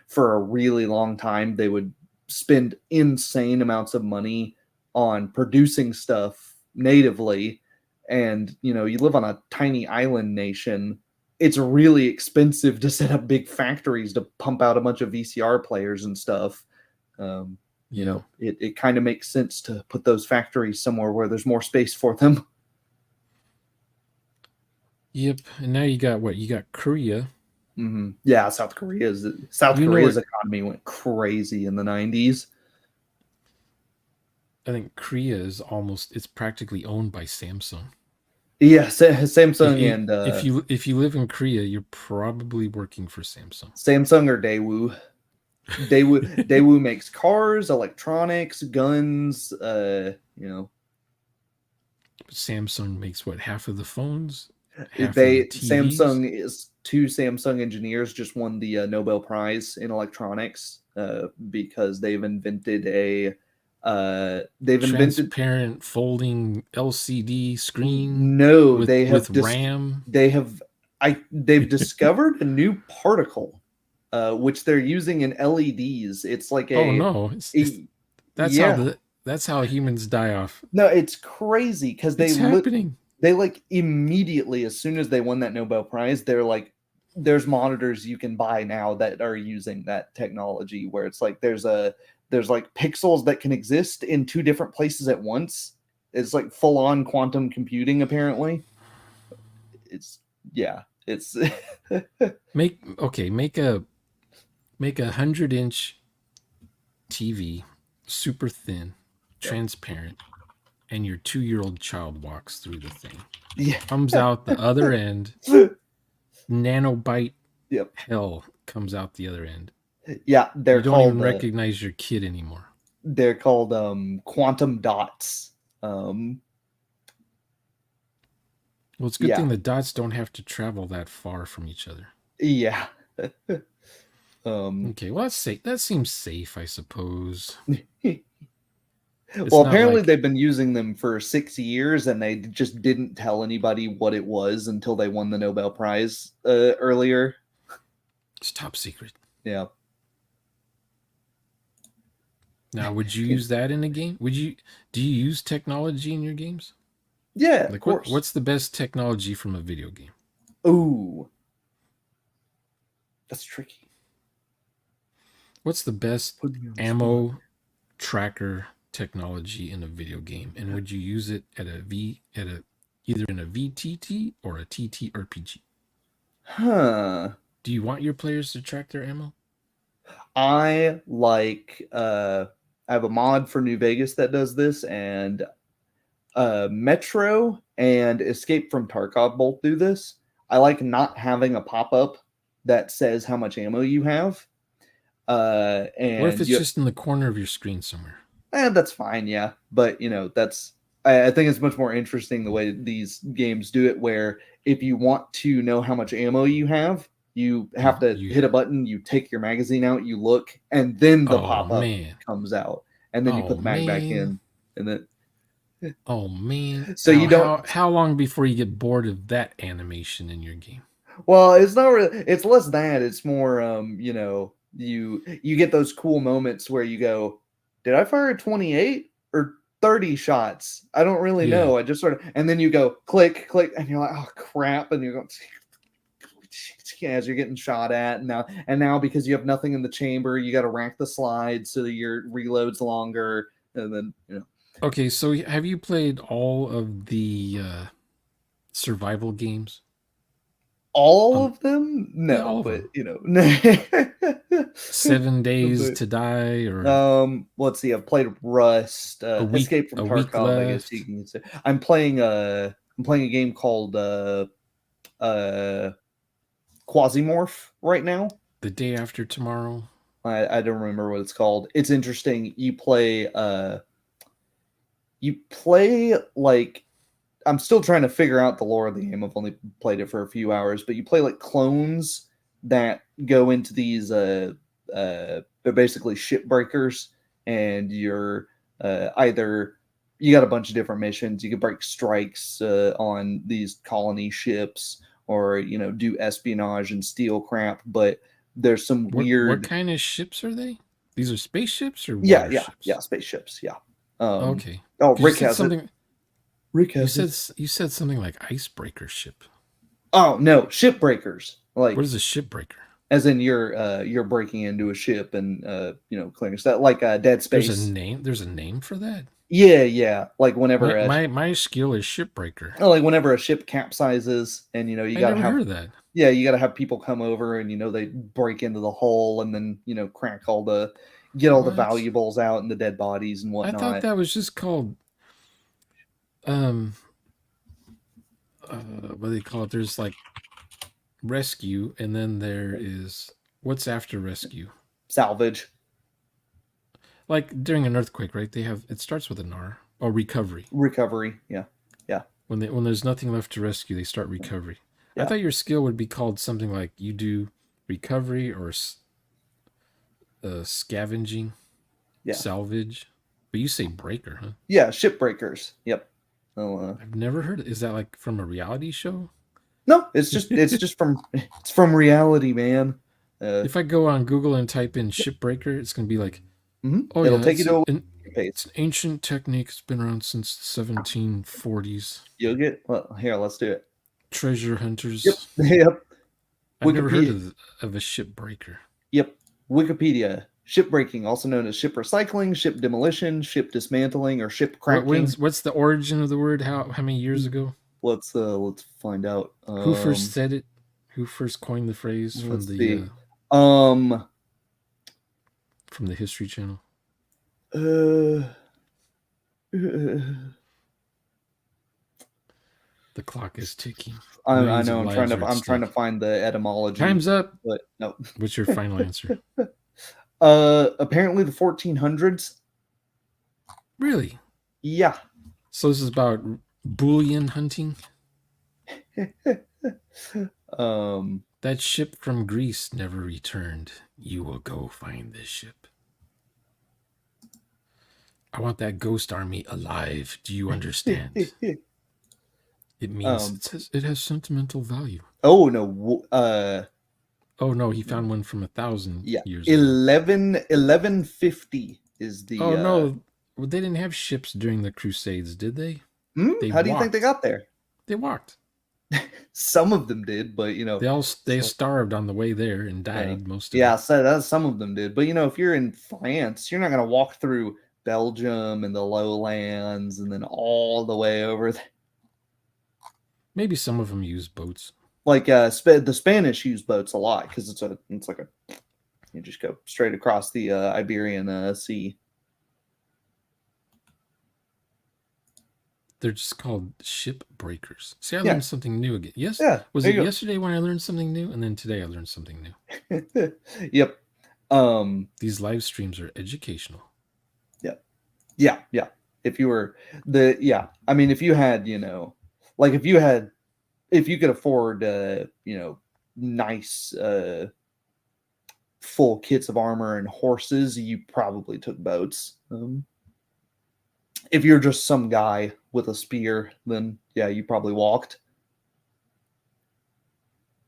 for a really long time they would spend insane amounts of money on producing stuff natively, and you live on a tiny island nation. It's really expensive to set up big factories to pump out a bunch of VCR players and stuff. um, Yeah. it kind of makes sense to put those factories somewhere where there's more space for them. Yep. And now you got what? You got Korea. Yeah, South You know Korea's what? economy went crazy in the 90s. I think Korea is it's practically owned by Samsung. Yeah, Samsung and If you live in Korea, you're probably working for Samsung. Samsung or Daewoo. Daewoo makes cars, electronics, guns. Samsung makes what, half of the phones, half of the TVs. Two Samsung engineers just won the Nobel Prize in electronics because they've invented Transparent folding LCD screen no with RAM. they've discovered a new particle which they're using in LEDs. It's like Oh no, a that's how yeah. that's how humans die off. No, it's crazy because It's happening. they like immediately as soon as they won that Nobel Prize, they're like, there's monitors you can buy now that are using that technology where it's like there's like pixels that can exist in two different places at once. It's like full on quantum computing apparently. It's yeah, it's Make make a 100-inch TV, super thin, transparent, and your 2-year-old child walks through the thing. yeah. Comes out the other end. Nanobyte Yep. hell comes out the other end. Yeah, You don't even recognize your kid anymore. They're called quantum dots. Well, it's a good thing the dots don't have to travel that far from each other. Yeah. Okay, well that's safe. That seems safe, I suppose. Well, apparently they've been using them for 6 years, and they just didn't tell anybody what it was until they won the Nobel Prize earlier. It's top secret. Yeah. Now, would you use that in a game? Do you use technology in your games? Yeah, of course. What's the best technology from a video game? Ooh, that's tricky. What's the best ammo tracker technology in a video game, and would you use it at either in a VTT or a TTRPG? Huh. Do you want your players to track their ammo? I have a mod for New Vegas that does this, and Metro and Escape from Tarkov both do this. I like not having a pop-up that says how much ammo you have. And what if it's just in the corner of your screen somewhere? That's fine, yeah. But I think it's much more interesting the way these games do it, where if you want to know how much ammo you have, you have to hit a button, you take your magazine out, you look, and then the pop-up comes out. And then you put the mag back in. And then oh man. So you don't how long before you get bored of that animation in your game? Well, it's not really, it's less that, it's more you get those cool moments where you go, did I fire 28 or 30 shots? I don't really know. I just sort of, and then you go click, click, and you're like, oh crap, and you're going as you're getting shot at, and now because you have nothing in the chamber, you got to rack the slides so that your reload's longer, and then Okay, so have you played all of the survival games? All of them? No, yeah, all of but them. 7 Days to Die, or let's see. I've played Rust, Escape from Tarkov. I guess you can say. I'm playing a game called Quasimorph right now. The Day After Tomorrow. I don't remember what it's called. It's interesting. You play like, I'm still trying to figure out the lore of the game. I've only played it for a few hours, but you play like clones that go into these they're basically ship breakers, and you're either you got a bunch of different missions. You can break strikes on these colony ships, or do espionage and steal crap, but there's some weird. What kind of ships are they? These are spaceships or warships? Yeah, spaceships. Yeah. Okay. Oh, Rick has something. Rick has you said something like icebreaker ship. Oh no, ship breakers. Like, what is a ship breaker? As in you're breaking into a ship and clearing stuff, like Dead Space. There's a name for that. Yeah. Like whenever my skill is shipbreaker. Like whenever a ship capsizes, and you gotta have heard of that. Yeah, you gotta have people come over, and they break into the hull, and then crack get all the valuables out and the dead bodies and whatnot. I thought that was just called what do they call it? There's like rescue, and then there is what's after rescue? Salvage. Like during an earthquake, right? It starts with an R. Oh, recovery. Recovery, yeah. when there's nothing left to rescue, they start recovery. I Yeah. thought your skill would be called something like you do recovery or scavenging, Yeah. salvage, but you say breaker, huh? Yeah. Ship breakers. Yep. I've never heard. Is that like from a reality show? No, it's from reality, man. If I go on Google and type in shipbreaker, it's gonna be like, oh It'll yeah, take you to it's an ancient technique. It's been around since the 1740s. You'll get well. Here, let's do it. Treasure Yep. hunters. Yep. I've never heard Wikipedia. of a shipbreaker. Yep. Wikipedia. Shipbreaking, also known as ship recycling, ship demolition, ship dismantling, or ship cracking. What's the origin of the word? How many years ago? Let's find out. Who first said it? Who first coined the phrase from the History Channel? The clock is ticking. I know. I'm trying to find the etymology. Time's up. But no. What's your final answer? Apparently the 1400s. Really? Yeah. So this is about bullion hunting. That ship from Greece never returned. You will go find this ship. I want that ghost army alive. Do you understand? It means it has sentimental value. Oh no. Oh no, he found one from 1,000 years ago. 1150 is the. Oh no, they didn't have ships during the Crusades, did they? How do you think they got there? They walked. Some of them did, but they starved on the way there and died. Most of them. Yeah, so some of them did, but if you're in France, you're not going to walk through Belgium and the lowlands and then all the way over there. Maybe some of them use boats. Like the Spanish use boats a lot because it's like you just go straight across the Iberian Sea. They're just called ship breakers. See, I learned something new again. Yes. Yeah. Was it yesterday when I learned something new? And then today I learned something new. Yep. These live streams are educational. Yep. Yeah. If you were I mean, if you had, like if you could afford, nice, full kits of armor and horses, you probably took boats. If you're just some guy with a spear, then yeah, you probably walked.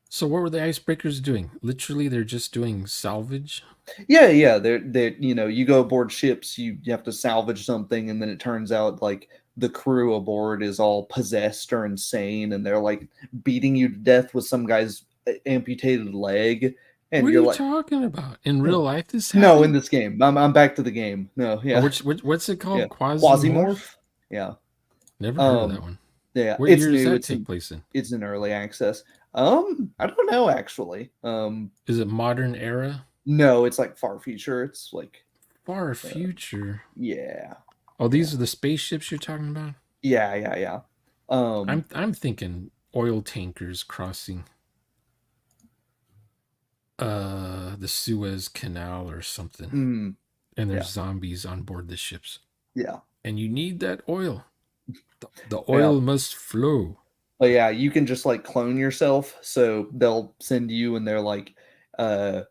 So what were the icebreakers doing? Literally, they're just doing salvage? Yeah. They're you go aboard ships, you have to salvage something, and then it turns out like the crew aboard is all possessed or insane, and they're like beating you to death with some guy's amputated leg. And what are you talking about? In real life, this happened? No, in this game. I'm back to the game. No, yeah. What's it called? Yeah. Quasimorph? Yeah. Never heard of that one. Yeah. What year does that take place in? It's in early access. I don't know actually. Is it modern era? No, it's like far future. It's like far future. Yeah. Oh, these are the spaceships you're talking about? Yeah. I'm thinking oil tankers crossing the Suez Canal or something. And there's zombies on board the ships. Yeah. And you need that oil. The oil must flow. But yeah, you can just like clone yourself. So they'll send you and they're like, you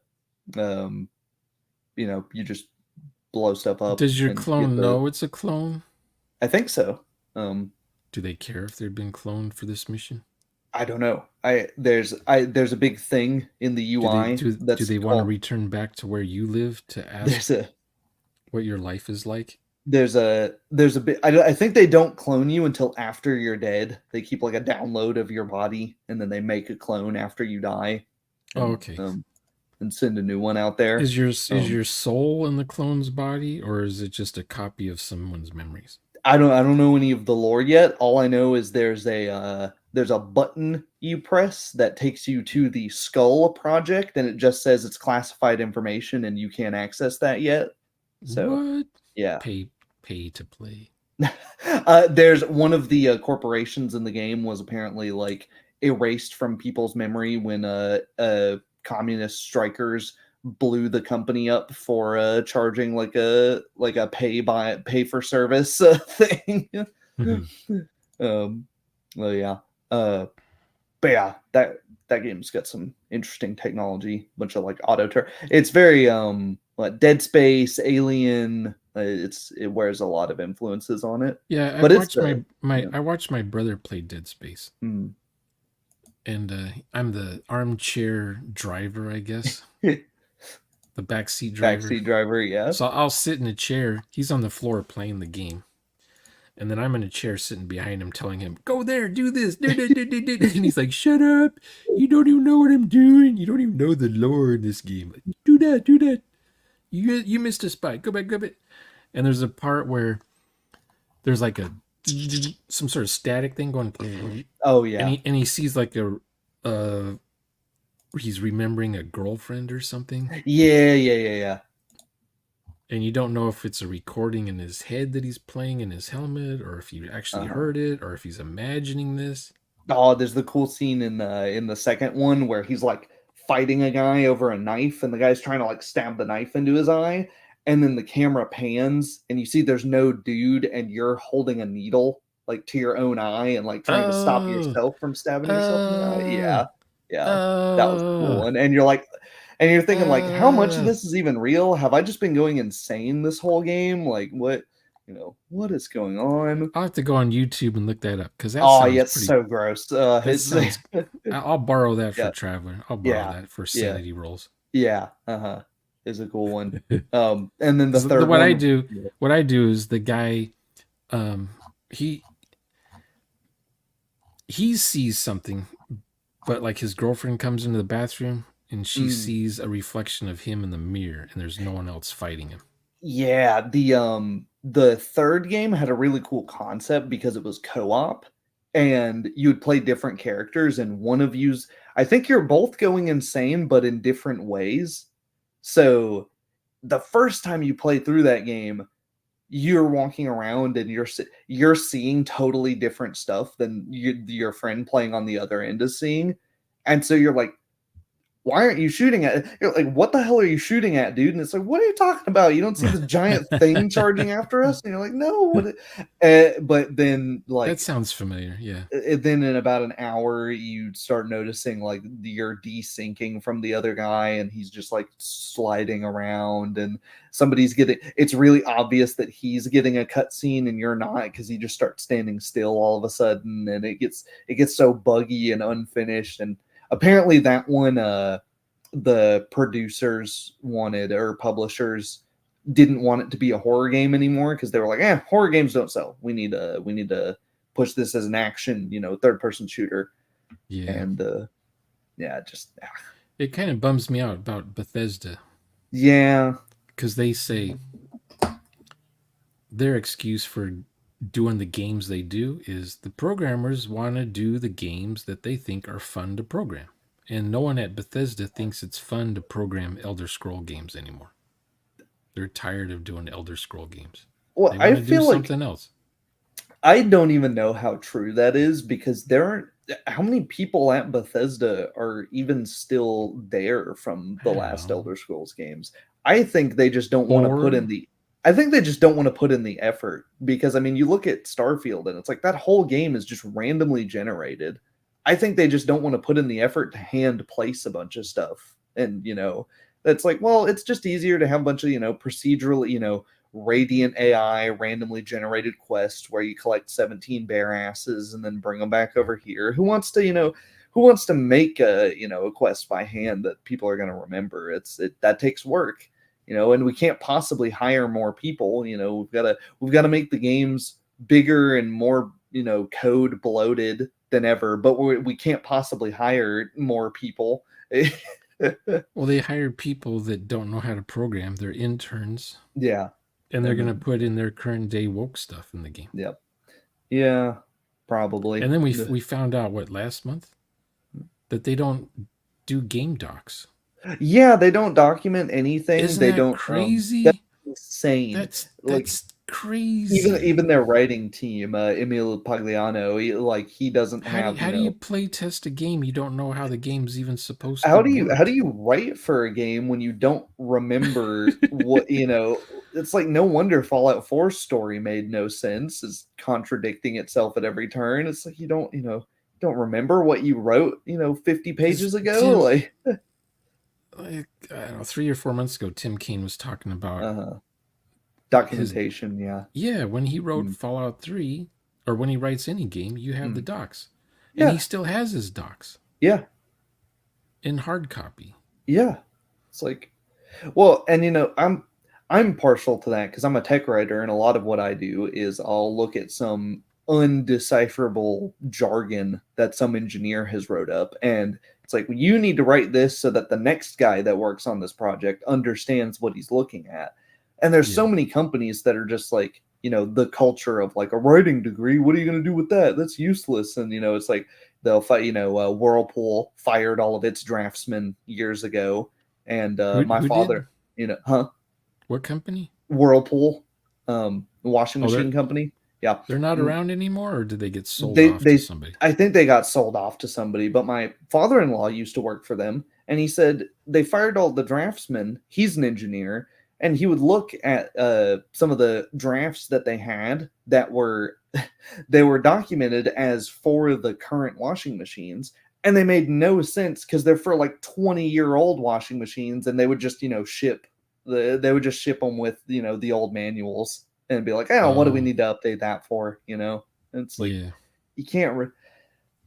just blow stuff up. Does your clone know it's a clone? I think so. Do they care if they've been cloned for this mission? I don't know. There's a big thing in the UI. Do they want to return back to where you live to ask what your life is like? There's a bit. I think they don't clone you until after you're dead. They keep like a download of your body, and then they make a clone after you die. And, okay. And send a new one out there. Is your soul in the clone's body, or is it just a copy of someone's memories? I don't know any of the lore yet. All I know is there's a button you press that takes you to the Skull project, and it just says it's classified information and you can't access that yet. So what? Yeah, pay to play. There's one of the corporations in the game was apparently like erased from people's memory when communist strikers blew the company up for charging like a pay for service thing. Well, yeah. Uh, but yeah, that game's got some interesting technology, bunch of like auto turn. It's very like Dead Space, Alien. It wears a lot of influences on it, Yeah, I but it's watched the my yeah. I watched my brother play Dead Space, Mm. and I'm the armchair driver, I guess, the backseat driver. Backseat driver, yeah. So I'll sit in a chair. He's on the floor playing the game, and then I'm in a chair sitting behind him, telling him, "Go there, do this, do do do do do," and he's like, "Shut up! You don't even know what I'm doing. You don't even know the lore in this game. Like, do that, do that. You missed a spot. Go back, go back." And there's a part where there's like a some sort of static thing going, Oh and yeah. he sees like uh he's remembering a girlfriend or something, Yeah, yeah, yeah, yeah. and you don't know if it's a recording in his head that he's playing in his helmet, or if he actually Uh-huh. heard it, or if he's imagining this. Oh, there's the cool scene in the second one where he's like fighting a guy over a knife, and the guy's trying to like stab the knife into his eye, and then the camera pans, and you see there's no dude, and you're holding a needle like to your own eye, and like trying to stop Oh, yourself from stabbing yourself in the eye. oh, Yeah, yeah, that was a cool oh, one. And you're like, and you're thinking like, how much of uh. this is even real? Have I just been going insane this whole game? Like, what, what is going on? I'll have to go on YouTube and look that up because that Oh, sounds yeah, it's pretty. so gross. That It's sounds. I'll borrow that for yeah, Traveler. I'll borrow yeah, that for yeah, sanity rolls. yeah. Uh-huh. Is a cool one. And then the Because third what I one. do, what I do is the guy, um, he he sees something, but like his girlfriend comes into the bathroom and she Mm, sees a reflection of him in the mirror, and there's no one else fighting him. yeah, the third game had a really cool concept because it was co-op, and you'd play different characters, and one of you's I think you're both going insane, but in different ways. So the first time you play through that game, you're walking around and you're seeing totally different stuff than your friend playing on the other end is seeing, and so you're like, why aren't you shooting at it? You're like, what the hell are you shooting at, dude? And it's like, what are you talking about? You don't see this giant thing charging after us? And you're like, no. But then, That like, sounds familiar. Yeah. then in about an hour, you start noticing like you're desyncing from the other guy, and he's just like sliding around, and somebody's getting. It's really obvious that he's getting a cutscene and you're not, because he just starts standing still all of a sudden, and it gets so buggy and unfinished. And apparently, that one, the producers wanted, or publishers didn't want it to be a horror game anymore, because they were like, horror games don't sell. We need to push this as an action, third person shooter. Yeah. And yeah, just It kind of bums me out about Bethesda yeah. because they say their excuse for doing the games they do is the programmers want to do the games that they think are fun to program. And no one at Bethesda thinks it's fun to program Elder Scroll games anymore. They're tired of doing Elder Scroll games. Well, They want I to do feel like something else. I don't even know how true that is, because there aren't how many people at Bethesda are even still there from I the don't last know. Elder Scrolls games. I think they just don't want to put in 4? the I think they just don't want to put in the effort, because I mean, you look at Starfield and it's like that whole game is just randomly generated. I think they just don't want to put in the effort to hand place a bunch of stuff. And it's like, well, it's just easier to have a bunch of, procedural, Radiant AI randomly generated quests where you collect 17 bear asses and then bring them back over here. Who wants to make a quest by hand that people are going to remember? That takes work, and we can't possibly hire more people. We've got to make the games bigger and more, code bloated than ever, but we can't possibly hire more people. Well, they hire people that don't know how to program. They're interns, Yeah. and they're And going to then put in their current day woke stuff in the game. yep. Yeah, probably. And then we found out what last month that they don't do game docs. Yeah, they don't document anything. Isn't They that don't that's crazy? insane. Like, That's even crazy. even their writing team, Emil Pagliano, he doesn't have, How do you play test a game you don't know how the game's even supposed to how do you work? write for a game when you don't remember what, it's like no wonder Fallout 4's story made no sense, is contradicting itself at every turn. It's like you don't remember what you wrote, 50 Because pages ago. Tim, Like, like I don't know, 3 or 4 months ago, Tim Kaine was talking about uh, his documentation, yeah. when he wrote Mm. Fallout 3, or when he writes any game, you have the Mm. docs, and he Yeah, still has his docs yeah, in hard copy. yeah. It's like, well, and I'm partial to that because I'm a tech writer, and a lot of what I do is I'll look at some undecipherable jargon that some engineer has wrote up, and it's like, well, you need to write this so that the next guy that works on this project understands what he's looking at. And there's Yeah, so many companies that are just like, the culture of like a writing degree. What are you going to do with that? That's useless. And it's like they'll fight. Whirlpool fired all of its draftsmen years ago, and my who did? father, huh? What company? Whirlpool, washing Oh, machine company. Yeah. they're not Mm, around anymore, or did they get sold they off to they somebody? I think they got sold off to somebody, but my father-in-law used to work for them, and he said they fired all the draftsmen. He's an engineer, and he would look at some of the drafts that they had that were they were documented as for the current washing machines, and they made no sense because they're for like 20-year-old washing machines, and they would just they would just ship them with the old manuals and be like, oh, what do we Oh, need to update that for? And it's like yeah. you can't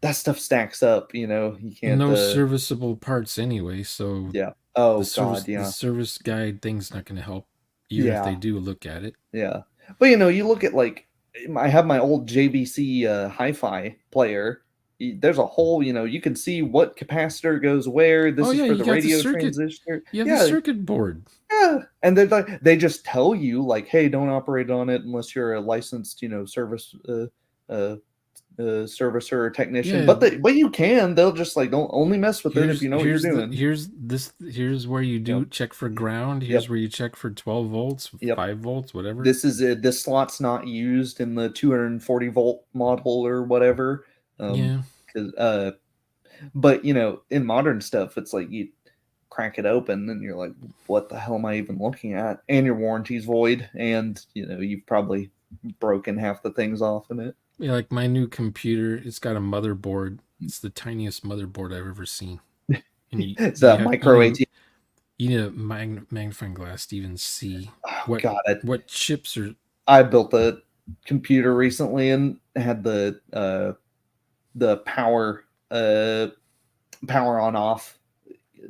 that stuff stacks up. You can't. No serviceable parts anyway, so Yeah. Oh God. the Yeah. service guide thing's not going to help, even if they Yeah. do look at it. Yeah. But you look at like I have my old JVC hi-fi player. There's a whole, you can see what capacitor goes where. Oh This is yeah, for you the got the radio circuit. transistor. You have the Yeah, circuit board. yeah. And they just tell you like, hey, don't operate on it unless you're a licensed, service uh servicer or technician. Yeah, But you can. They'll just like don't only mess with it if you know what you're doing. here's where you do Yep. check for ground. Here's Yep. where you check for 12 volts, Yep. 5 volts, whatever. This is it. This slot's not used in the 240-volt model or whatever. Yeah. 'Cause, but in modern stuff, it's like you crack it open and you're like, what the hell am I even looking at? And your warranty's void, and you've probably broken half the things off in it. Yeah, like my new computer, it's got a motherboard. It's the tiniest motherboard I've ever seen. And It's a micro AT. you need a magnifying glass to even see Oh what God, what chips are. I built a computer recently and had the power on off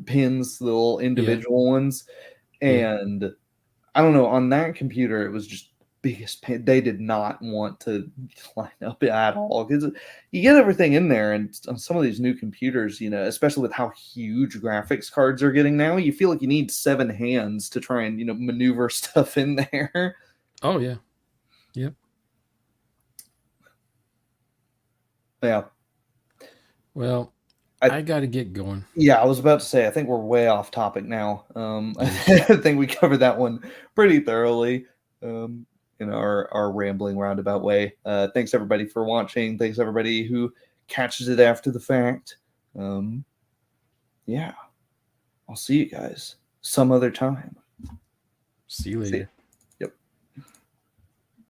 pins, the little Yeah, individual ones. yeah, And I don't know, on that computer, it was just biggest pain. They did not want to line up at all because you get everything in there. And on some of these new computers, especially with how huge graphics cards are getting now, you feel like you need 7 hands to try and, maneuver stuff in there. oh yeah, yep. Yeah. Well, I, I got to get going. Yeah, I was about to say, I think we're way off topic now. I Yeah. think we covered that one pretty thoroughly in our rambling roundabout way. Thanks everybody for watching. Thanks everybody who catches it after the fact. Yeah, I'll see you guys some other time. See you See ya. later.